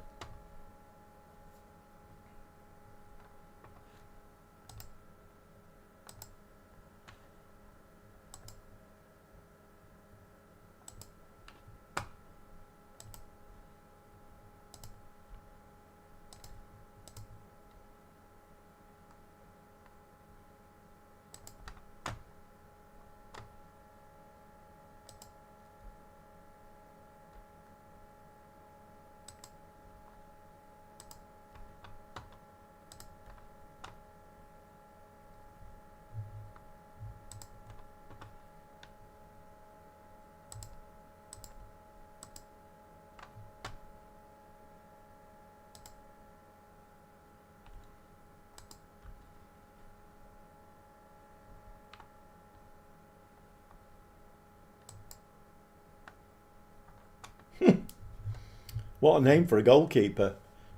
What a name for a goalkeeper.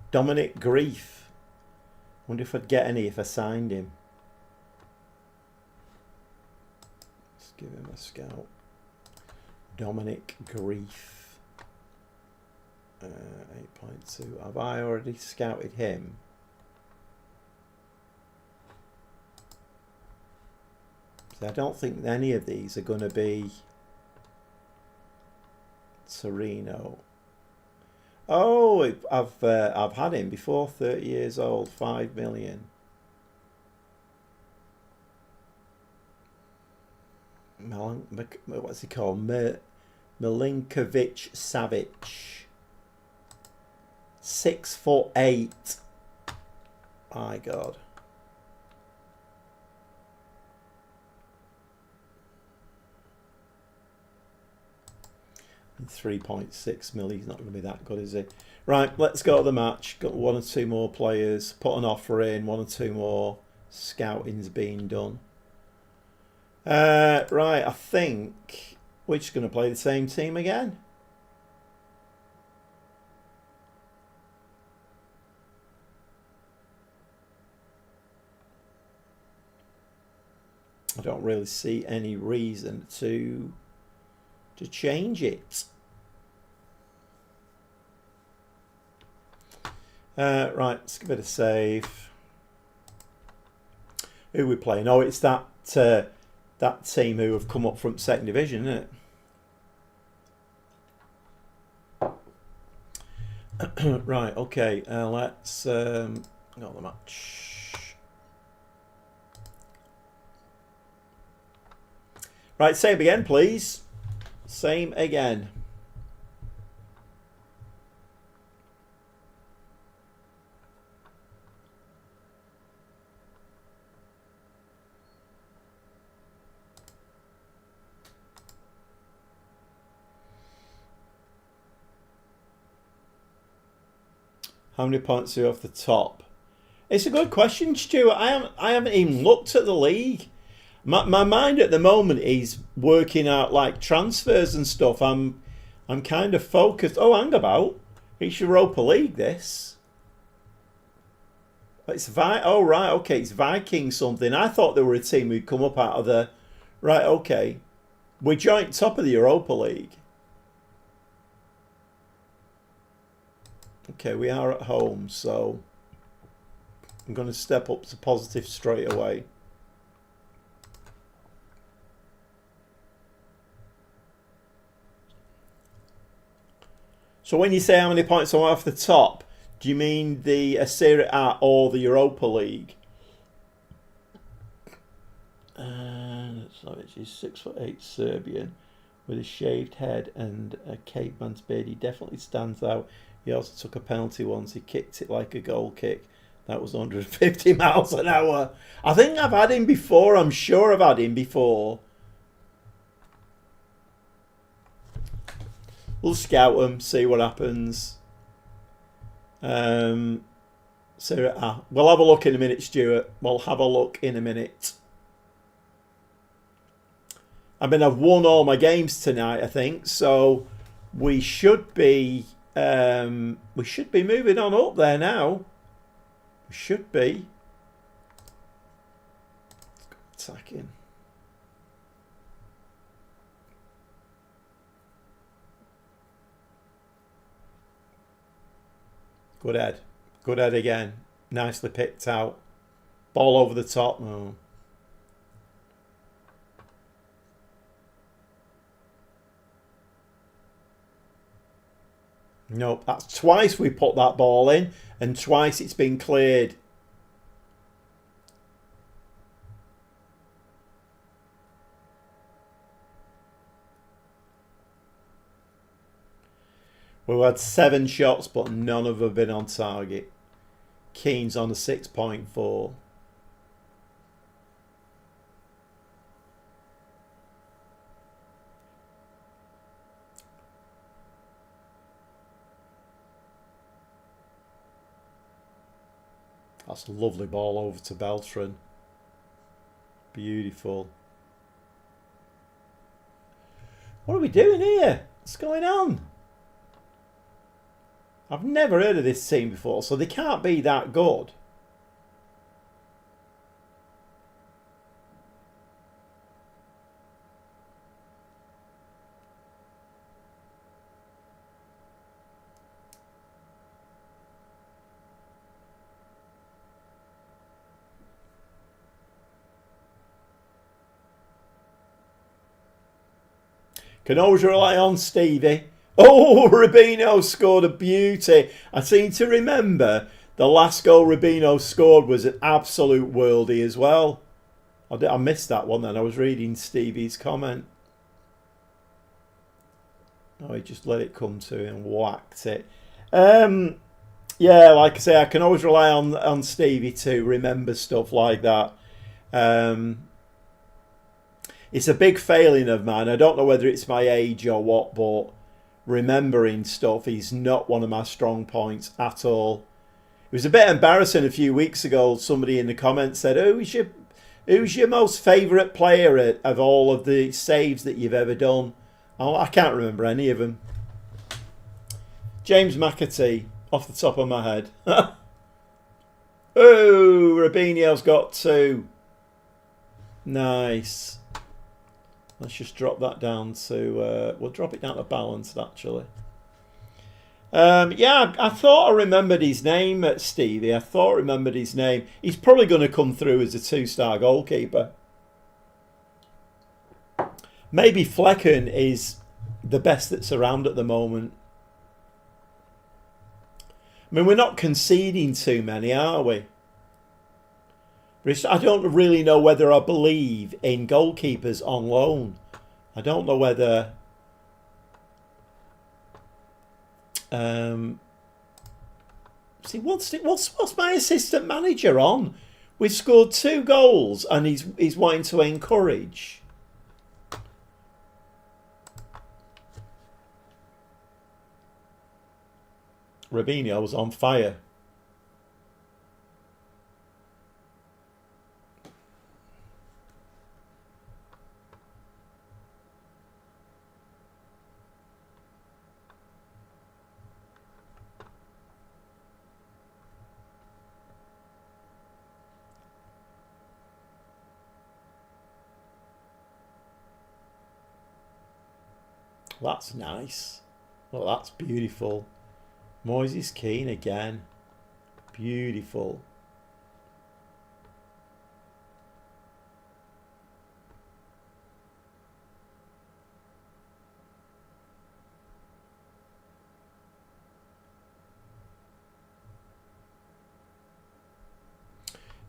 Dominic Grief. Wonder if I'd get any if I signed him. Let's give him a scout. Dominic Grief. 8.2. Have I already scouted him? So I don't think any of these are going to be Torino. Oh, I've had him before. 30 years old, 5 million. What's he called? Milinkovic Savic. 6'8". My God. 3.6 million. He's not going to be that good, is he? Right, let's go to the match. Got one or two more players. Put an offer in. One or two more scouting's being done. Right, I think we're just going to play the same team again. I don't really see any reason to change it. Right, let's give it a save. Who are we playing? Oh, it's that team who have come up from second division, isn't it? Right, okay. Let's go on the match. Right, same again, please. Same again. How many points are you off the top? It's a good question, Stuart. I haven't even looked at the league. My mind at the moment is working out like transfers and stuff. I'm kind of focused. Oh, hang about. It's Europa League, this. It's oh, right, okay. It's Viking something. I thought they were a team who'd come up out of the... Right, okay. We're joint top of the Europa League. Okay, we are at home, so I'm going to step up to positive straight away. So when you say how many points are off the top, do you mean the Serie A or the Europa League? So it's 6'8" Serbian with a shaved head and a caveman's beard. He definitely stands out. He also took a penalty once. He kicked it like a goal kick. That was 150 miles an hour. I think I've had him before. I'm sure I've had him before. We'll scout them, see what happens. We'll have a look in a minute, Stuart. We'll have a look in a minute. I mean, I've won all my games tonight, I think, so we should be moving on up there now. We should be. Let's go attacking. Good head. Good head again. Nicely picked out. Ball over the top. Oh. Nope. That's twice we put that ball in and twice it's been cleared. We've had 7 shots, but none of them have been on target. Keane's on a 6.4. That's a lovely ball over to Beltran. Beautiful. What are we doing here? What's going on? I've never heard of this team before, so they can't be that good. Can always rely on Stevie. Oh, Rubino scored a beauty. I seem to remember the last goal Rubino scored was an absolute worldie as well. I missed that one then. I was reading Stevie's comment. Oh, he just let it come to him and whacked it. Yeah, like I say, I can always rely on Stevie to remember stuff like that. It's a big failing of mine. I don't know whether it's my age or what, but remembering stuff is not one of my strong points at all. It was a bit embarrassing a few weeks ago. Somebody in the comments said, who's your most favourite player of all of the saves that you've ever done? Oh, I can't remember any of them. James McAtee, off the top of my head. Oh, Robinho's got 2. Nice. Let's just drop that down to... we'll drop it down to balanced, actually. Yeah, I thought I remembered his name, Stevie. I thought I remembered his name. He's probably going to come through as a 2-star goalkeeper. Maybe Flecken is the best that's around at the moment. I mean, we're not conceding too many, are we? But I don't really know whether I believe in goalkeepers on loan. I don't know whether... see, what's my assistant manager on? We've scored 2 goals and he's wanting to encourage. Robinho was on fire. That's nice. Well, that's beautiful. Moises Keane again. Beautiful.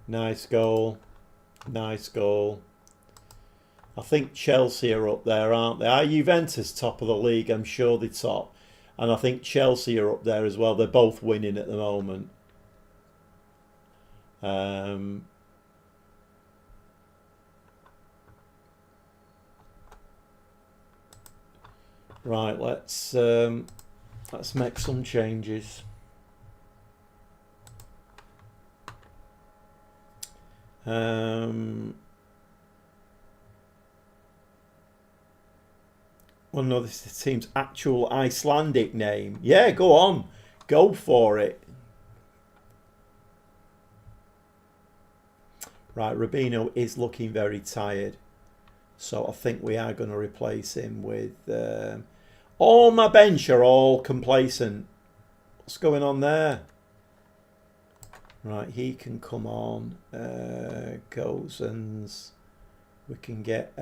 Nice goal. Nice goal. I think Chelsea are up there, aren't they? Are Juventus top of the league? I'm sure they're top. And I think Chelsea are up there as well. They're both winning at the moment. Right, let's make some changes. Well, no, this is the team's actual Icelandic name. Yeah, go on. Go for it. Right, Robinho is looking very tired. So I think we are going to replace him with... all my bench are all complacent. What's going on there? Right, he can come on. Gozens. We can get...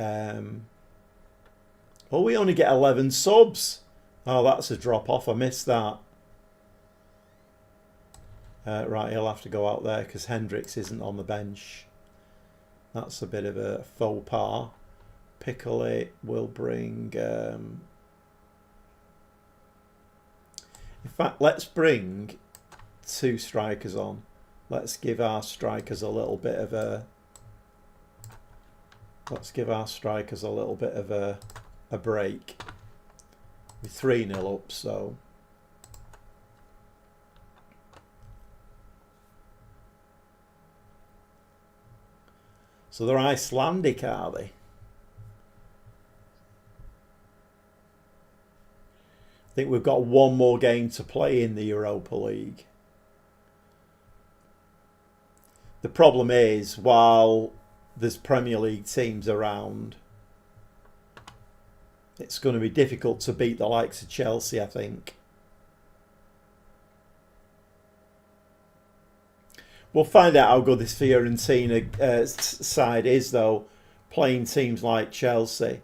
oh, we only get 11 subs. Oh, that's a drop off. I missed that. Right, he'll have to go out there because Hendricks isn't on the bench. That's a bit of a faux pas. Piccoli will bring... in fact, let's bring 2 strikers on. Let's give our strikers a little bit of a... let's give our strikers a little bit of a break. We're 3-0 up, so... so they're Icelandic, are they? I think we've got one more game to play in the Europa League. The problem is, while there's Premier League teams around, it's going to be difficult to beat the likes of Chelsea, I think. We'll find out how good this Fiorentina side is, though, playing teams like Chelsea.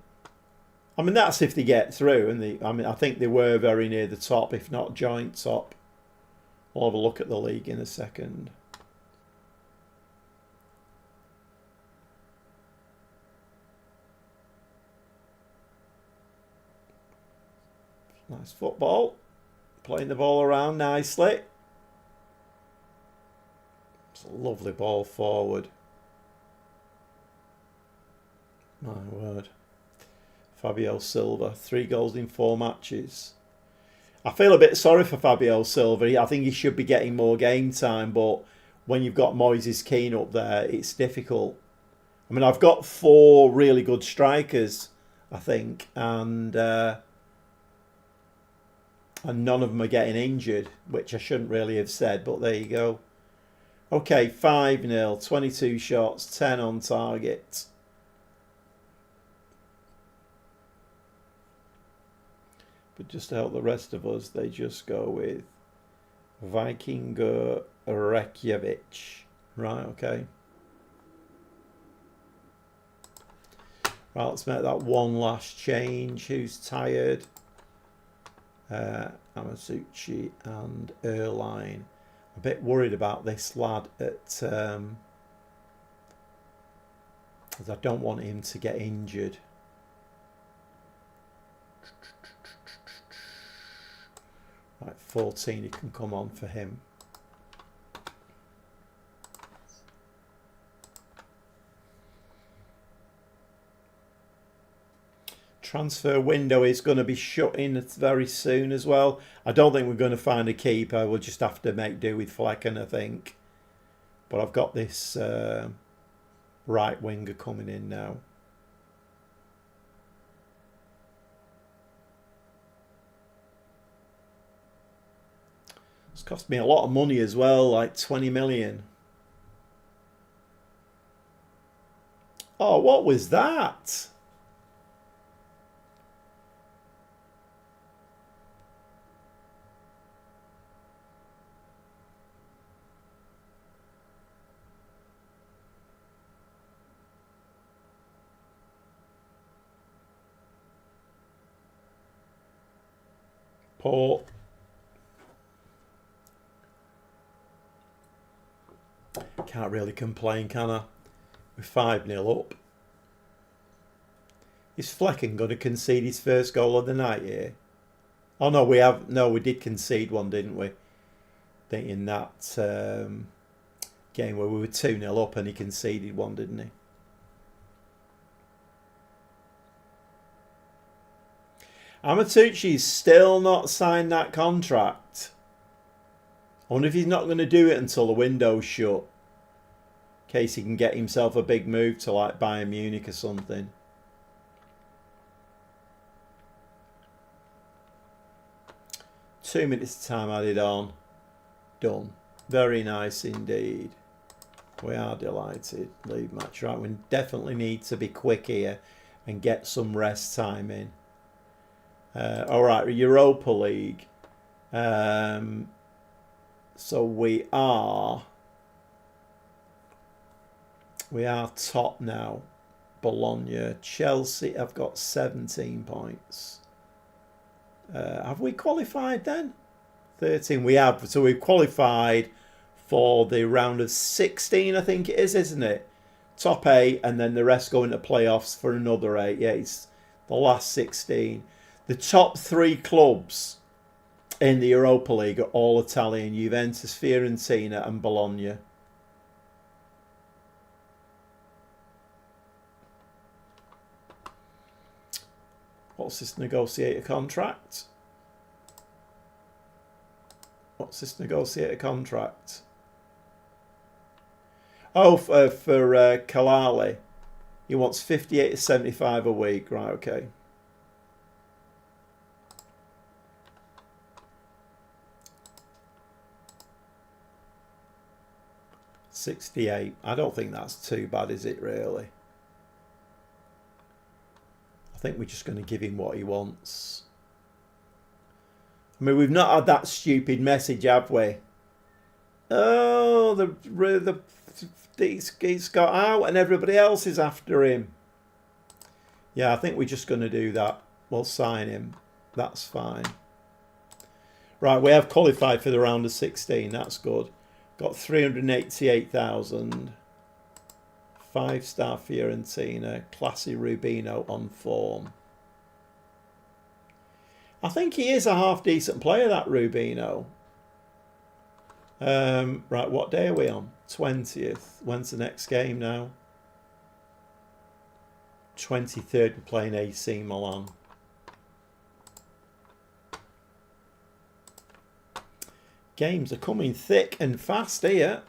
I mean, that's if they get through, and I think they were very near the top, if not joint top. We'll have a look at the league in a second. Nice football. Playing the ball around nicely. It's a lovely ball forward. My word. Fabio Silva, 3 goals in 4 matches. I feel a bit sorry for Fabio Silva. I think he should be getting more game time, but when you've got Moises Keane up there, it's difficult. I mean, I've got 4 really good strikers, I think, and none of them are getting injured, which I shouldn't really have said, but there you go. Okay, 5-0, 22 shots, 10 on target. But just to help the rest of us, they just go with Vikingur Reykjavik. Right, okay. Right, let's make that one last change. Who's tired? Amasucci and Erline. A bit worried about this lad as I don't want him to get injured. Right, 14, he can come on for him. Transfer window is going to be shutting very soon as well. I don't think we're going to find a keeper. We'll just have to make do with Flecken, I think. But I've got this right winger coming in now. It's cost me a lot of money as well, like 20 million. Oh, what was that? Port. Can't really complain, can I? We're 5-0 up. Is Flecken going to concede his first goal of the night here? Oh no, we did concede one, didn't we? I think in that game where we were 2-0 up and he conceded one, didn't he? Amatucci's still not signed that contract. I wonder if he's not going to do it until the window's shut. In case he can get himself a big move to like Bayern Munich or something. Two minutes time added on. Done. Very nice indeed. We are delighted. League match. Right, we definitely need to be quick here and get some rest time in. Alright, Europa League. So we are top now. Bologna. Chelsea have got 17 points. Have we qualified then? 13 we have. So we've qualified for the round of 16, I think it is, isn't it? Top 8 and then the rest go into playoffs for another 8. Yeah, it's the last 16. The top 3 clubs in the Europa League are all Italian. Juventus, Fiorentina and Bologna. What's this negotiator contract? What's this negotiator contract? Oh, for Kalali. He wants 58 to 75 a week. Right, okay. $68. I don't think that's too bad, is it, really? I think we're just going to give him what he wants. I mean, we've not had that stupid message, have we? Oh, he's got out and everybody else is after him. Yeah, I think we're just going to do that. We'll sign him. That's fine. Right, we have qualified for the round of 16. That's good. Got 388,000. 5-star Fiorentina. Classy Rubino on form. I think he is a half-decent player, that Rubino. Right, what day are we on? 20th. When's the next game now? 23rd, we're playing AC Milan. Games are coming thick and fast here.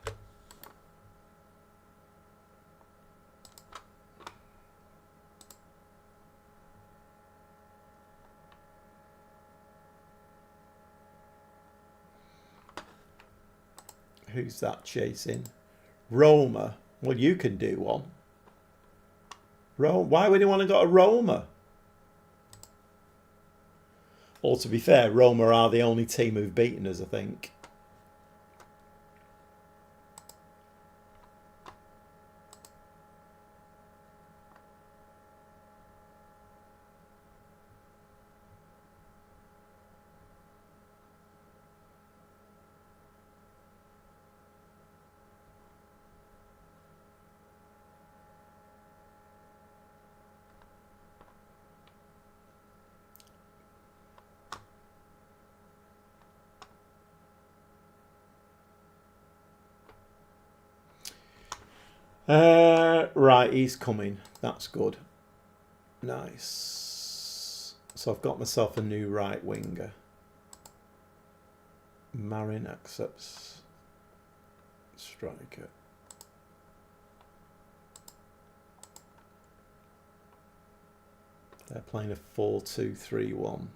Who's that chasing? Roma. Well, you can do one. Why would you want to go to Roma? Or to be fair, Roma are the only team who've beaten us, I think. Right, he's coming. That's good. Nice. So I've got myself a new right winger. Marin accepts striker. They're playing a 4-2-3-1.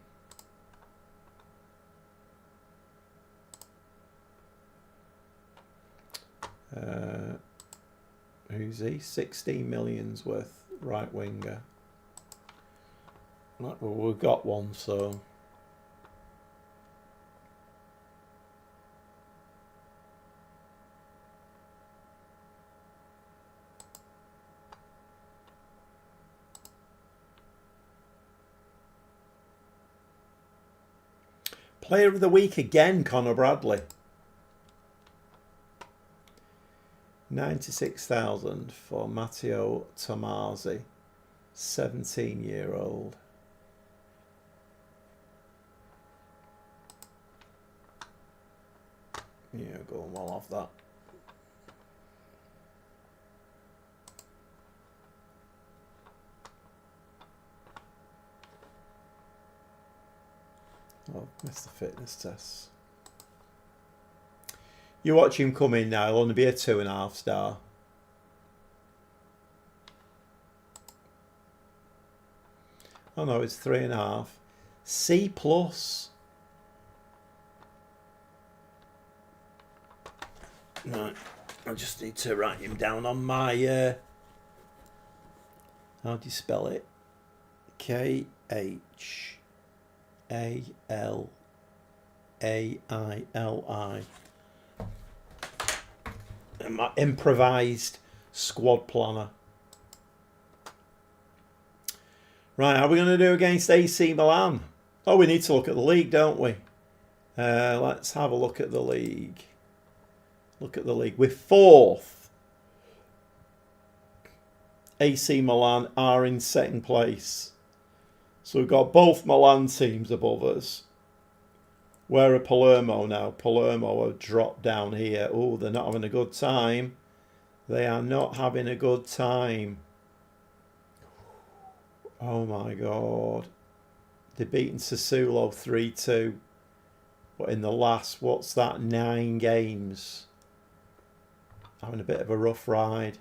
Who's he? 16 million's worth right winger. Right, well, we've got one, so Player of the week again, Conor Bradley. 96,000 for Matteo Tomasi, 17-year-old. Yeah, go on, well off that. Oh, missed the fitness tests. You watch him come in now, he'll only be a 2.5 star. Oh no, it's 3.5. C+. Right, I just need to write him down on my, how do you spell it? Khalili. My improvised squad planner. Right, how are we going to do against AC Milan? Oh, we need to look at the league, don't we? Let's have a look at the league. Look at the league. We're 4th. AC Milan are in 2nd place. So we've got both Milan teams above us. Where are Palermo now? Palermo have dropped down here. Oh, they're not having a good time. They are not having a good time. Oh my God. They've beaten Sassuolo 3-2. But in the last, what's that, 9 games? Having a bit of a rough ride.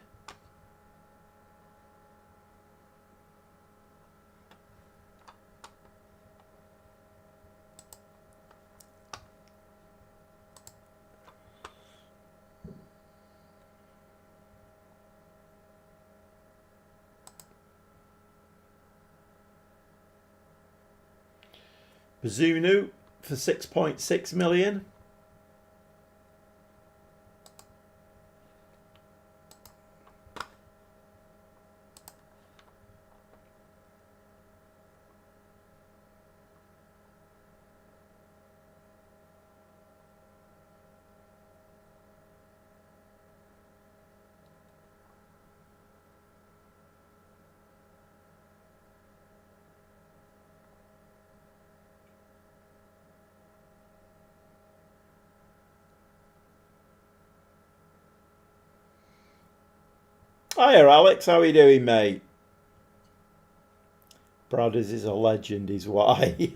Bazunu for 6.6 million. Hiya Alex, how are you doing, mate? Brothers is a legend, is why.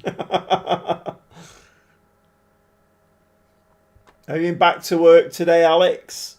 Are you back to work today, Alex?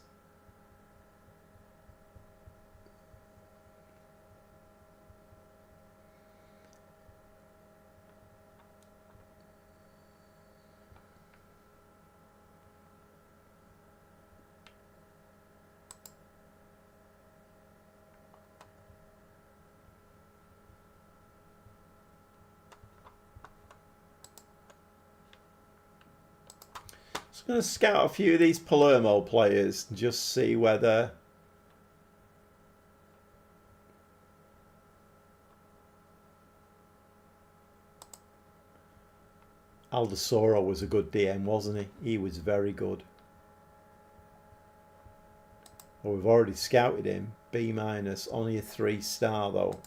Just going to scout a few of these Palermo players and just see whether Aldasoro was a good DM, wasn't he? He was very good. Well, we've already scouted him. B-, only a 3-star though.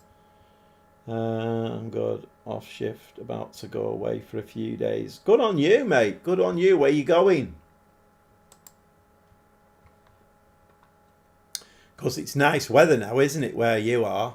I'm good. Off shift, about to go away for a few days. Good on you, mate. Good on you. Where you going? Because it's nice weather now, isn't it, where you are?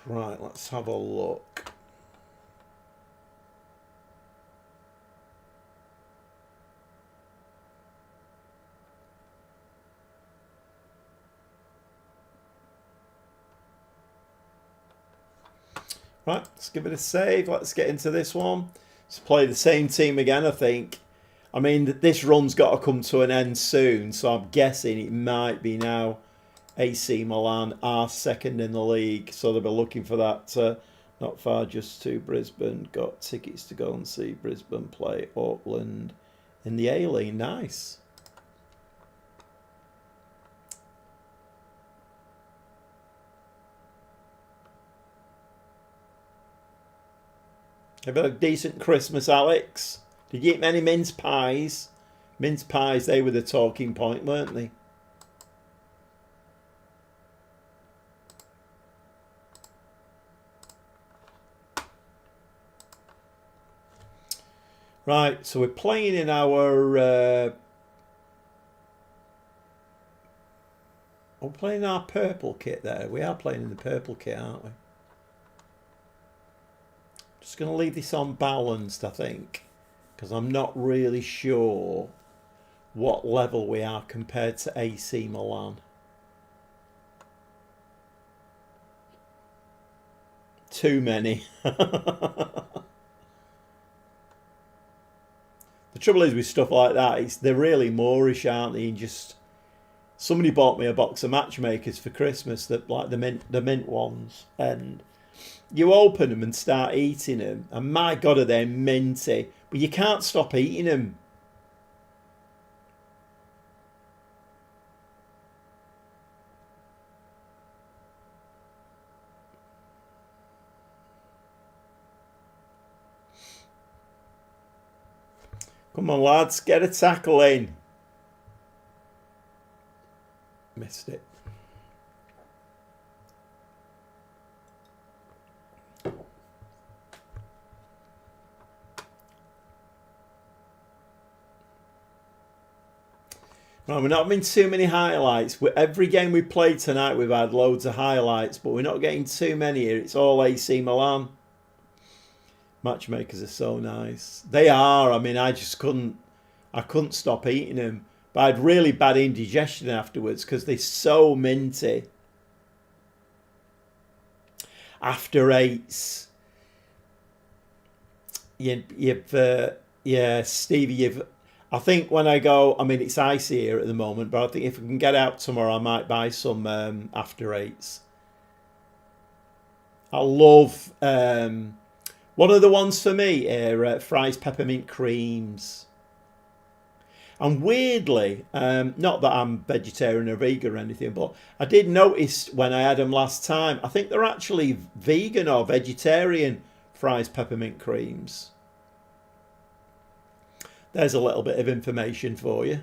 Right, let's have a look. Right, let's give it a save. Let's get into this one. Let's play the same team again, I think. I mean, this run's got to come to an end soon, so I'm guessing it might be now. AC Milan are second in the league, so they'll be looking for that. Not far, just to Brisbane. Got tickets to go and see Brisbane play Auckland in the A-League. Nice. Have had a decent Christmas, Alex. Did you eat many mince pies? Mince pies, they were the talking point, weren't they? Right, so we're playing in our... we're playing our purple kit there. We are playing in the purple kit, aren't we? Just going to leave this on balanced, I think, because I'm not really sure what level we are compared to AC Milan. Too many. The trouble is with stuff like that, they're really Moorish, aren't they? And just somebody bought me a box of matchmakers for Christmas, that like the mint ones, and you open them and start eating them, and my God, are they minty? But you can't stop eating them. Come on, lads, get a tackle in. Missed it. Right, we're not having too many highlights. Every game we played tonight, we've had loads of highlights, but we're not getting too many here. It's all AC Milan. Matchmakers are so nice. They are. I mean, I couldn't stop eating them. But I had really bad indigestion afterwards because they're so minty. After eights. Yeah, Stevie, I think when I go, I mean, it's icy here at the moment, but I think if we can get out tomorrow, I might buy some after eights. I love... one of the ones for me are Fry's peppermint creams. And weirdly, not that I'm vegetarian or vegan or anything, but I did notice when I had them last time, I think they're actually vegan or vegetarian, Fry's peppermint creams. There's a little bit of information for you.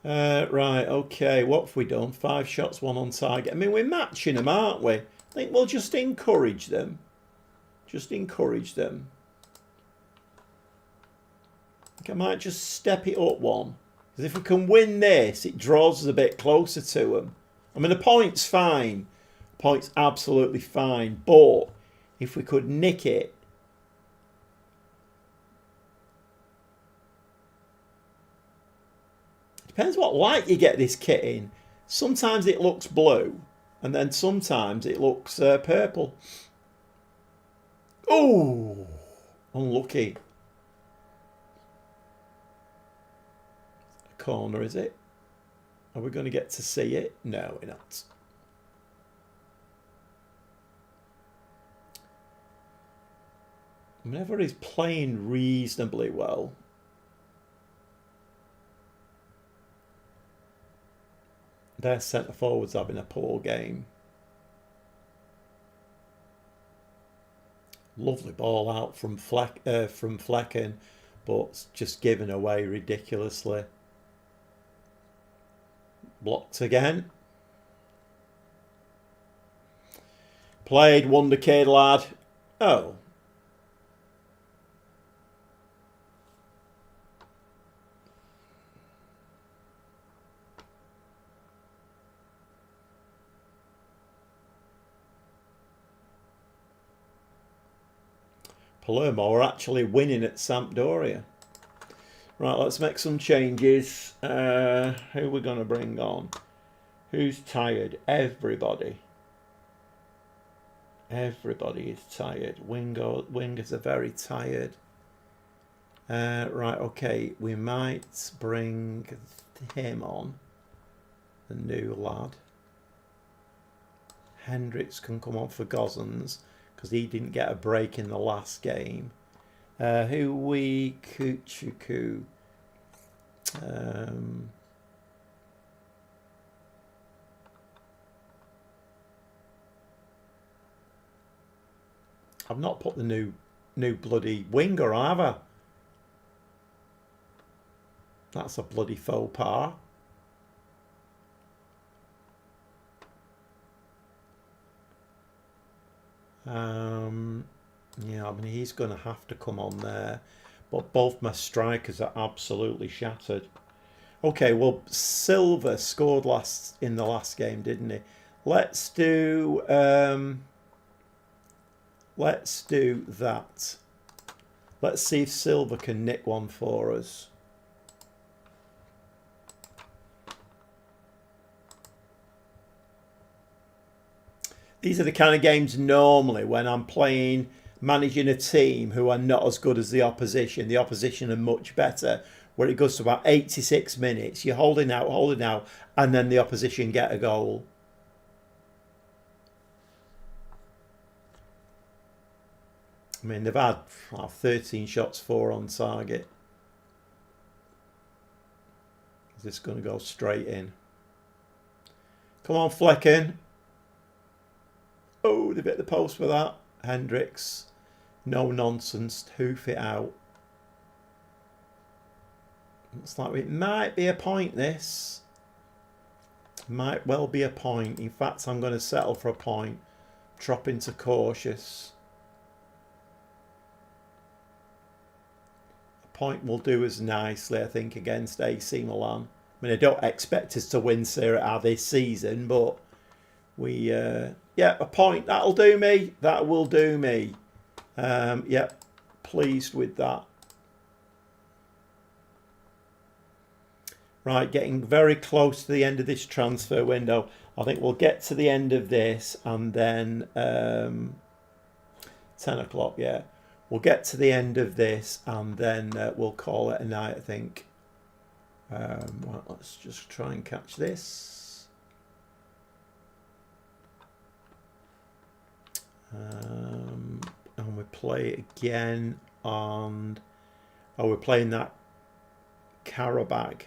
Right, okay, what have we done? 5 shots, 1 on target. I mean, we're matching them, aren't we? I think we'll just encourage them. Just encourage them. I think I might just step it up one. Because if we can win this, it draws us a bit closer to them. I mean, the point's fine. Point's absolutely fine. But if we could nick it. Depends what light you get this kit in. Sometimes it looks blue. And then sometimes it looks purple. Oh, unlucky. A corner, is it? Are we going to get to see it? No, we're not. Whenever he's playing reasonably well. Their centre forward's having a poor game. Lovely ball out from Flecken, but just given away ridiculously. Blocked again. Played wonder kid lad. Oh. Palermo are actually winning at Sampdoria. Right, let's make some changes. Who are we going to bring on? Who's tired? Everybody. Everybody is tired. Wingers are very tired. Right, okay. We might bring him on. The new lad. Hendricks can come on for Gosens because he didn't get a break in the last game. Who we Kuchuku. I've not put the new bloody winger on, have I? That's a bloody faux pas. Yeah, I mean, he's going to have to come on there. But both my strikers are absolutely shattered. Okay, well, Silva scored in the last game, didn't he? Let's do that. Let's see if Silva can nick one for us. These are the kind of games normally when I'm managing a team who are not as good as the opposition. The opposition are much better. Where it goes to about 86 minutes, you're holding out, and then the opposition get a goal. I mean, they've had 13 shots, 4 on target. Is this going to go straight in? Come on, Flecken. Oh, they've hit the post for that. Hendricks. No nonsense. Hoof it out. Looks like it might be a point, this. Might well be a point. In fact, I'm going to settle for a point. Drop into cautious. A point will do us nicely, I think, against AC Milan. I mean, I don't expect us to win Serie A this season, but we... yeah, a point. That'll do me. That will do me. Yeah, pleased with that. Right, getting very close to the end of this transfer window. I think we'll get to the end of this and then 10 o'clock, yeah. We'll get to the end of this and then we'll call it a night, I think. Right, let's just try and catch this. And we play it again on... Oh, we're playing that Karabag.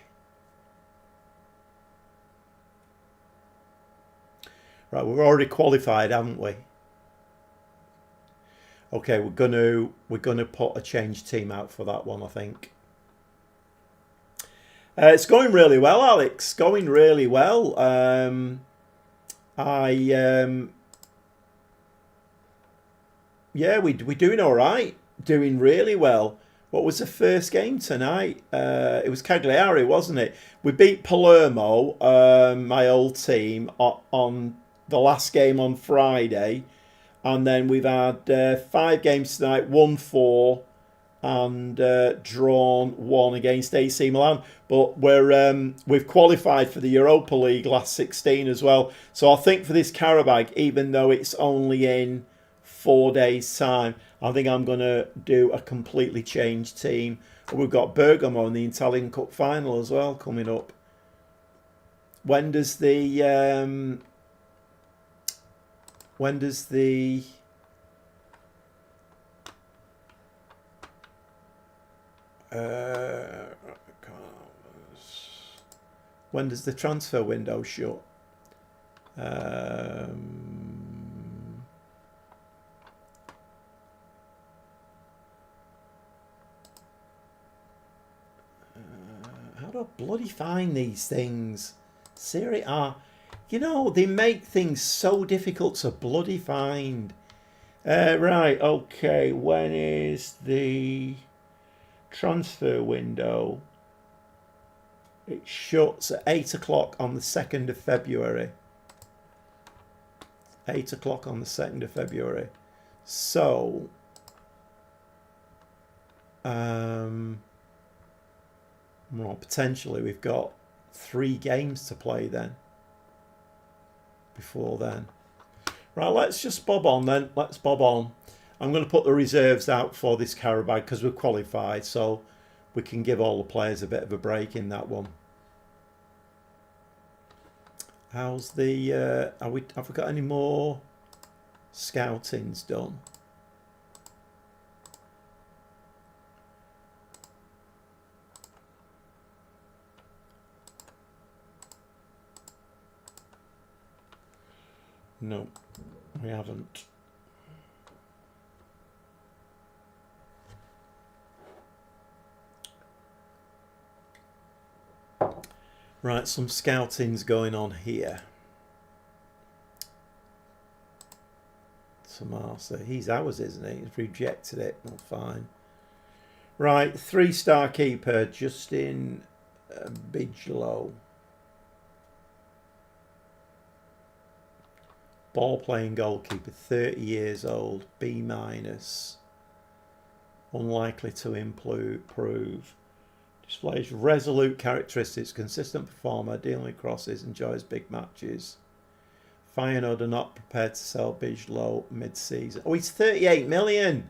Right, we're already qualified, haven't we? Okay, we're gonna put a change team out for that one, I think. It's going really well, Alex. Going really well. I Yeah, we're doing all right. Doing really well. What was the first game tonight? It was Cagliari, wasn't it? We beat Palermo, my old team, on the last game on Friday, and then we've had 5 games tonight. Won 4 and drawn 1 against AC Milan. But we've qualified for the Europa League last 16 as well. So I think for this Karabag, even though it's only in 4 days' time, I think I'm going to do a completely changed team. We've got Bergamo in the Italian Cup final as well coming up. When does the when does the when does the transfer window shut? How do I bloody find these things? Serie A. You know, they make things so difficult to bloody find. Right, okay. When is the transfer window? It shuts at 8 o'clock on the 2nd of February. 8 o'clock on the 2nd of February. So, well, potentially we've got 3 games to play then. Before then. Right, let's just bob on then. Let's bob on. I'm going to put the reserves out for this Karabag because we're qualified, so we can give all the players a bit of a break in that one. How's the have we got any more scoutings done? No, we haven't. Right, some scouting's going on here. Samasa, he's ours, isn't he? He's rejected it. Well, fine. Right, 3-star keeper, Justin Bigelow. Ball playing goalkeeper, 30 years old, B-. Unlikely to improve. Displays resolute characteristics, consistent performer, dealing with crosses, enjoys big matches. Feyenoord are not prepared to sell Bigelow mid-season. Oh, he's 38 million.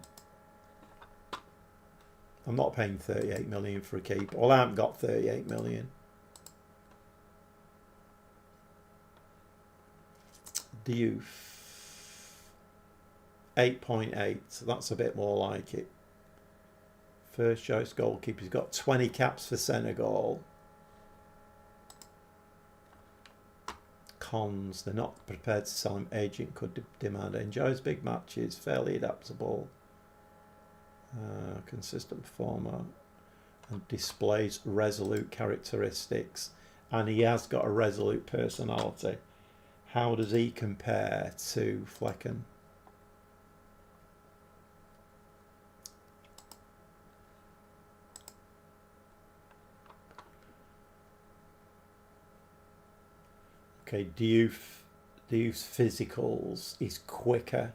I'm not paying 38 million for a keeper. Well, I haven't got 38 million. Diouf. 8.8. So that's a bit more like it. First choice goalkeeper. He's got 20 caps for Senegal. Cons. They're not prepared to sell him. Agent could demand. Enjoys big matches. Fairly adaptable. Consistent performer. And displays resolute characteristics. And he has got a resolute personality. How does he compare to Flecken? Okay, Diouf's physicals is quicker.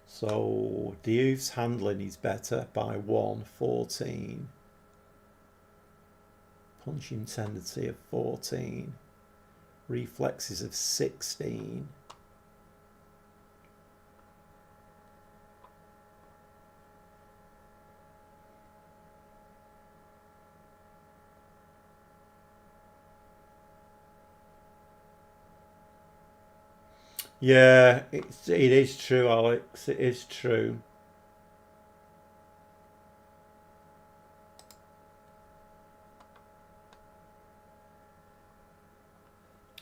So Diouf's handling is better by 114. Punching tendency of 14. Reflexes of 16. Yeah, it is true, Alex. It is true.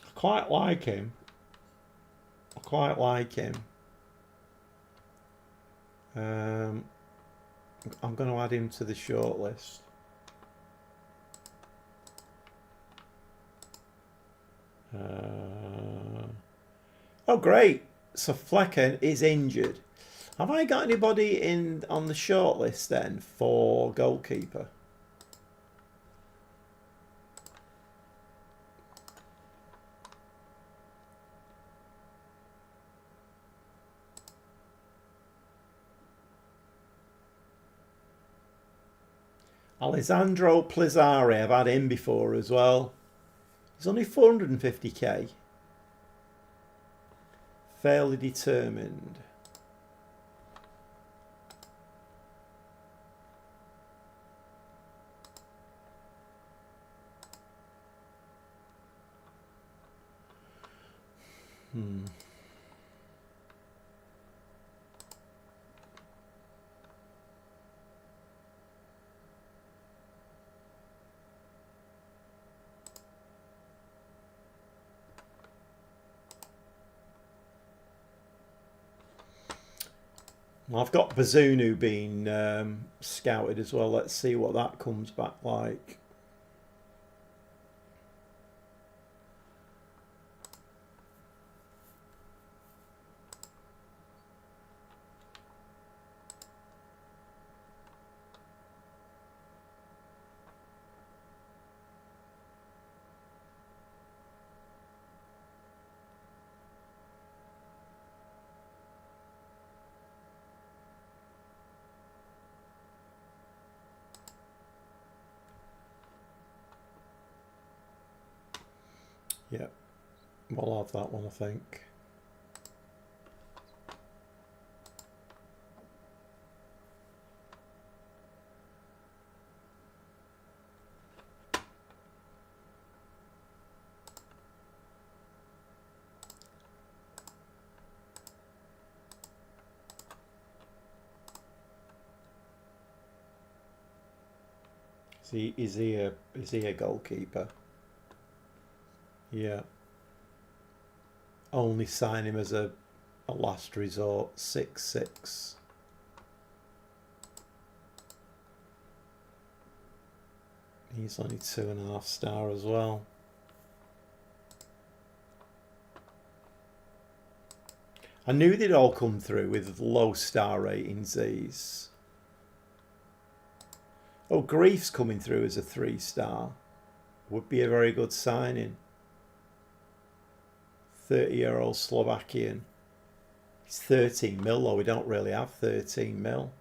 I quite like him. I quite like him. I'm going to add him to the shortlist. Oh, great. So Flecken is injured. Have I got anybody in on the shortlist then for goalkeeper? Alessandro Plizzari, I've had him before as well. He's only 450k. Fairly determined. I've got Bazunu being scouted as well. Let's see what that comes back like. Yeah, we'll have that one, I think. Is he a goalkeeper? Yeah. Only sign him as a last resort. 6-6. He's only 2.5 star as well. I knew they'd all come through with low star ratings, these. Oh, Grief's coming through as a 3-star. Would be a very good signing. 30-year-old Slovakian. He's 13 mil though. We don't really have 13 mil.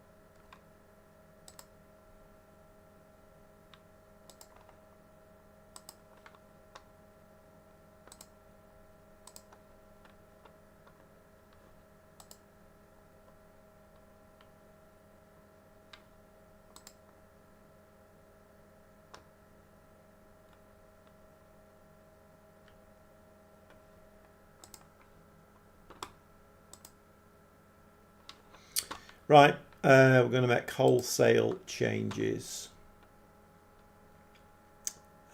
Right, we're going to make wholesale changes.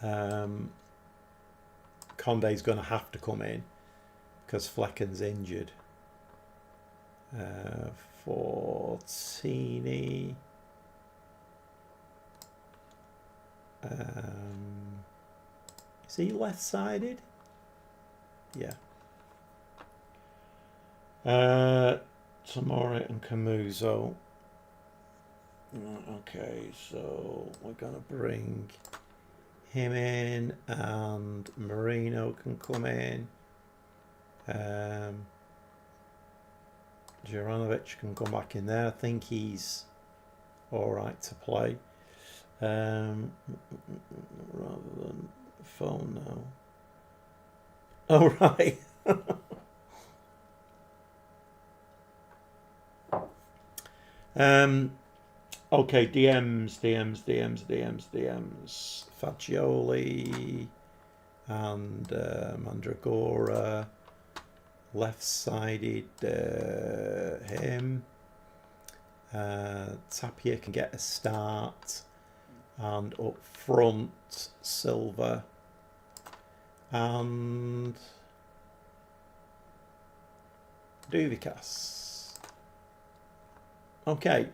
Conde's going to have to come in because Flecken's injured. Fortini. Is he left-sided? Yeah. Tamori and Camuso. Okay, so we're going to bring him in and Marino can come in. Juranovic can come back in there. I think he's alright to play. Rather than phone now. Oh, right. Okay, DMs. Fagioli and Mandragora. Left-sided him. Tapia can get a start. And up front, Silva. And Duvikas. Okay.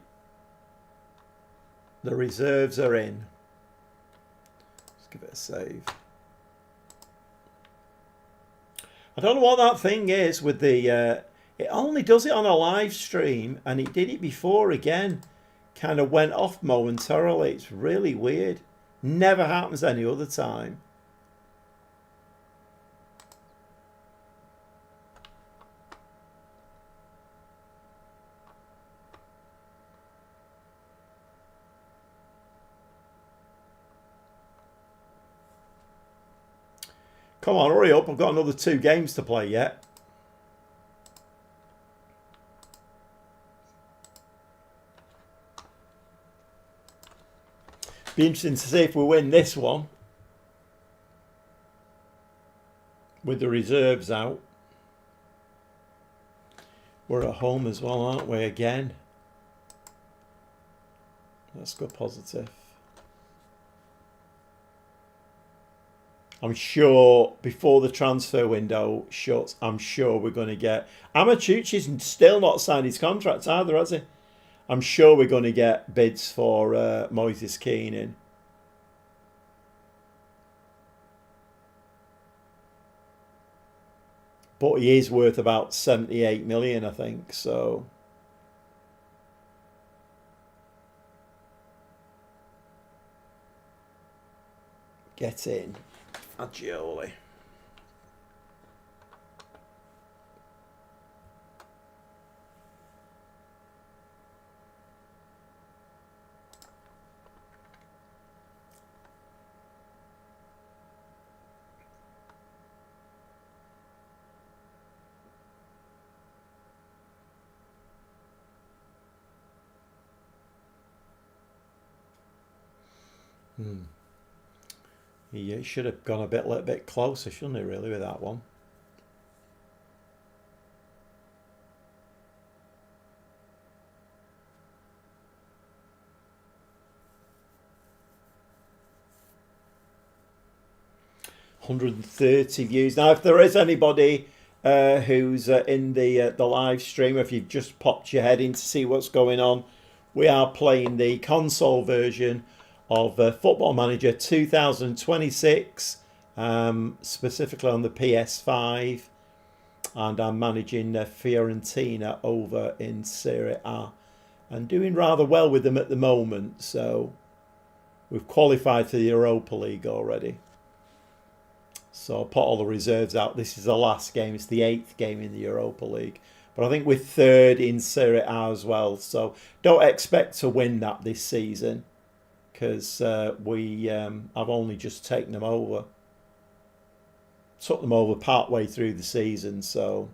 The reserves are in. Let's give it a save. I don't know what that thing is with the... it only does it on a live stream, and it did it before again. Kind of went off momentarily. It's really weird. Never happens any other time. Come on, hurry up. I've got another 2 games to play yet. Be interesting to see if we win this one. With the reserves out. We're at home as well, aren't we, again? Let's go positive. I'm sure before the transfer window shuts, I'm sure we're going to get... Amachuchi's still not signed his contract either, has he? I'm sure we're going to get bids for Moises Keane. But he is worth about 78 million, I think, so... Get in. Fagioli. He should have gone a little bit closer, shouldn't he, really, with that one? $130 views. Now, if there is anybody who's in the live stream, if you've just popped your head in to see what's going on, we are playing the console version of Football Manager 2026, specifically on the PS5, and I'm managing Fiorentina over in Serie A and doing rather well with them at the moment. So we've qualified for the Europa League already. So I'll put all the reserves out. This is the last game. It's the 8th game in the Europa League. But I think we're 3rd in Serie A as well. So don't expect to win that this season, because I've only just taken them over. Took them over part way through the season, so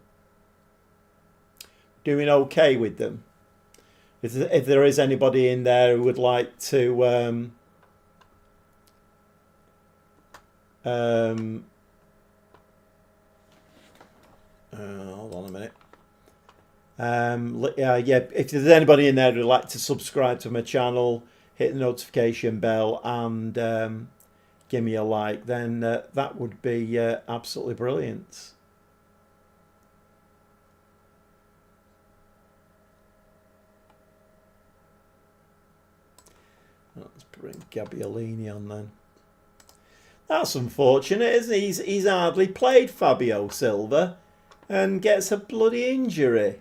doing okay with them. If there is anybody in there who would like to hold on a minute. Yeah, if there's anybody in there who'd like to subscribe to my channel, hit the notification bell, and give me a like, then that would be absolutely brilliant. Let's bring Gabbiolini on then. That's unfortunate, isn't it? He's hardly played, Fabio Silva, and gets a bloody injury.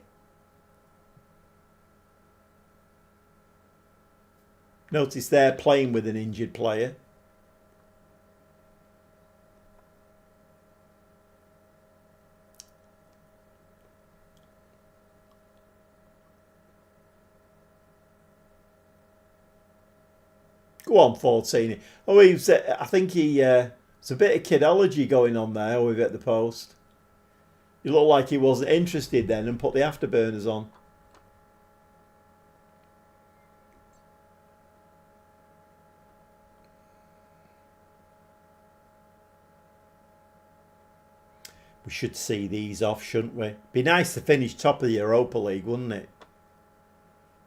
Notice they're playing with an injured player. Go on, 14. Oh, I think it's a bit of kidology going on there with at the post. He looked like he wasn't interested then and put the afterburners on. We should see these off, shouldn't we? Be nice to finish top of the Europa League, wouldn't it?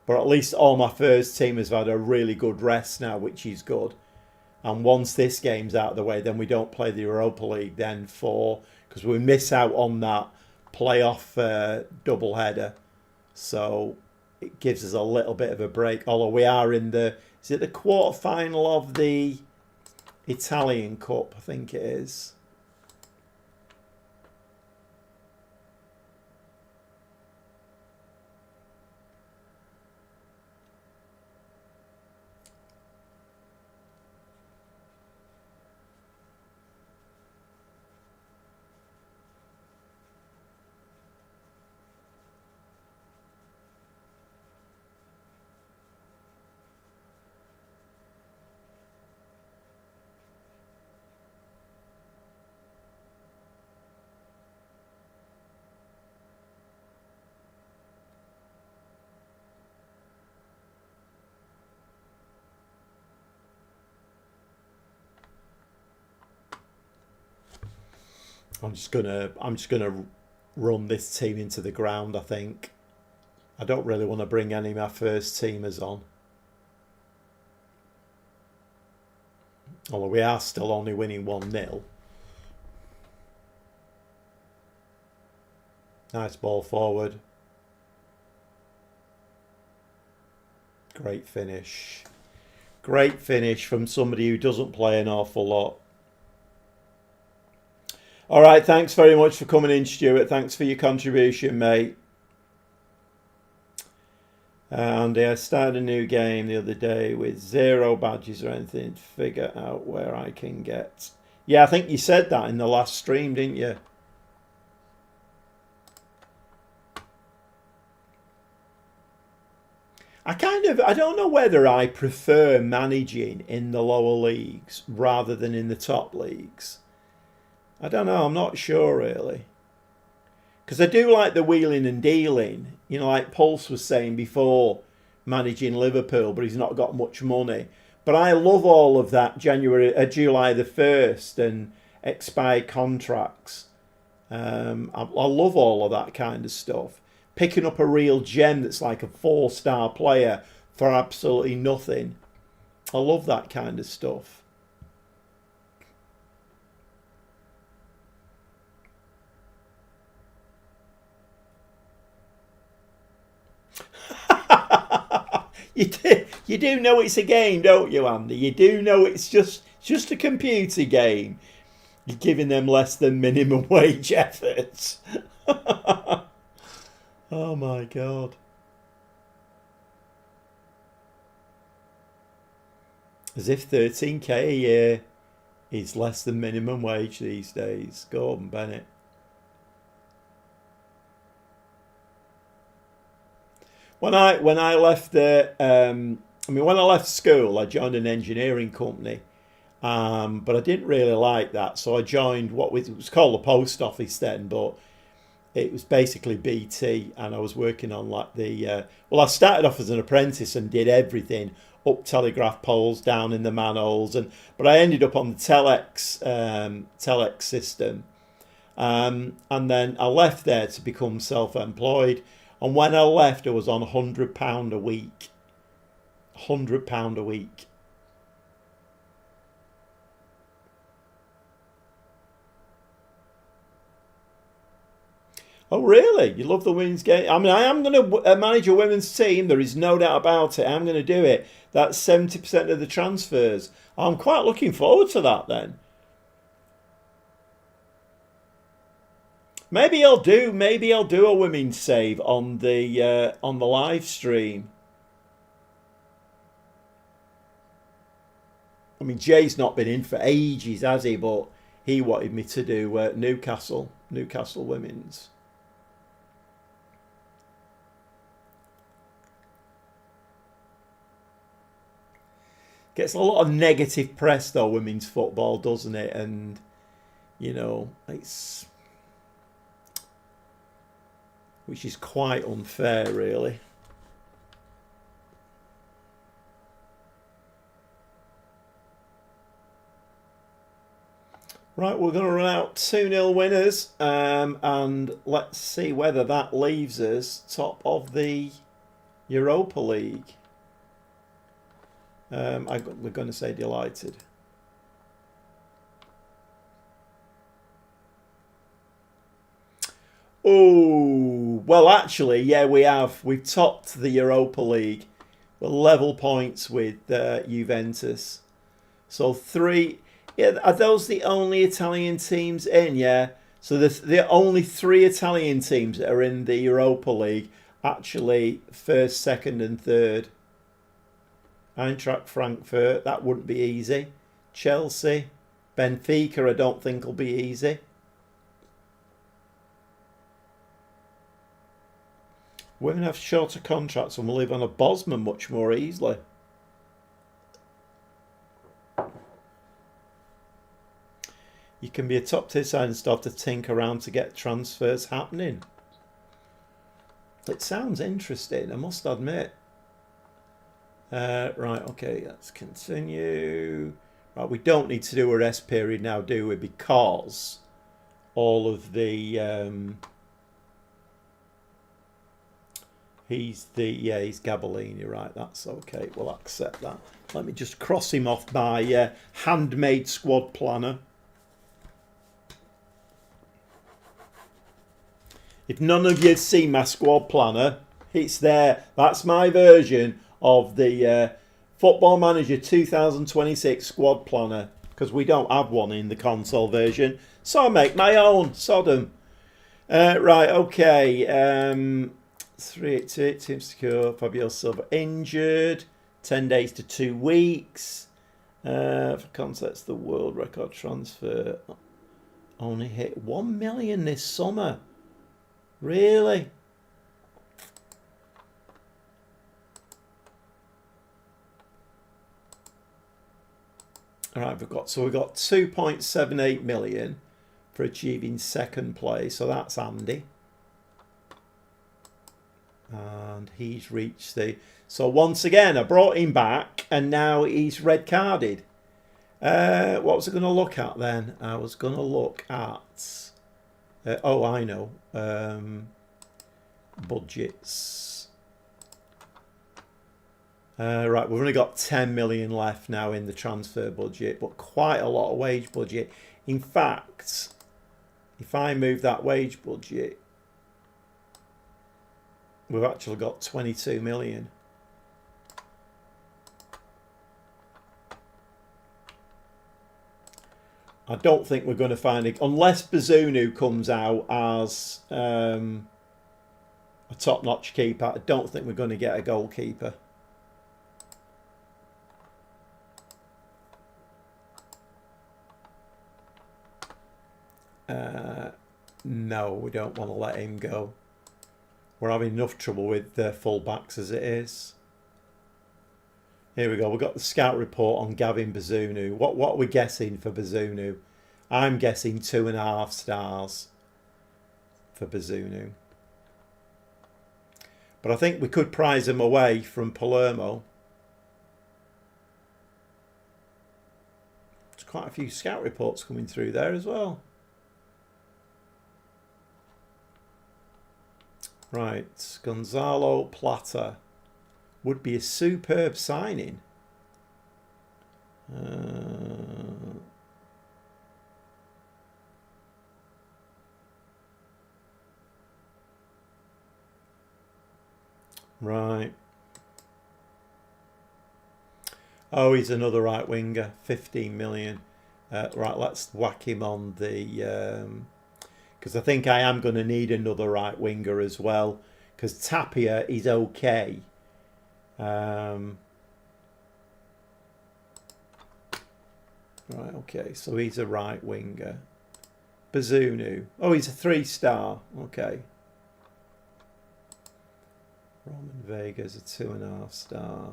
But at least all my first team has had a really good rest now, which is good. And once this game's out of the way, then we don't play the Europa League then because we miss out on that playoff double header. So it gives us a little bit of a break. Although we are in the, is it the quarter final of the Italian Cup? I think it is. I'm just gonna run this team into the ground, I think. I don't really want to bring any of my first teamers on. Although we are still only winning 1-0. Nice ball forward. Great finish. Great finish from somebody who doesn't play an awful lot. All right, thanks very much for coming in, Stuart. Thanks for your contribution, mate. And I started a new game the other day with 0 badges or anything to figure out where I can get. Yeah, I think you said that in the last stream, didn't you? I don't know whether I prefer managing in the lower leagues rather than in the top leagues. I don't know, I'm not sure really. Because I do like the wheeling and dealing. You know, like Pulse was saying before, managing Liverpool, but he's not got much money. But I love all of that July the 1st and expired contracts. I love all of that kind of stuff. Picking up a real gem that's like a 4-star player for absolutely nothing. I love that kind of stuff. You do know it's a game, don't you, Andy? You do know it's just a computer game. You're giving them less than minimum wage efforts. Oh my God. As if 13k a year is less than minimum wage these days. Gordon Bennett. When I left when I left school, I joined an engineering company, but I didn't really like that, so I joined it was called the post office then, but it was basically BT, and I was working on like I started off as an apprentice and did everything up telegraph poles, down in the manholes, but I ended up on the telex system, and then I left there to become self-employed. And when I left, I was on £100 a week. £100 a week. Oh, really? You love the women's game? I mean, I am going to manage a women's team. There is no doubt about it. I'm going to do it. That's 70% of the transfers. I'm quite looking forward to that then. Maybe I'll do a women's save on the live stream. I mean, Jay's not been in for ages, has he? But he wanted me to do Newcastle women's. Gets a lot of negative press though, women's football, doesn't it? And you know, which is quite unfair, really. Right, we're going to run out 2-0 winners, and let's see whether that leaves us top of the Europa League. We're going to say delighted. Oh, Well, actually, yeah, we have. We've topped the Europa League. We're level points with Juventus. So 3. Yeah, are those the only Italian teams in? Yeah. So the only 3 Italian teams that are in the Europa League. Actually, first, second, and third. Eintracht Frankfurt, that wouldn't be easy. Chelsea, Benfica, I don't think will be easy. Women have shorter contracts and will live on a Bosman much more easily. You can be a top tier side and still have to tinker around to get transfers happening. It sounds interesting, I must admit. Right, okay, let's continue. Right, we don't need to do a rest period now, do we? Because all of the... he's Gabellini, right, that's okay. We'll accept that. Let me just cross him off by handmade squad planner. If none of you have seen my squad planner, it's there. That's my version of the Football Manager 2026 squad planner, because we don't have one in the console version, so I make my own. Sodom. Right, okay. 3-8 team secure. Fabio Silva injured. 10 days to 2 weeks. For context, the world record transfer only hit 1 million this summer. Really? All right, we've got 2.78 million for achieving second place, so that's handy. And he's reached the... So once again, I brought him back, and now he's red carded. What was I going to look at then? I was going to look at... oh, I know. Budgets. Right, we've only got 10 million left now in the transfer budget, but quite a lot of wage budget. In fact, if I move that wage budget, we've actually got 22 million. I don't think we're going to find it, unless Bazunu comes out as a top-notch keeper. I don't think we're going to get a goalkeeper. No, we don't want to let him go. We're having enough trouble with the full-backs as it is. Here we go. We've got the scout report on Gavin Bazunu. What are we guessing for Bazunu? I'm guessing 2.5 stars for Bazunu. But I think we could prize him away from Palermo. There's quite a few scout reports coming through there as well. Right, Gonzalo Plata would be a superb signing. Right. Oh, he's another right winger, 15 million. Right, let's whack him on the... because I think I am going to need another right winger as well. Because Tapia is okay. Right, okay. So he's a right winger. Bazunu. Oh, he's a 3-star. Okay. Roman Vega's a 2.5 star.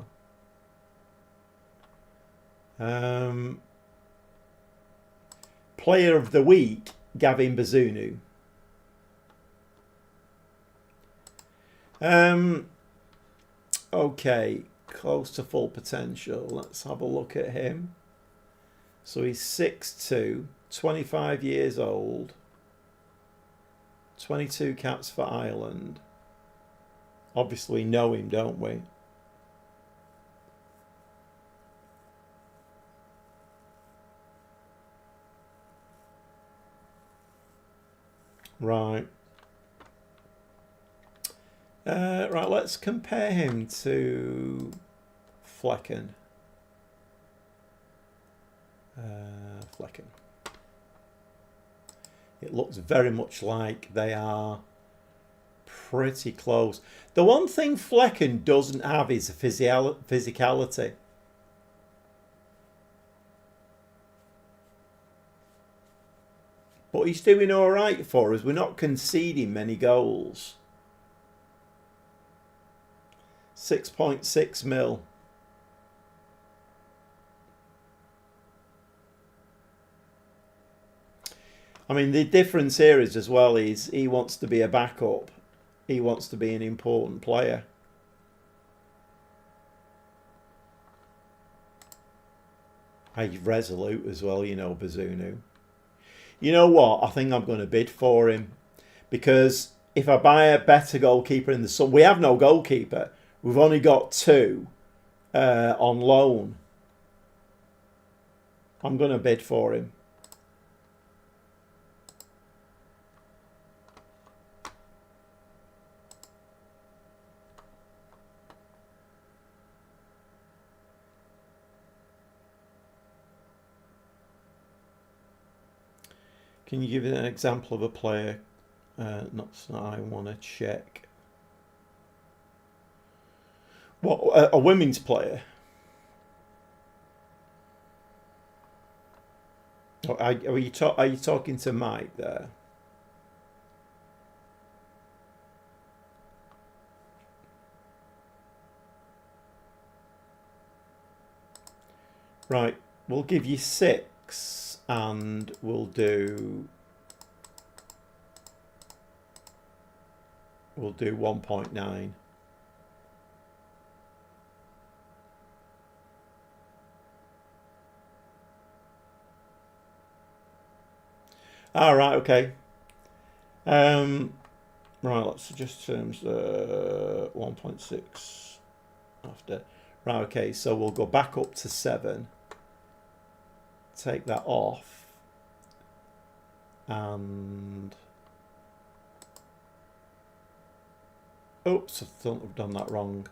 Player of the week, Gavin Bazunu. Okay, close to full potential. Let's have a look at him. So he's 6'2", 25 years old, 22 caps for Ireland. Obviously know him, don't we? Right. Right, let's compare him to Flecken. Flecken. It looks very much like they are pretty close. The one thing Flecken doesn't have is a physicality. But he's doing all right for us. We're not conceding many goals. 6.6 mil. I mean, the difference here is as well is he wants to be a backup. He wants to be an important player. He's resolute as well, you know, Bazunu. You know what? I think I'm going to bid for him. Because if I buy a better goalkeeper in the summer... We have no goalkeeper. We've only got 2 on loan. I'm going to bid for him. Can you give an example of a player? Not I want to check. What, a women's player? Are you talking to Mike there? Right, we'll give you 6. And we'll do 1.9. All right, okay. Right, let's adjust terms. 1.6 after. Right, okay. So we'll go back up to 7. Take that off, and oops, I thought I've done that wrong.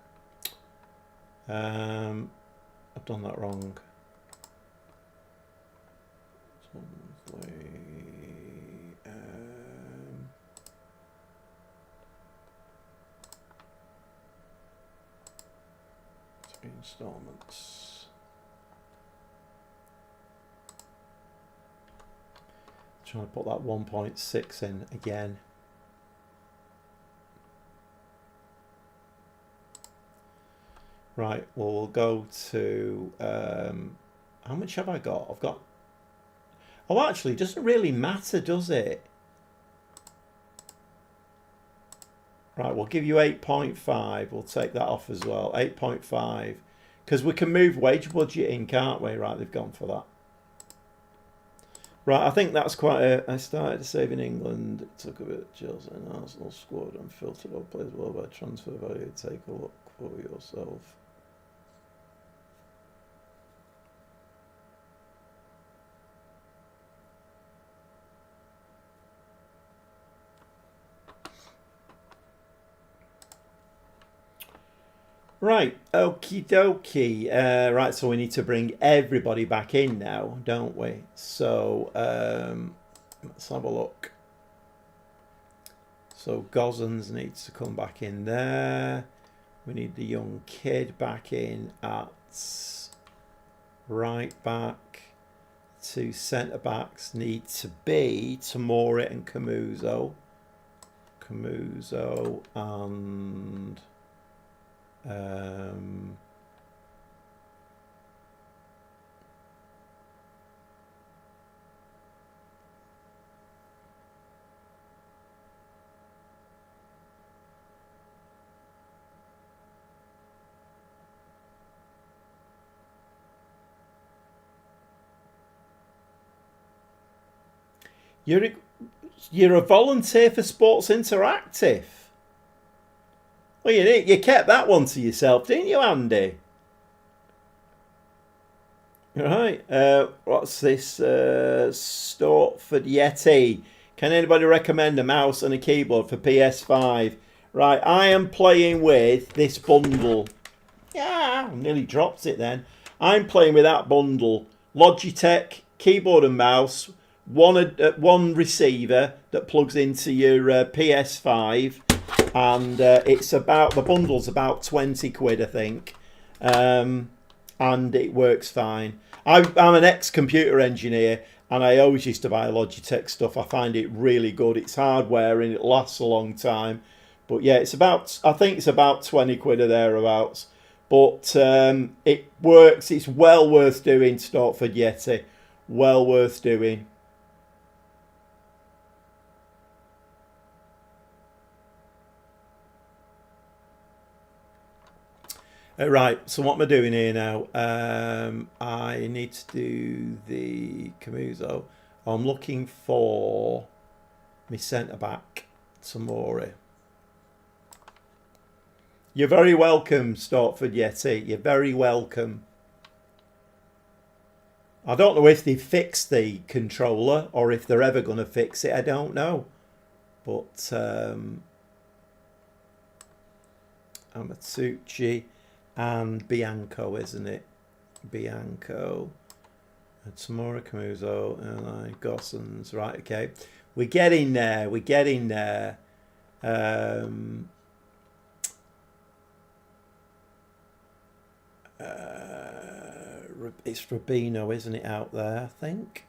I've done that wrong. Installments. Trying to put that 1.6 in again. Right, well, we'll go to how much have I got? I've got, oh, actually, it doesn't really matter, does it? Right, we'll give you 8.5. We'll take that off as well. 8.5, because we can move wage budget in, can't we? Right, they've gone for that. Right, I think that's quite a... I started to save in England. It took a bit. Chelsea and Arsenal squad and filtered out players well by transfer value. Take a look for yourself. Right, okie dokie. Right, so we need to bring everybody back in now, don't we? So let's have a look. So Gozens needs to come back in there. We need the young kid back in at right back. 2 centre backs need to be Tamori and Camuso. Camuso and you're a volunteer for Sports Interactive. Well, you kept that one to yourself, didn't you, Andy? Right. What's this? Stortford Yeti. Can anybody recommend a mouse and a keyboard for PS5? Right, I am playing with this bundle. Yeah, I nearly dropped it then. I'm playing with that bundle. Logitech, keyboard and mouse, one receiver that plugs into your PS5, and it's about, the bundle's about 20 quid, I think, and it works fine. I'm an ex-computer engineer, and I always used to buy Logitech stuff. I find it really good. It's hardware and it lasts a long time. But yeah, it's about, I think it's about 20 quid or thereabouts. But it works. It's well worth doing, Stortford Yeti. Well worth doing. Right, so what am I doing here now? I need to do the Camuso. I'm looking for my centre-back, Tamori. You're very welcome, Stortford Yeti. You're very welcome. I don't know if they've fixed the controller or if they're ever going to fix it. I don't know. But Amatsuchi and Bianco, isn't it? Bianco. Tamora Camuso and Gossens. Right, okay. We're getting there. We're getting there. It's Rubino, isn't it, out there, I think?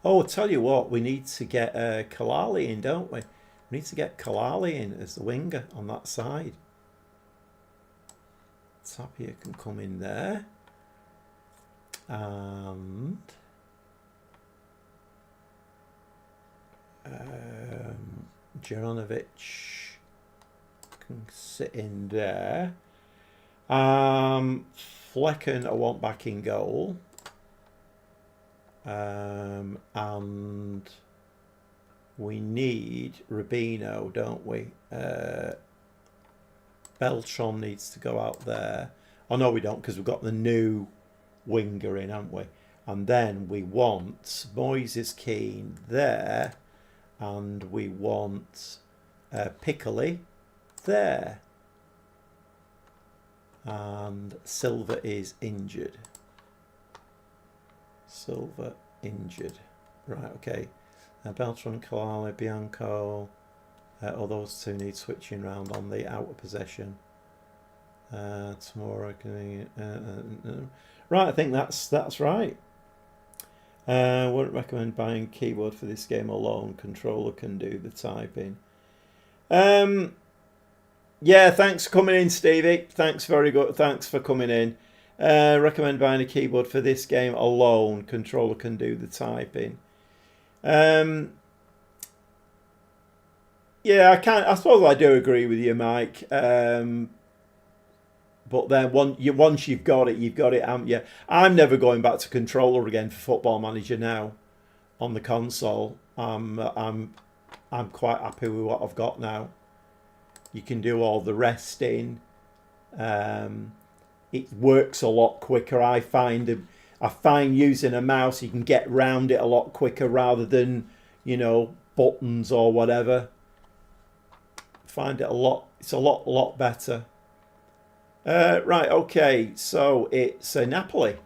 Oh, I'll tell you what, we need to get Kalali in, don't we? We need to get Kalali in as the winger on that side. Tapia can come in there. And Juranovic can sit in there. Flecken I want back in goal. And we need Rubino, don't we? Beltron needs to go out there. Oh no, we don't, because we've got the new winger in, haven't we? And then we want Moises Keane there, and we want Piccoli there. And Silva is injured. Silva injured. Right, okay. Beltran, Kalali, Bianco. All those two need switching round on the outer possession. Tomorrow, right, I think that's right. Wouldn't recommend buying keyboard for this game alone. Controller can do the typing. Yeah, thanks for coming in, Stevie. Thanks, very good. Thanks for coming in. Recommend buying a keyboard for this game alone. Controller can do the typing. Yeah, I suppose I do agree with you, Mike. But then once you've got it, haven't you? I'm never going back to controller again for Football Manager now on the console. I'm quite happy with what I've got now. You can do all the resting. It works a lot quicker. I find using a mouse, you can get round it a lot quicker rather than, buttons or whatever. Find it it's a lot better. Right, okay, so it's Napoli.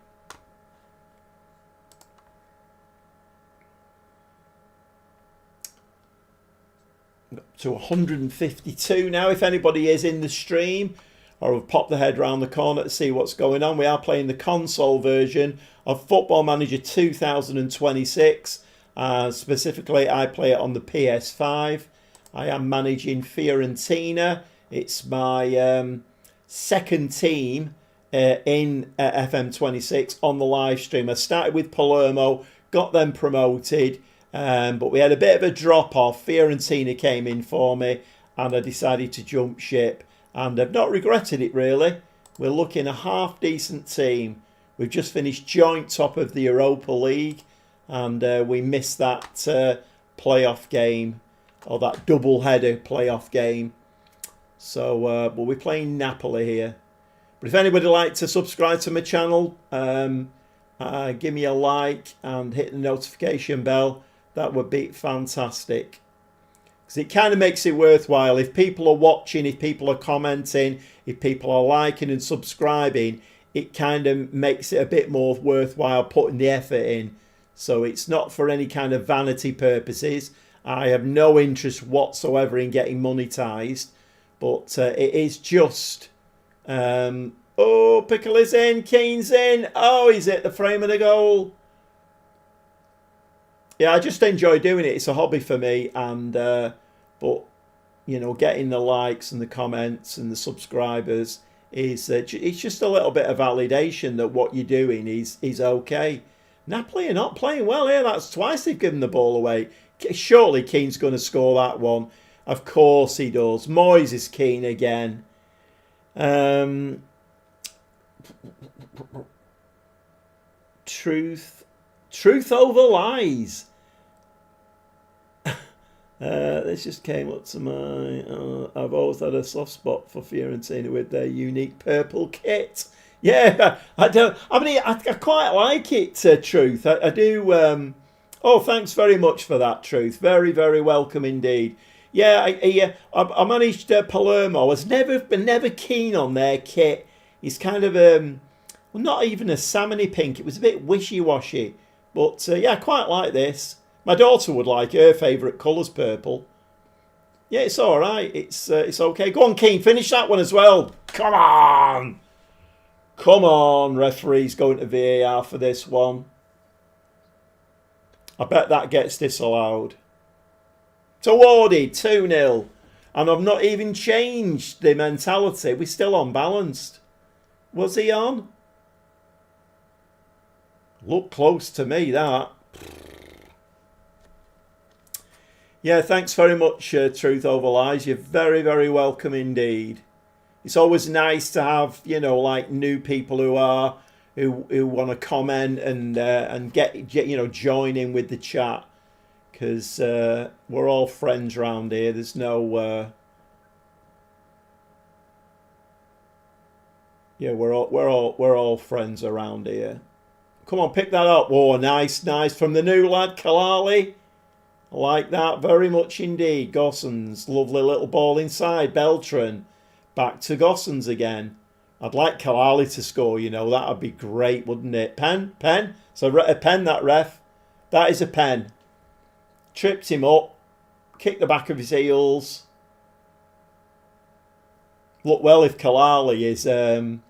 To 152 now. If anybody is in the stream or have popped their head around the corner to see what's going on, we are playing the console version of Football Manager 2026. Specifically, I play it on the PS5. I am managing Fiorentina. It's my second team in FM26 on the live stream. I started with Palermo, got them promoted. But we had a bit of a drop-off. Fiorentina came in for me, and I decided to jump ship. And I've not regretted it, really. We're looking a half-decent team. We've just finished joint top of the Europa League, and we missed that playoff game, or that double-header playoff game. So we'll be playing Napoli here. But if anybody would like to subscribe to my channel, give me a like and hit the notification bell. That would be fantastic. because it kind of makes it worthwhile. If people are watching, if people are commenting, if people are liking and subscribing, it kind of makes it a bit more worthwhile putting the effort in. So it's not for any kind of vanity purposes. I have no interest whatsoever in getting monetized, but it is just... oh, Pickle is in, Keane's in. Oh, he's hit the frame of the goal. Yeah, I just enjoy doing it. It's a hobby for me, and but you know, getting the likes and the comments and the subscribers is it's just a little bit of validation that what you're doing is okay. Napoli are not playing well here. That's twice they've given the ball away. Surely Keane's going to score that one. Of course he does. Moyes is Keane again. Truth over lies. This just came up to my... I've always had a soft spot for Fiorentina with their unique purple kit. Yeah, I quite like it, Truth. I do... oh, thanks very much for that, Truth. Very, very welcome indeed. Yeah, I managed Palermo. I was never keen on their kit. It's kind of well, not even a salmony pink. It was a bit wishy-washy. But yeah, I quite like this. My daughter would like it. Her favourite colour's purple. Yeah, it's all right. It's okay. Go on, Keane. Finish that one as well. Come on. Come on, referee's going to VAR for this one. I bet that gets disallowed. It's awarded 2-0. And I've not even changed the mentality. We're still unbalanced. Was he on? Look close to me, that. Yeah, thanks very much, Truth Over Lies. You're very, very welcome indeed. It's always nice to have, you know, like new people who want to comment and get you know, join in with the chat, because we're all friends around here. There's no yeah, we're all friends around here. Come on, pick that up. Oh, nice from the new lad, Kalali. I like that very much indeed. Gossens, lovely little ball inside. Beltran, back to Gossens again. I'd like Kalali to score, you know. That would be great, wouldn't it? Pen. So a pen, that ref. That is a pen. Tripped him up. Kicked the back of his heels. Look well if Kalali is an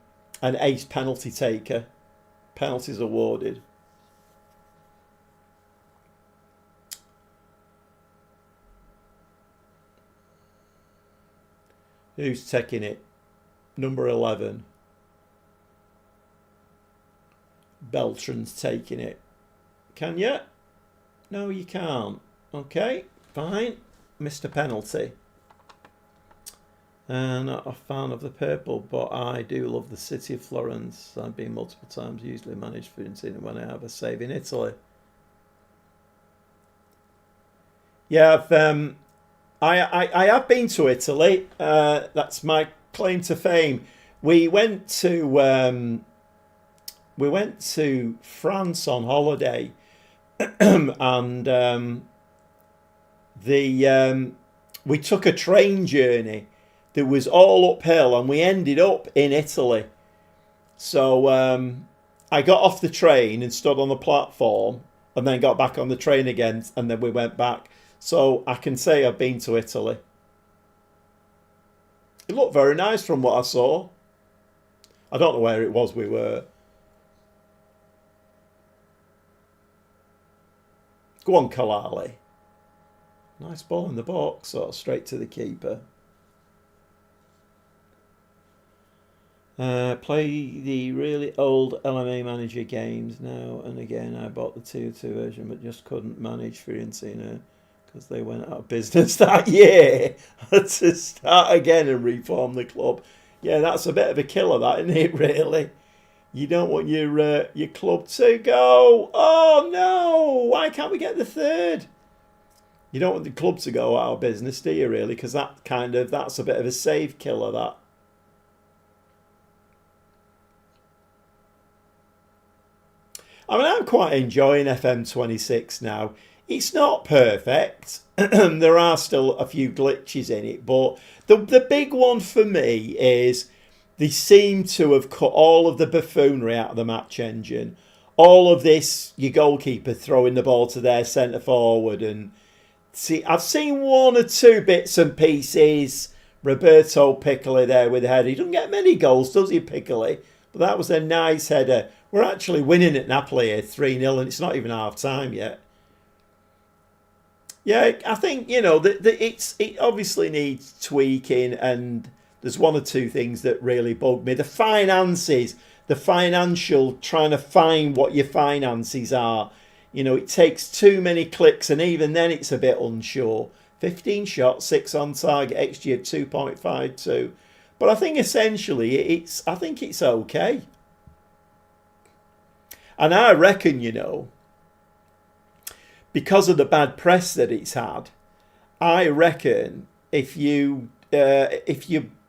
ace penalty taker. Penalties awarded. Who's taking it? Number 11. Beltran's taking it. Can you? No, you can't. Okay, fine. Missed a penalty. Not a fan of the purple, but I do love the city of Florence. I've been multiple times, usually managed Fiorentina when I have a save in Italy. Yeah, I have been to Italy. That's my claim to fame. We went to France on holiday, and we took a train journey that was all uphill, and we ended up in Italy. So I got off the train and stood on the platform, and then got back on the train again, and then we went back. So I can say I've been to Italy. It looked very nice from what I saw. I don't know where it was we were. Go on, Kalali. Nice ball in the box, sort of straight to the keeper. Play the really old LMA Manager games now and again. I bought the 2-2 version, but just couldn't manage Fiorentina because they went out of business that year. Had to start again and reform the club. Yeah, that's a bit of a killer, that, isn't it, really? You don't want your club to go. Oh, no! Why can't we get the third? You don't want the club to go out of business, do you, really? Because that's a bit of a save killer, that. I mean, I'm quite enjoying FM26 now. It's not perfect. There are still a few glitches in it, but the big one for me is they seem to have cut all of the buffoonery out of the match engine. All of this, your goalkeeper throwing the ball to their centre forward, and see, I've seen one or two bits and pieces. Roberto Piccoli there with the header. He doesn't get many goals, does he, Piccoli? But that was a nice header. We're actually winning at Napoli here 3-0, and it's not even half time yet. Yeah, I think, it obviously needs tweaking, and there's one or two things that really bug me. The finances, the financial, trying to find what your finances are. It takes too many clicks, and even then it's a bit unsure. 15 shots, 6 on target, XG of 2.52. But I think essentially it's okay. And I reckon, because of the bad press that it's had, I reckon if you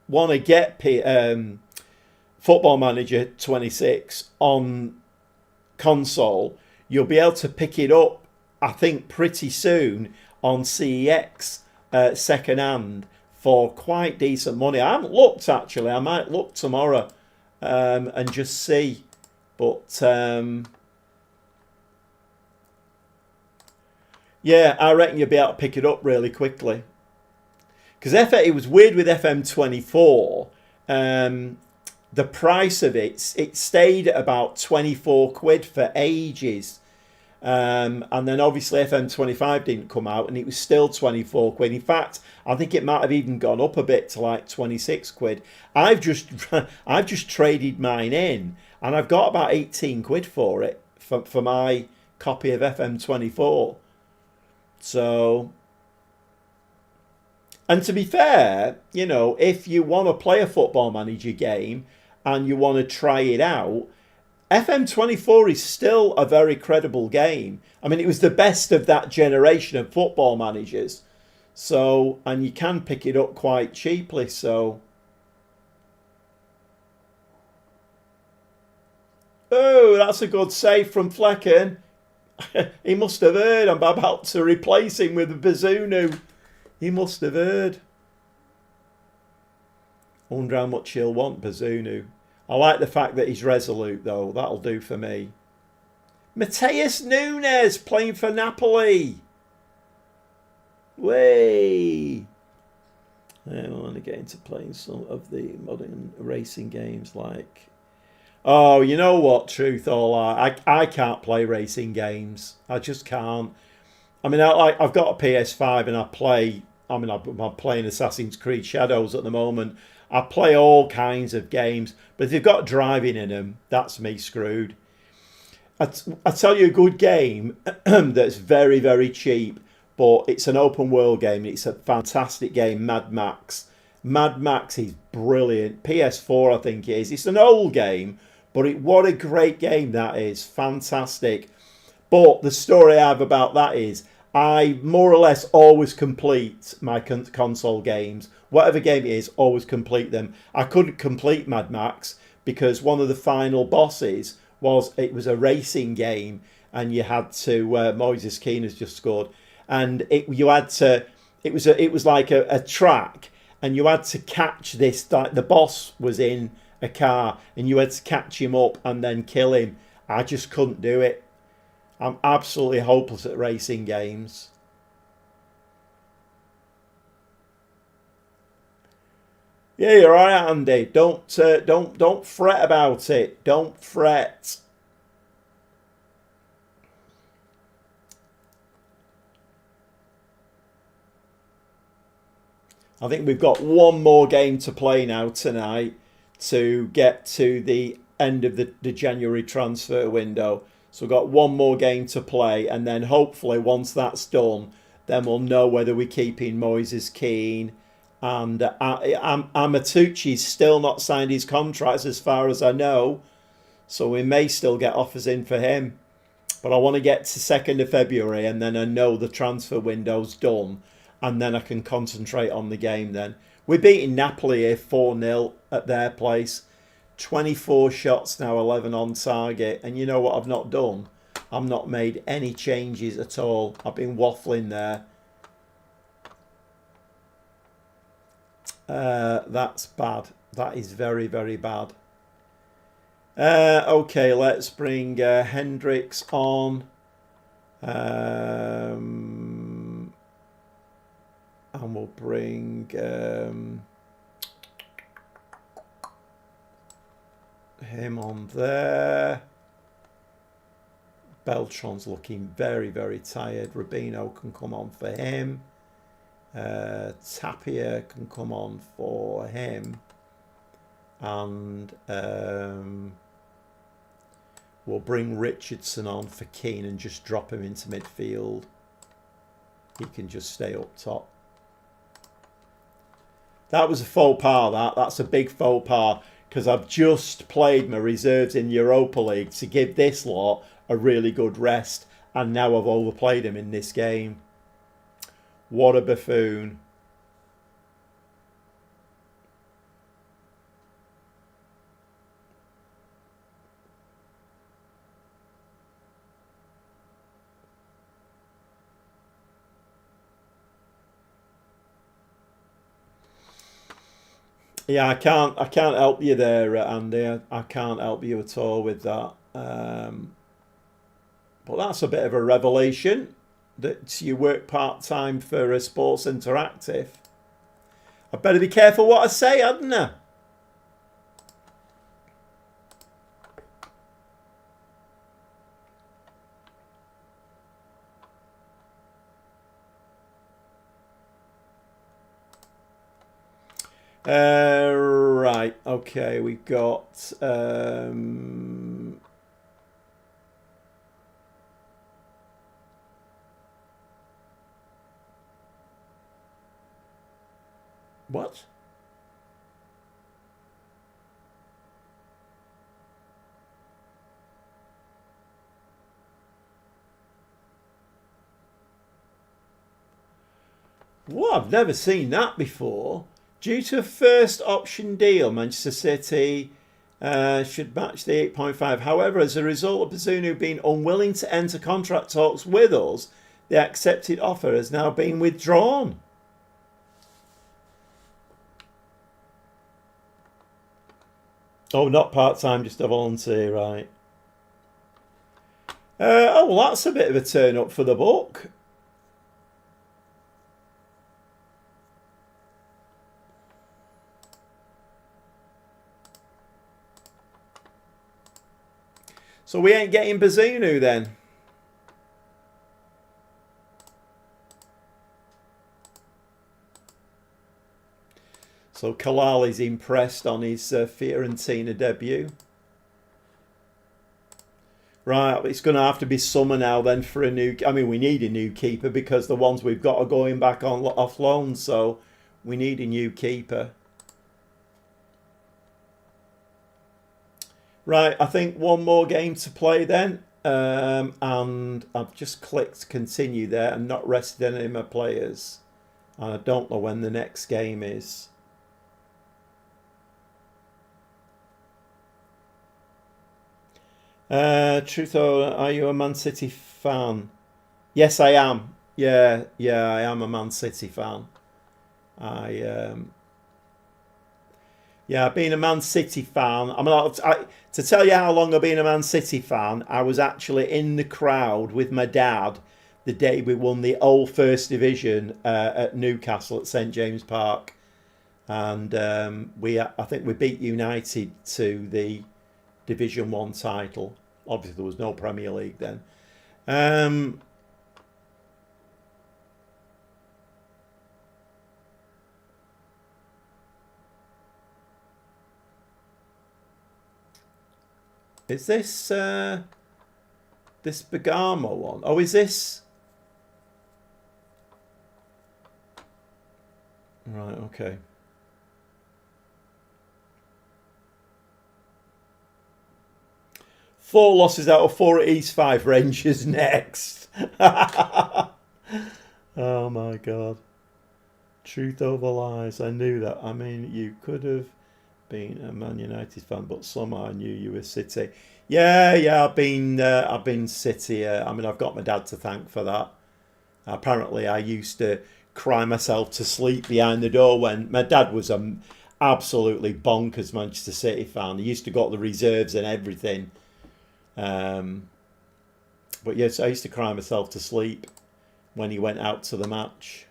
want to get Football Manager 26 on console, you'll be able to pick it up, I think, pretty soon on CEX second hand for quite decent money. I haven't looked, actually. I might look tomorrow and just see. But yeah, I reckon you'll be able to pick it up really quickly. Because it was weird with FM24. The price of it stayed at about 24 quid for ages. And then obviously FM25 didn't come out, and it was still 24 quid. In fact, I think it might have even gone up a bit to like 26 quid. I've just traded mine in, and I've got about 18 quid for it for my copy of FM24. So, and to be fair, if you want to play a Football Manager game and you want to try it out, FM24 is still a very credible game. I mean, it was the best of that generation of Football Managers. So, and you can pick it up quite cheaply, so. Oh, that's a good save from Flecken. He must have heard I'm about to replace him with Bazunu. He must have heard. I wonder how much he'll want, Bazunu. I like the fact that he's resolute, though. That'll do for me. Mateus Nunes playing for Napoli. Way. I want to get into playing some of the modern racing games like... Oh, you know what, truth or lie, I can't play racing games. I just can't. I mean, I've got a PS5 and I'm playing Assassin's Creed Shadows at the moment. I play all kinds of games, but if they've got driving in them, that's me screwed. I tell you a good game that's very, very cheap, but it's an open world game. It's a fantastic game, Mad Max. Mad Max is brilliant. PS4, I think it is. It's an old game, but what a great game that is. Fantastic. But the story I have about that is I more or less always complete my console games. Whatever game it is, always complete them. I couldn't complete Mad Max because one of the final bosses was a racing game, and you had to Moises Keane has just scored, and it was like a track, and you had to catch this. Like the boss was in a car, and you had to catch him up and then kill him. I just couldn't do it. I'm absolutely hopeless at racing games. Yeah, you're right, Andy. Don't fret about it. Don't fret. I think we've got one more game to play now tonight to get to the end of the January transfer window. So we've got one more game to play, and then hopefully once that's done, then we'll know whether we're keeping Moises Keane. And Amatucci's still not signed his contracts as far as I know, so we may still get offers in for him. But I want to get to 2nd of February, and then I know the transfer window's done, and then I can concentrate on the game then. We're beating Napoli here 4-0 at their place. 24 shots now, 11 on target. And you know what I've not done? I've not made any changes at all. I've been waffling there. That's bad. That is very, very bad. Okay, let's bring Hendricks on. And we'll bring him on there. Beltran's looking very, very tired. Rubino can come on for him. Tapia can come on for him. And we'll bring Richardson on for Keane and just drop him into midfield. He can just stay up top. That was a faux pas, that's a big faux pas, because I've just played my reserves in Europa League to give this lot a really good rest, and now I've overplayed him in this game. What a buffoon. Yeah, I can't help you there, Andy. I can't help you at all with that. But that's a bit of a revelation that you work part-time for Sports Interactive. I better be careful what I say, hadn't I? Right, okay, we've got what? Well, I've never seen that before. Due to a first option deal, Manchester City should match the 8.5. However, as a result of Bazunu being unwilling to enter contract talks with us, the accepted offer has now been withdrawn. Oh, not part-time, just a volunteer, right. Oh, well, that's a bit of a turn up for the book. So we ain't getting Bazunu then. So Kalal is impressed on his Fiorentina debut. Right, it's going to have to be summer now then for a new... I mean, we need a new keeper because the ones we've got are going back on off loan. So we need a new keeper. Right, I think one more game to play then. And I've just clicked continue there and not rested any of my players. And I don't know when the next game is. Truth or are you a Man City fan? Yes, I am. Yeah, I am a Man City fan. Yeah, I've been a Man City fan. To tell you how long I've been a Man City fan, I was actually in the crowd with my dad the day we won the old First Division at Newcastle at St James Park, and I think we beat United to the Division 1 title. Obviously, there was no Premier League then. Is this this Bergamo one? Oh, is this? Right, okay. Four losses out of four at East 5. Rangers next. Oh my God. Truth over lies. I knew that. I mean, you could have been a Man United fan, but somehow I knew you were City. Yeah, I've been City. I mean, I've got my dad to thank for that. Apparently, I used to cry myself to sleep behind the door when my dad was a absolutely bonkers Manchester City fan. He used to got the reserves and everything. But yes, I used to cry myself to sleep when he went out to the match.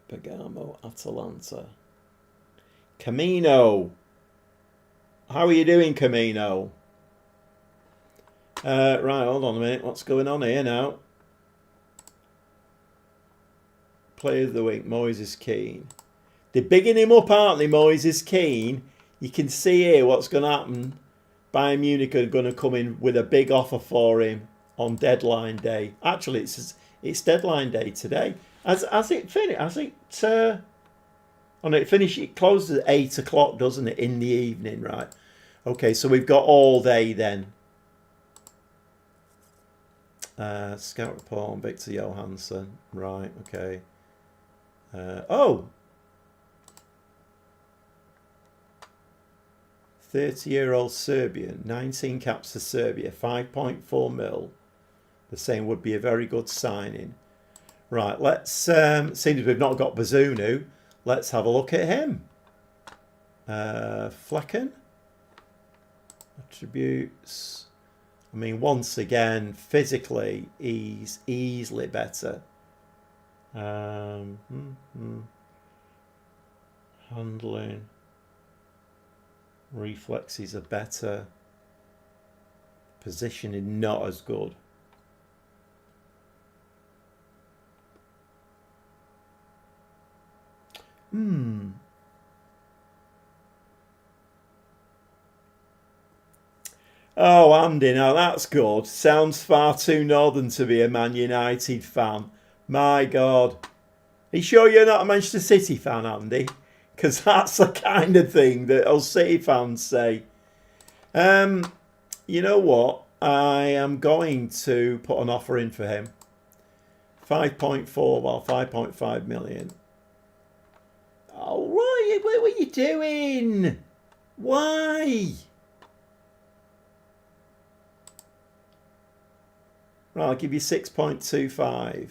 Bergamo, Atalanta. Camino. How are you doing, Camino? Right, hold on a minute. What's going on here now? Player of the week, Moises Keane. They're bigging him up, aren't they, Moises Keane? You can see here what's going to happen. Bayern Munich are going to come in with a big offer for him on deadline day. Actually, it's deadline day today. Has it finished? Has it? Oh no, it closes at 8 o'clock, doesn't it, in the evening, right? Okay, so we've got all day then. Scout report on Victor Johansson. Right, okay. 30-year-old Serbian, 19 caps for Serbia, 5.4 mil. The same would be a very good signing. Right, let's, seeing as we've not got Bazunu, let's have a look at him. Flecken. Attributes. I mean, once again, physically, he's easily better. Handling. Reflexes are better. Positioning not as good. Oh, Andy, now that's good. Sounds far too northern to be a Man United fan. My God. Are you sure you're not a Manchester City fan, Andy? Because that's the kind of thing that us City fans say. You know what? I am going to put an offer in for him. 5.4, well, 5.5 million. Oh, right. What were you doing? Why? Right, I'll give you 6.25.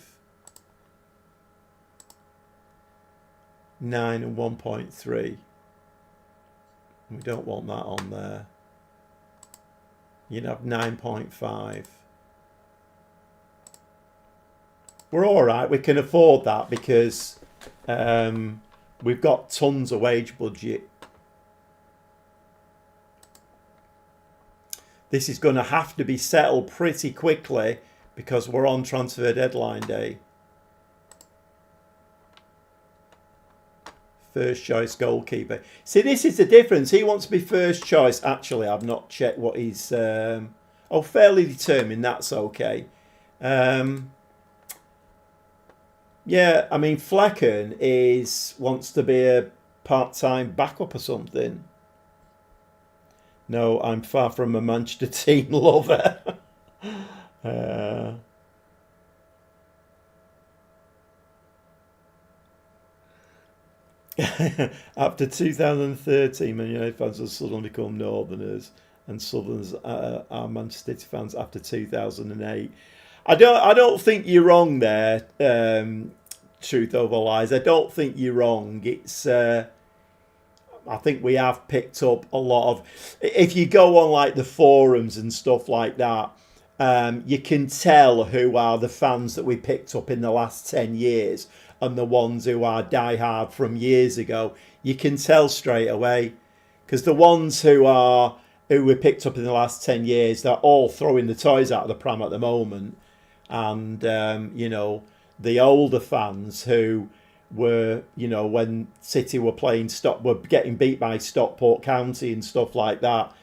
9 and 1.3. We don't want that on there. You'd have 9.5. We're all right. We can afford that because we've got tons of wage budget. This is going to have to be settled pretty quickly because we're on transfer deadline day. First choice goalkeeper. See, this is the difference. He wants to be first choice. Actually, I've not checked what he's... fairly determined. That's okay. Yeah, I mean, Flecken wants to be a part-time backup or something. No, I'm far from a Manchester team lover. After 2013, Man United fans have suddenly become Northerners, and Southerners are Manchester City fans after 2008. I don't think you're wrong there. Truth over lies. I don't think you're wrong. It's. I think we have picked up a lot of. If you go on like the forums and stuff like that, you can tell who are the fans that we picked up in the last 10 years and the ones who are diehard from years ago. You can tell straight away, because the ones who we picked up in the last 10 years, they're all throwing the toys out of the pram at the moment. And the older fans who were, when City were were getting beat by Stockport County and stuff like that,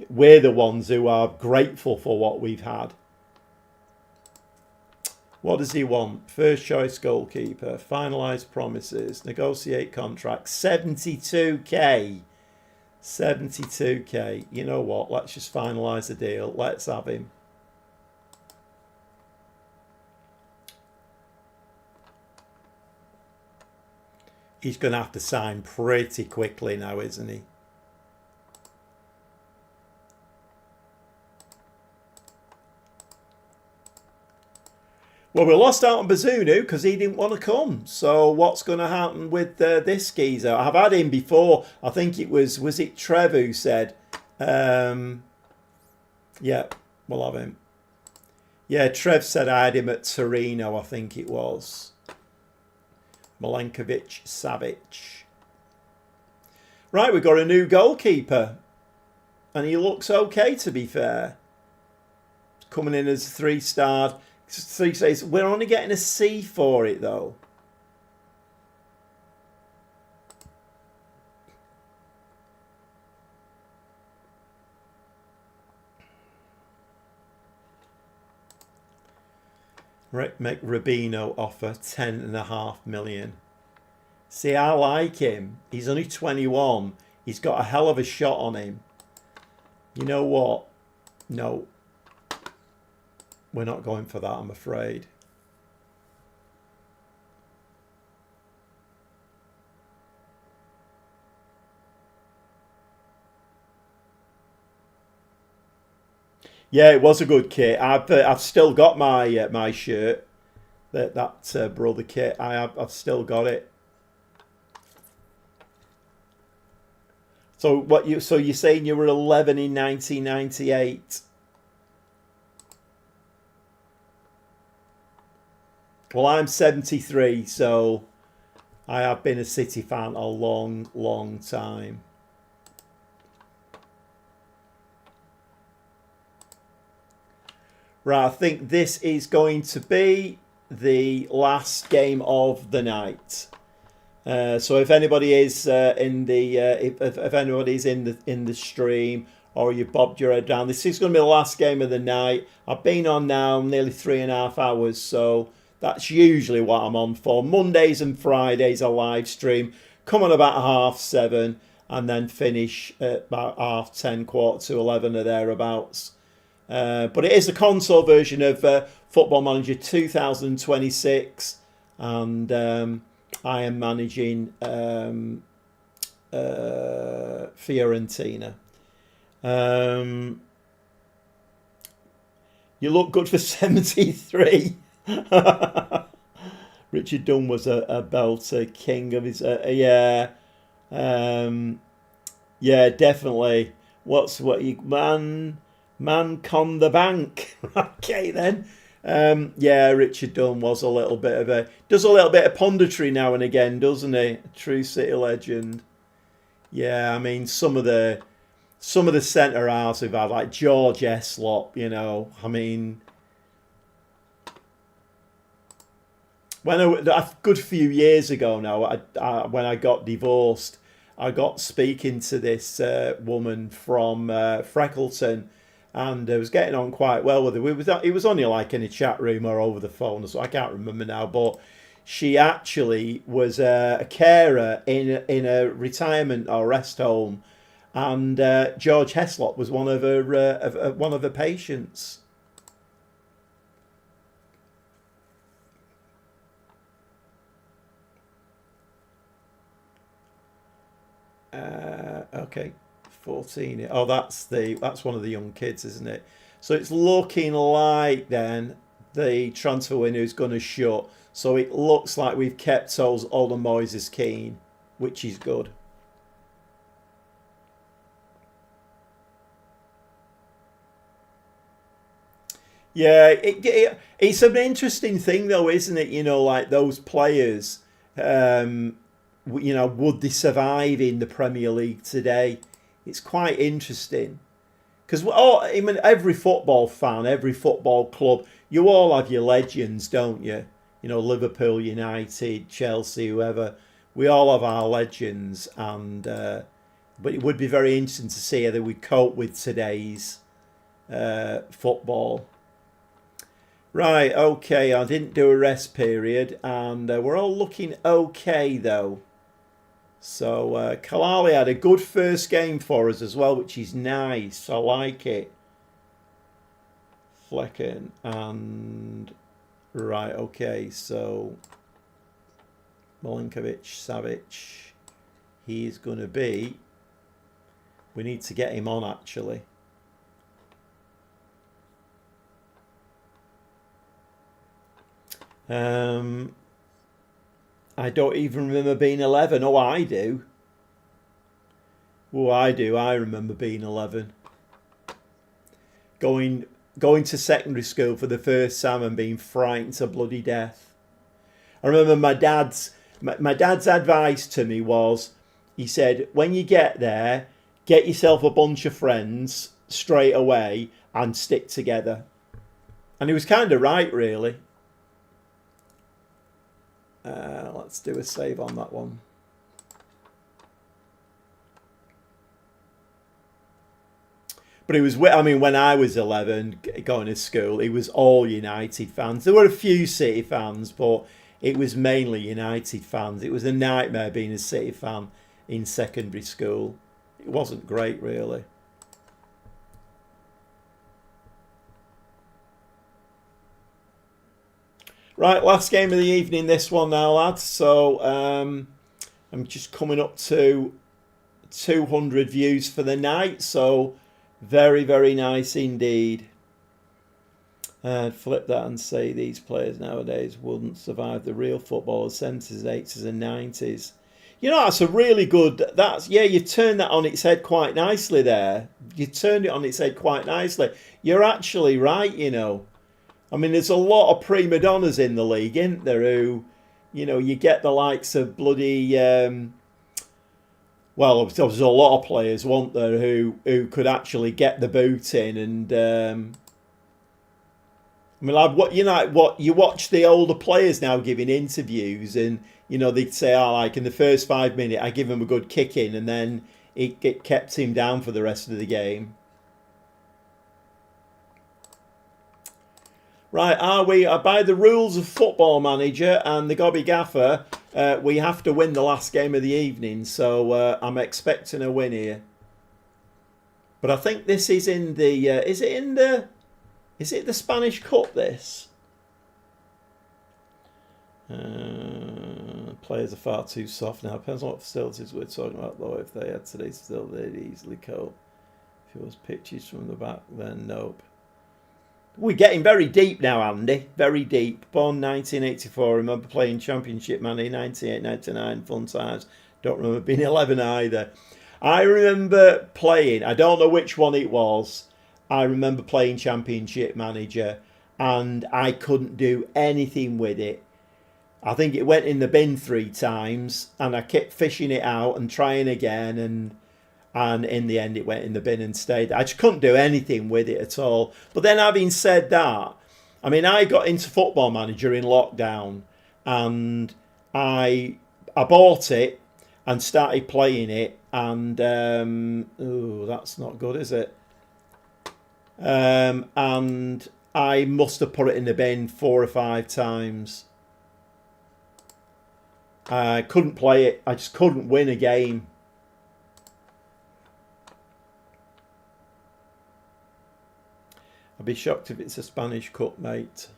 we're the ones who are grateful for what we've had. What does he want? First choice goalkeeper, finalise promises, negotiate contracts, 72k. 72k. You know what? Let's just finalise the deal. Let's have him. – He's going to have to sign pretty quickly now, isn't he? Well, we lost out on Bazunu because he didn't want to come. So what's going to happen with this geezer? I've had him before. I think it was it Trev who said, yeah, we'll have him. Yeah, Trev said I had him at Torino, I think it was. Milenkovic Savic. Right, we've got a new goalkeeper. And he looks okay, to be fair. Coming in as a 3-star. 3 stars. We're only getting a C for it, though. Make Rubino offer 10.5 million. See, I like him. He's only 21. He's got a hell of a shot on him. You know what? No. We're not going for that, I'm afraid. Yeah, it was a good kit. I've still got my my shirt, that brother kit. I've still got it. So you're saying you were 11 in 1998? Well, I'm 73, so I have been a City fan a long, long time. Right, I think this is going to be the last game of the night. So if anybody is in the if anybody's in the stream, or you bobbed your head down, this is going to be the last game of the night. I've been on now nearly 3.5 hours, so that's usually what I'm on for. Mondays and Fridays a live stream. Come on about 7:30 and then finish at about 10:30, 11:15 or thereabouts. But it is the console version of Football Manager 2026, and I am managing Fiorentina. You look good for 73. Richard Dunn was a belter, king of his yeah, yeah, definitely. What you man con the bank? Okay then. Yeah, Richard Dunn was does a little bit of punditry now and again, doesn't he? True City legend. Yeah, I mean some of the centre halves we've had, like George Eslop, you know, I mean, when a good few years ago now, when I got divorced, I got speaking to this woman from Freckleton, and I was getting on quite well with her. It was only like in a chat room or over the phone, so I can't remember now, but she actually was a carer in a retirement or rest home, and George Heslop was one of her patients. Okay, 14. Oh, that's one of the young kids, isn't it? So it's looking like then the transfer window is going to shut. So it looks like we've kept Olden Moises keen, which is good. Yeah, it's an interesting thing though, isn't it? You know, like those players, you know, would they survive in the Premier League today? It's quite interesting. Because I mean, every football fan, every football club, you all have your legends, don't you? You know, Liverpool, United, Chelsea, whoever. We all have our legends, and but it would be very interesting to see how they would cope with today's football. Right, okay, I didn't do a rest period, and we're all looking okay though. So Kalali had a good first game for us as well, which is nice. I like it. Flecken and right, okay, so Milinkovic, Savic. He's going to be... We need to get him on, actually. I don't even remember being 11. Oh, I do. Oh, I do. I remember being 11. Going to secondary school for the first time and being frightened to bloody death. I remember my dad's advice to me was, he said, when you get there, get yourself a bunch of friends straight away and stick together. And he was kind of right, really. Let's do a save on that one. But it was, I mean, when I was 11 going to school, it was all United fans. There were a few City fans, but it was mainly United fans. It was a nightmare being a City fan in secondary school. It wasn't great, really. Right, last game of the evening, this one now, lads. So I'm just coming up to 200 views for the night. So very, very nice indeed. Flip that and say these players nowadays wouldn't survive the real footballers, 70s, 80s and 90s. You know, that's a really good... Yeah, you turned that on its head quite nicely there. You turned it on its head quite nicely. You're actually right, you know. I mean, there's a lot of prima donnas in the league, isn't there, who, you know, you get the likes of bloody... well, there's a lot of players, weren't there, who could actually get the boot in and... I mean, you watch the older players now giving interviews, and you know they'd say, "Oh, like in the first 5 minutes, I give him a good kick in, and then it kept him down for the rest of the game." Right, are we by the rules of Football Manager and the Gobby Gaffer? We have to win the last game of the evening, so I'm expecting a win here. But I think this is in the. Is it the Spanish Cup, this? Players are far too soft now. Depends on what facilities we're talking about, though. If they had today's facility, they'd easily cope. If it was pitches from the back, then nope. We're getting very deep now, Andy. Very deep. Born 1984. Remember playing Championship Money, 98, 99. Fun times. Don't remember being 11 either. I remember playing. I don't know which one it was. I remember playing Championship Manager and I couldn't do anything with it. I think it went in the bin 3 times and I kept fishing it out and trying again, and in the end it went in the bin and stayed. I just couldn't do anything with it at all. But then, having said that, I mean, I got into Football Manager in lockdown and I bought it and started playing it, and ooh, that's not good, is it? And I must have put it in the bin 4 or 5 times. I couldn't play it. I just couldn't win a game. I'd be shocked if it's a Spanish Cup, mate.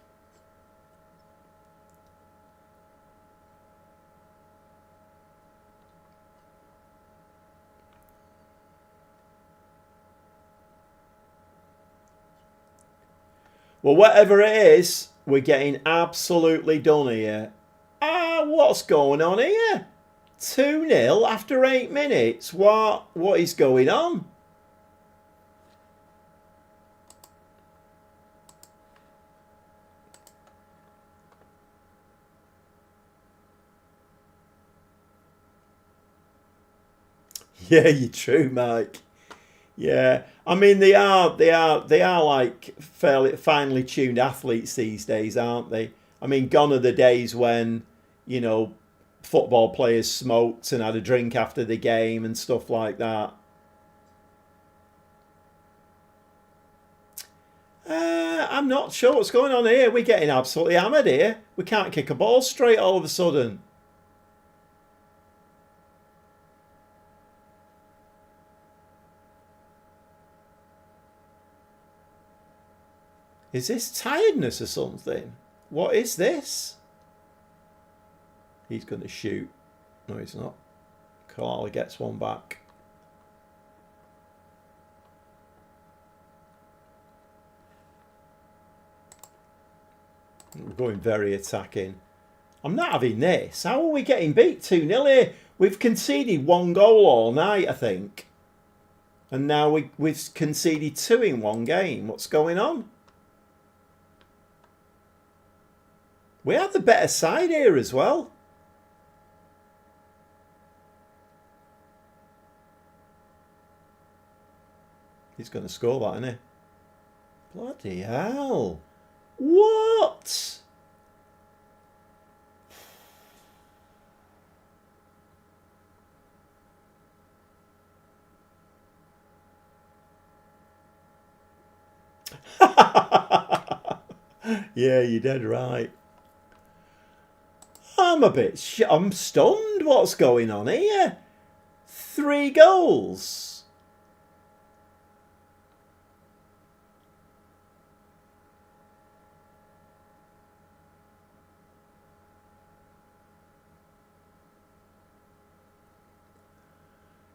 Well, whatever it is, we're getting absolutely done here. What's going on here? 2-0 after 8 minutes. What is going on? Yeah, you're true, Mike. Yeah, I mean they are like fairly finely tuned athletes these days, aren't they? I mean, gone are the days when, you know, football players smoked and had a drink after the game and stuff like that. I'm not sure what's going on here. We're getting absolutely hammered here. We can't kick a ball straight all of a sudden. Is this tiredness or something? What is this? He's going to shoot. No, he's not. Kalala gets one back. We're going very attacking. I'm not having this. How are we getting beat 2-0 here? We've conceded 1 goal all night, I think. And now we've conceded 2 in 1 game. What's going on? We have the better side here as well. He's going to score that, isn't he? Bloody hell. What? Yeah, you're dead right. I'm a bit... I'm stunned. What's going on here? 3 goals.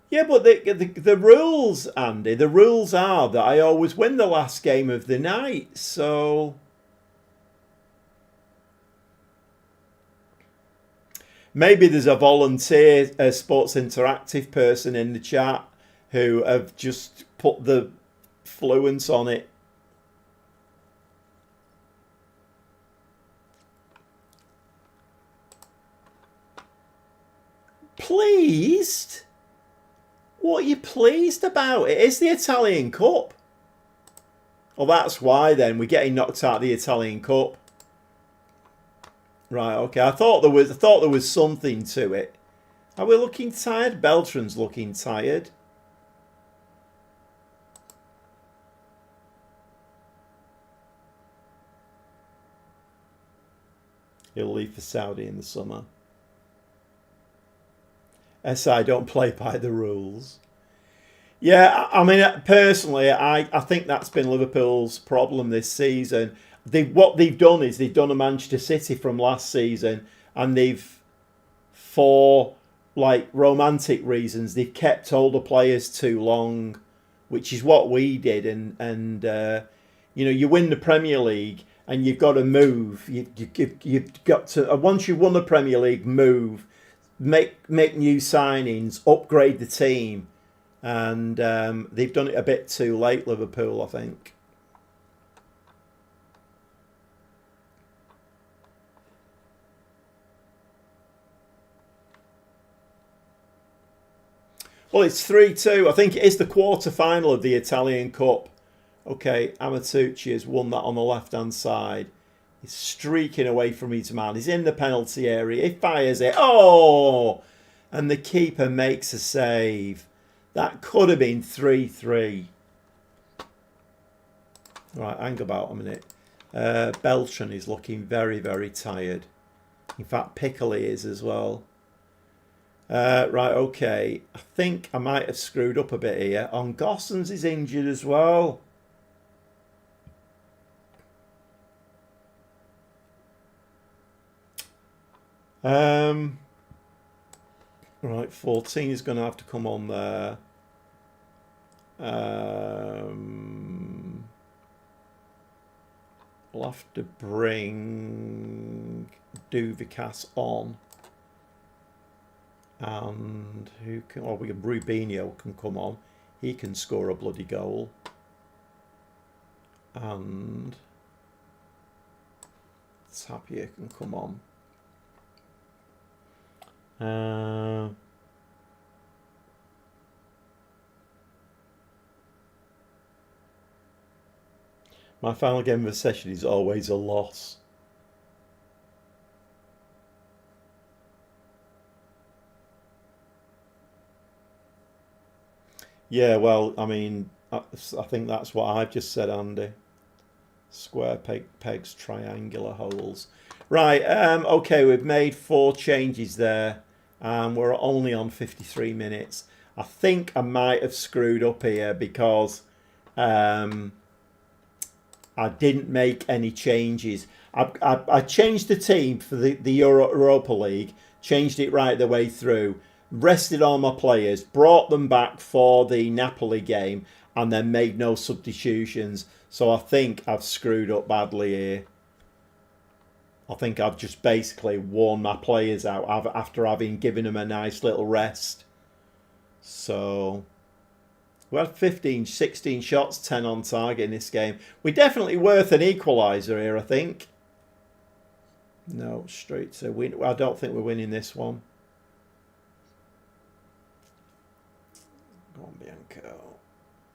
Yeah, but the rules, Andy, the rules are that I always win the last game of the night, so... Maybe there's a volunteer, a Sports Interactive person in the chat who have just put the fluence on it. Pleased? What are you pleased about? It is the Italian Cup. Well, that's why then we're getting knocked out of the Italian Cup. Right, okay. I thought there was something to it. Are we looking tired? Beltran's looking tired. He'll leave for Saudi in the summer. SI don't play by the rules. Yeah, I mean, personally, I think that's been Liverpool's problem this season. What they've done is they've done a Manchester City from last season, and they've, for like romantic reasons, they've kept older players too long, which is what we did. And you know, you win the Premier League and you've got to move. You've got to, once you've won the Premier League, move, make new signings, upgrade the team, and they've done it a bit too late, Liverpool, I think. Well, it's 3-2. I think it is the quarter-final of the Italian Cup. Okay, Amatucci has won that on the left-hand side. He's streaking away from his man. He's in the penalty area. He fires it. Oh! And the keeper makes a save. That could have been 3-3. Right, hang about a minute. Beltran is looking very, very tired. In fact, Piccoli is as well. Right, okay. I think I might have screwed up a bit here. Gossens is injured as well. Right, 14 is going to have to come on there. We'll have to bring Duvikas on. And who can... Oh, Rubinho can come on. He can score a bloody goal. And Tapia can come on. My final game of the session is always a loss. Yeah, well, I mean, I think that's what I've just said, Andy. Square pegs, triangular holes. Right, okay, we've made 4 changes there. We're only on 53 minutes. I think I might have screwed up here because I didn't make any changes. I changed the team for the Europa League changed it right the way through, rested all my players, brought them back for the Napoli game, and then made no substitutions. So I think I've screwed up badly here. I think I've just basically worn my players out after having given them a nice little rest. So we had 15, 16 shots, 10 on target in this game. We're definitely worth an equaliser here, I think. No, straight to win. I don't think we're winning this one. Go on, Bianco.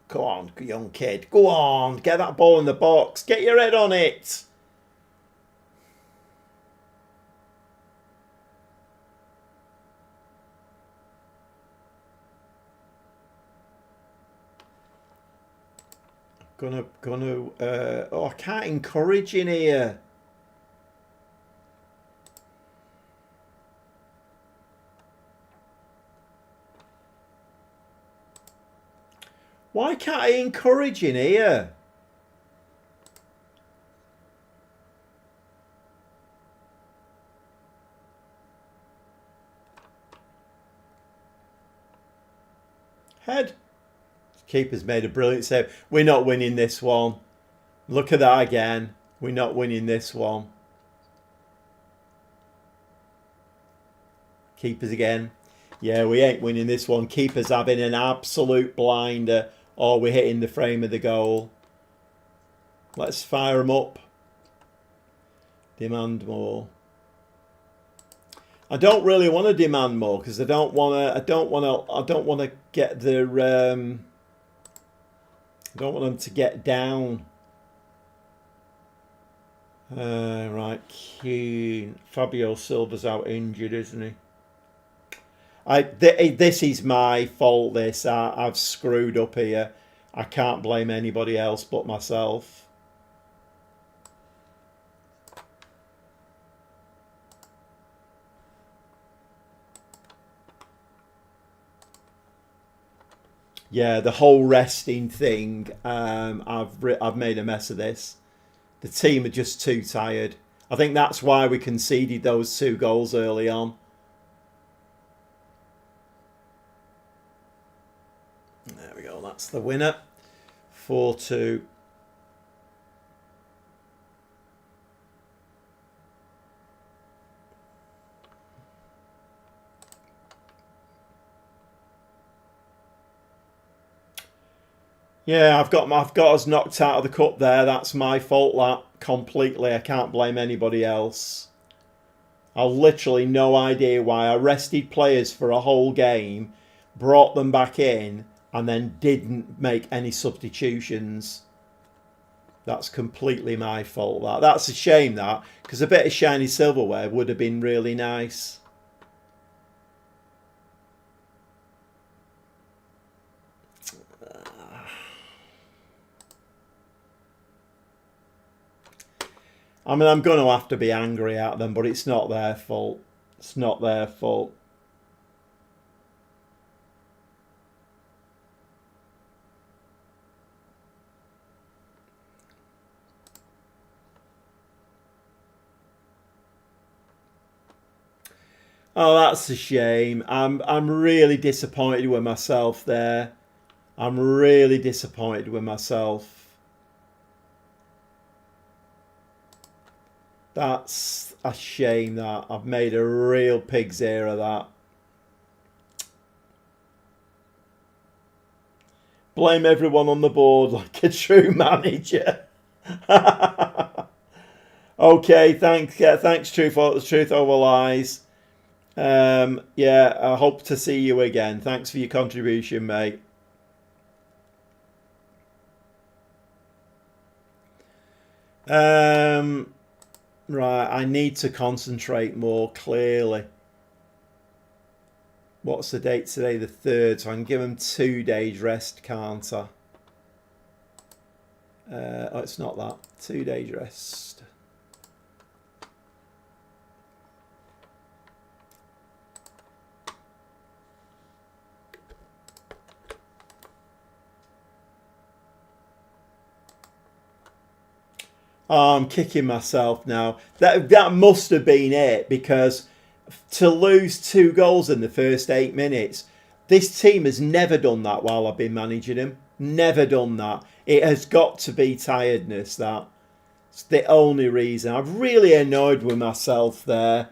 Go on, young kid. Go on. Get that ball in the box. Get your head on it. Oh, I can't encourage in here. Why can't I encourage in here? Head. Keeper's made a brilliant save. We're not winning this one. Look at that again. We're not winning this one. Keepers again. Yeah, we ain't winning this one. Keeper's having an absolute blinder. Or we're hitting the frame of the goal. Let's fire them up. Demand more. I don't really want to demand more because I don't want to get the I don't want them to get down. Right, Keane. Fabio Silva's out injured, isn't he? This is my fault, this. I've screwed up here. I can't blame anybody else but myself. Yeah, the whole resting thing. I've made a mess of this. The team are just too tired. I think that's why we conceded those 2 goals early on. There we go. That's the winner. 4-2. Yeah, I've got us knocked out of the cup there. That's my fault, that, completely. I can't blame anybody else. I've literally no idea why I rested players for a whole game, brought them back in, and then didn't make any substitutions. That's completely my fault, that. That's a shame, that, because a bit of shiny silverware would have been really nice. I mean, I'm going to have to be angry at them, but it's not their fault. It's not their fault. Oh, that's a shame. I'm really disappointed with myself there. I'm really disappointed with myself. That's a shame, that. I've made a real pig's ear of that. Blame everyone on the board like a true manager. Okay, thanks, Truth Over Lies. Yeah, I hope to see you again. Thanks for your contribution, mate. Right, I need to concentrate more, clearly. What's the date today? The 3rd, so I can give them 2 days rest, can't I? Oh, it's not that. 2 days rest. Oh, I'm kicking myself now. That must have been it, because to lose 2 goals in the first 8 minutes. This team has never done that while I've been managing them. Never done that. It has got to be tiredness, that. It's the only reason. I'm really annoyed with myself there.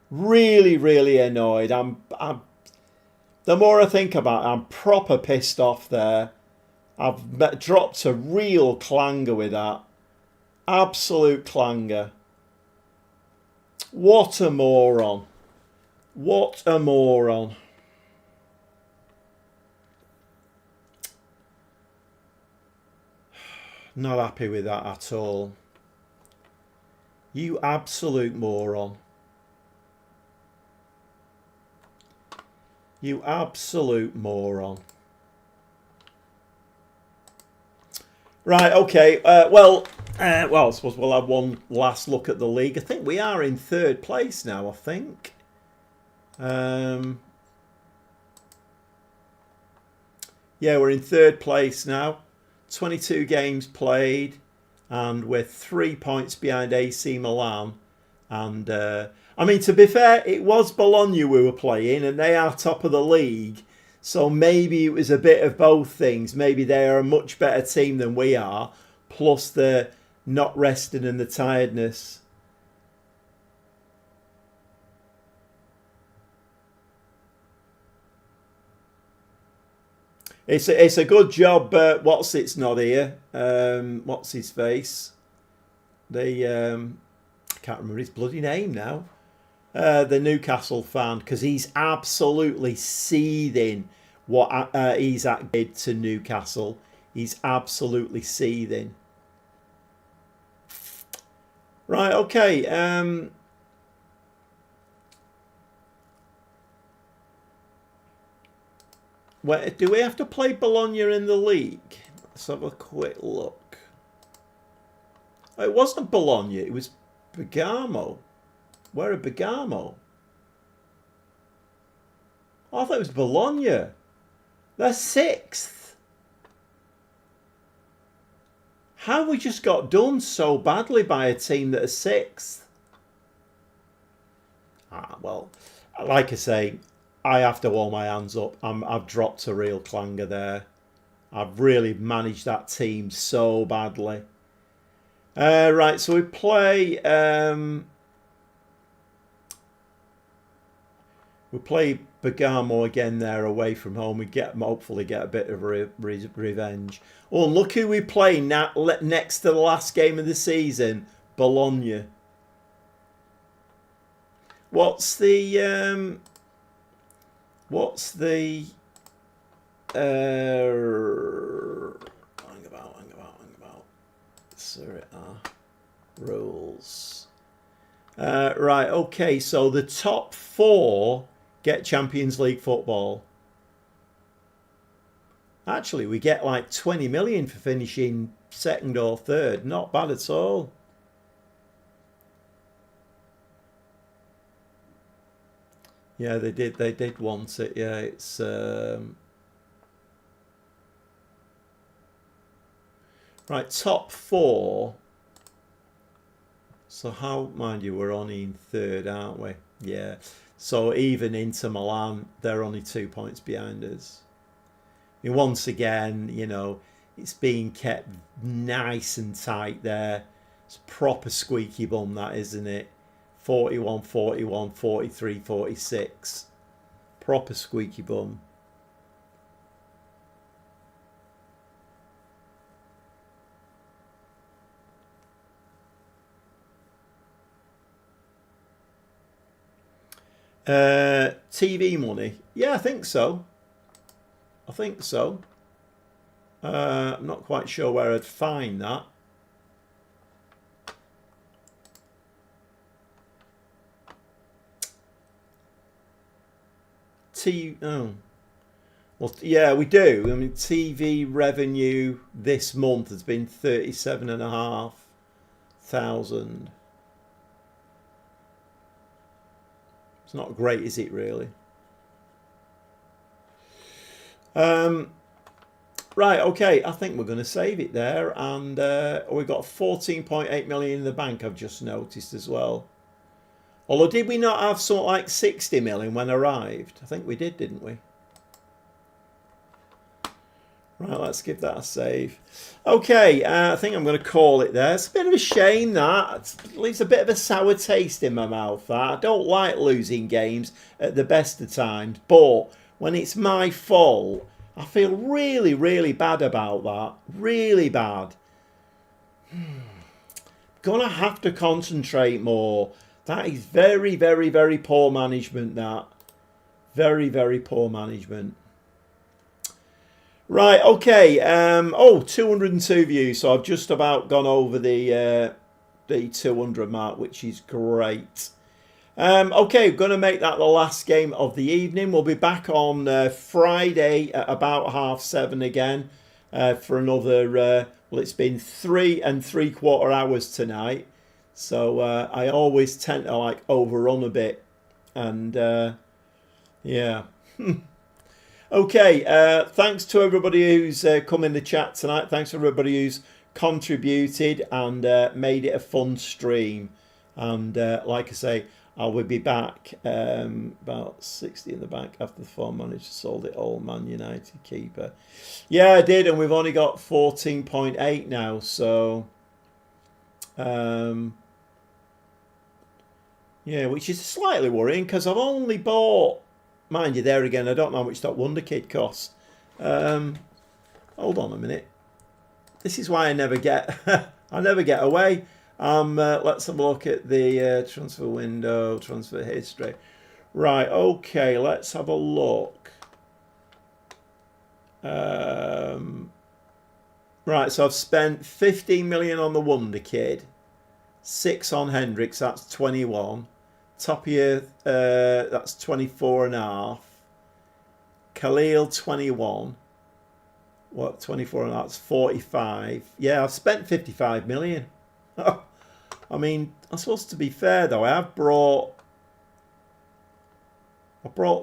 Really, really annoyed. The more I think about it, I'm proper pissed off there. I've dropped a real clanger with that. Absolute clanger. What a moron. What a moron. Not happy with that at all. You absolute moron. You absolute moron. Right, okay. Well, I suppose we'll have one last look at the league. I think we are in 3rd place now, I think. Yeah, we're in 3rd place now. 22 games played. And we're 3 points behind AC Milan. And, I mean, to be fair, it was Bologna we were playing, and they are top of the league. So maybe it was a bit of both things. Maybe they are a much better team than we are, plus the not resting and the tiredness. It's a good job. What's it's not here? What's his face? I can't remember his bloody name now. The Newcastle fan, because he's absolutely seething what Isak did to Newcastle. He's absolutely seething. Right, okay. Do we have to play Bologna in the league? Let's have a quick look. Oh, it wasn't Bologna, it was Bergamo. Where are Bergamo? I thought it was Bologna. They're 6th. How we just got done so badly by a team that are 6th? Well, like I say, I have to hold my hands up. I've dropped a real clanger there. I've really managed that team so badly. Right, so we play... we play Bergamo again there away from home. We hopefully get a bit of revenge. Oh, and look who we play next to the last game of the season. Bologna. What's the hang about. Serie A rules. Right, okay, so the top 4 get Champions League football. Actually, we get like 20 million for finishing 2nd or 3rd. Not bad at all. Yeah, they did want it. Yeah, it's right, top 4. So how, mind you, we're only in 3rd, aren't we? Yeah. So even Inter Milan, they're only 2 points behind us. I mean, once again, you know, it's being kept nice and tight there. It's proper squeaky bum, that, isn't it? 41, 41, 43, 46. Proper squeaky bum. TV money. Yeah, I think so. I'm not quite sure where I'd find that. Oh. Well, yeah, we do. I mean, TV revenue this month has been 37,500. It's not great, is it, really? Right, okay, I think we're going to save it there. And we've got 14.8 million in the bank, I've just noticed as well. Although, did we not have something like 60 million when arrived? I think we did, didn't we? Right, let's give that a save. Okay, I think I'm going to call it there. It's a bit of a shame that. It leaves a bit of a sour taste in my mouth, that. I don't like losing games at the best of times, but when it's my fault, I feel really, really bad about that. Really bad. Gonna have to concentrate more. That is very, very, very poor management, that. Very, very poor management. Right, okay. 202 views, so I've just about gone over the 200 mark, which is great. Okay, we're going to make that the last game of the evening. We'll be back on Friday at about 7:30 again for another, well, it's been 3 3/4 hours tonight. So I always tend to like overrun a bit. And yeah. Okay, thanks to everybody who's come in the chat tonight. Thanks to everybody who's contributed and made it a fun stream. And like I say, I will be back about 60 in the bank after the farm manager sold it all. Man United keeper. Yeah, I did, and we've only got 14.8 now. So, yeah, which is slightly worrying because I've only bought. Mind you, there again, I don't know how much that Wonder Kid costs. Hold on a minute. This is why I never get I never get away. Let's have a look at the transfer window, transfer history. Right, okay, let's have a look. Right, so I've spent 15 million on the Wonder Kid, 6 on Hendricks, that's 21. Tapia, that's 24.5. Khalil, 21. What, 24 and that's 45. Yeah, I've spent 55 million. I mean, I'm supposed to be fair though. I brought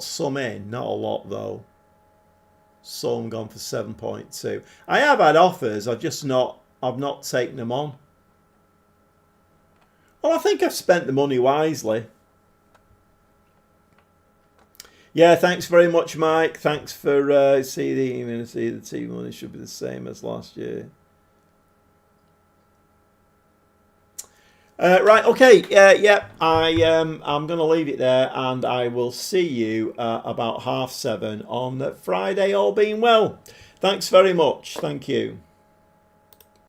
some in, not a lot though. Some gone for 7.2. I have had offers, I've not taken them on. Well, I think I've spent the money wisely. Yeah, thanks very much, Mike. Thanks for see the team money should be the same as last year. Right, okay, yeah, I'm going to leave it there, and I will see you about 7:30 on Friday, all being well. Thanks very much. Thank you.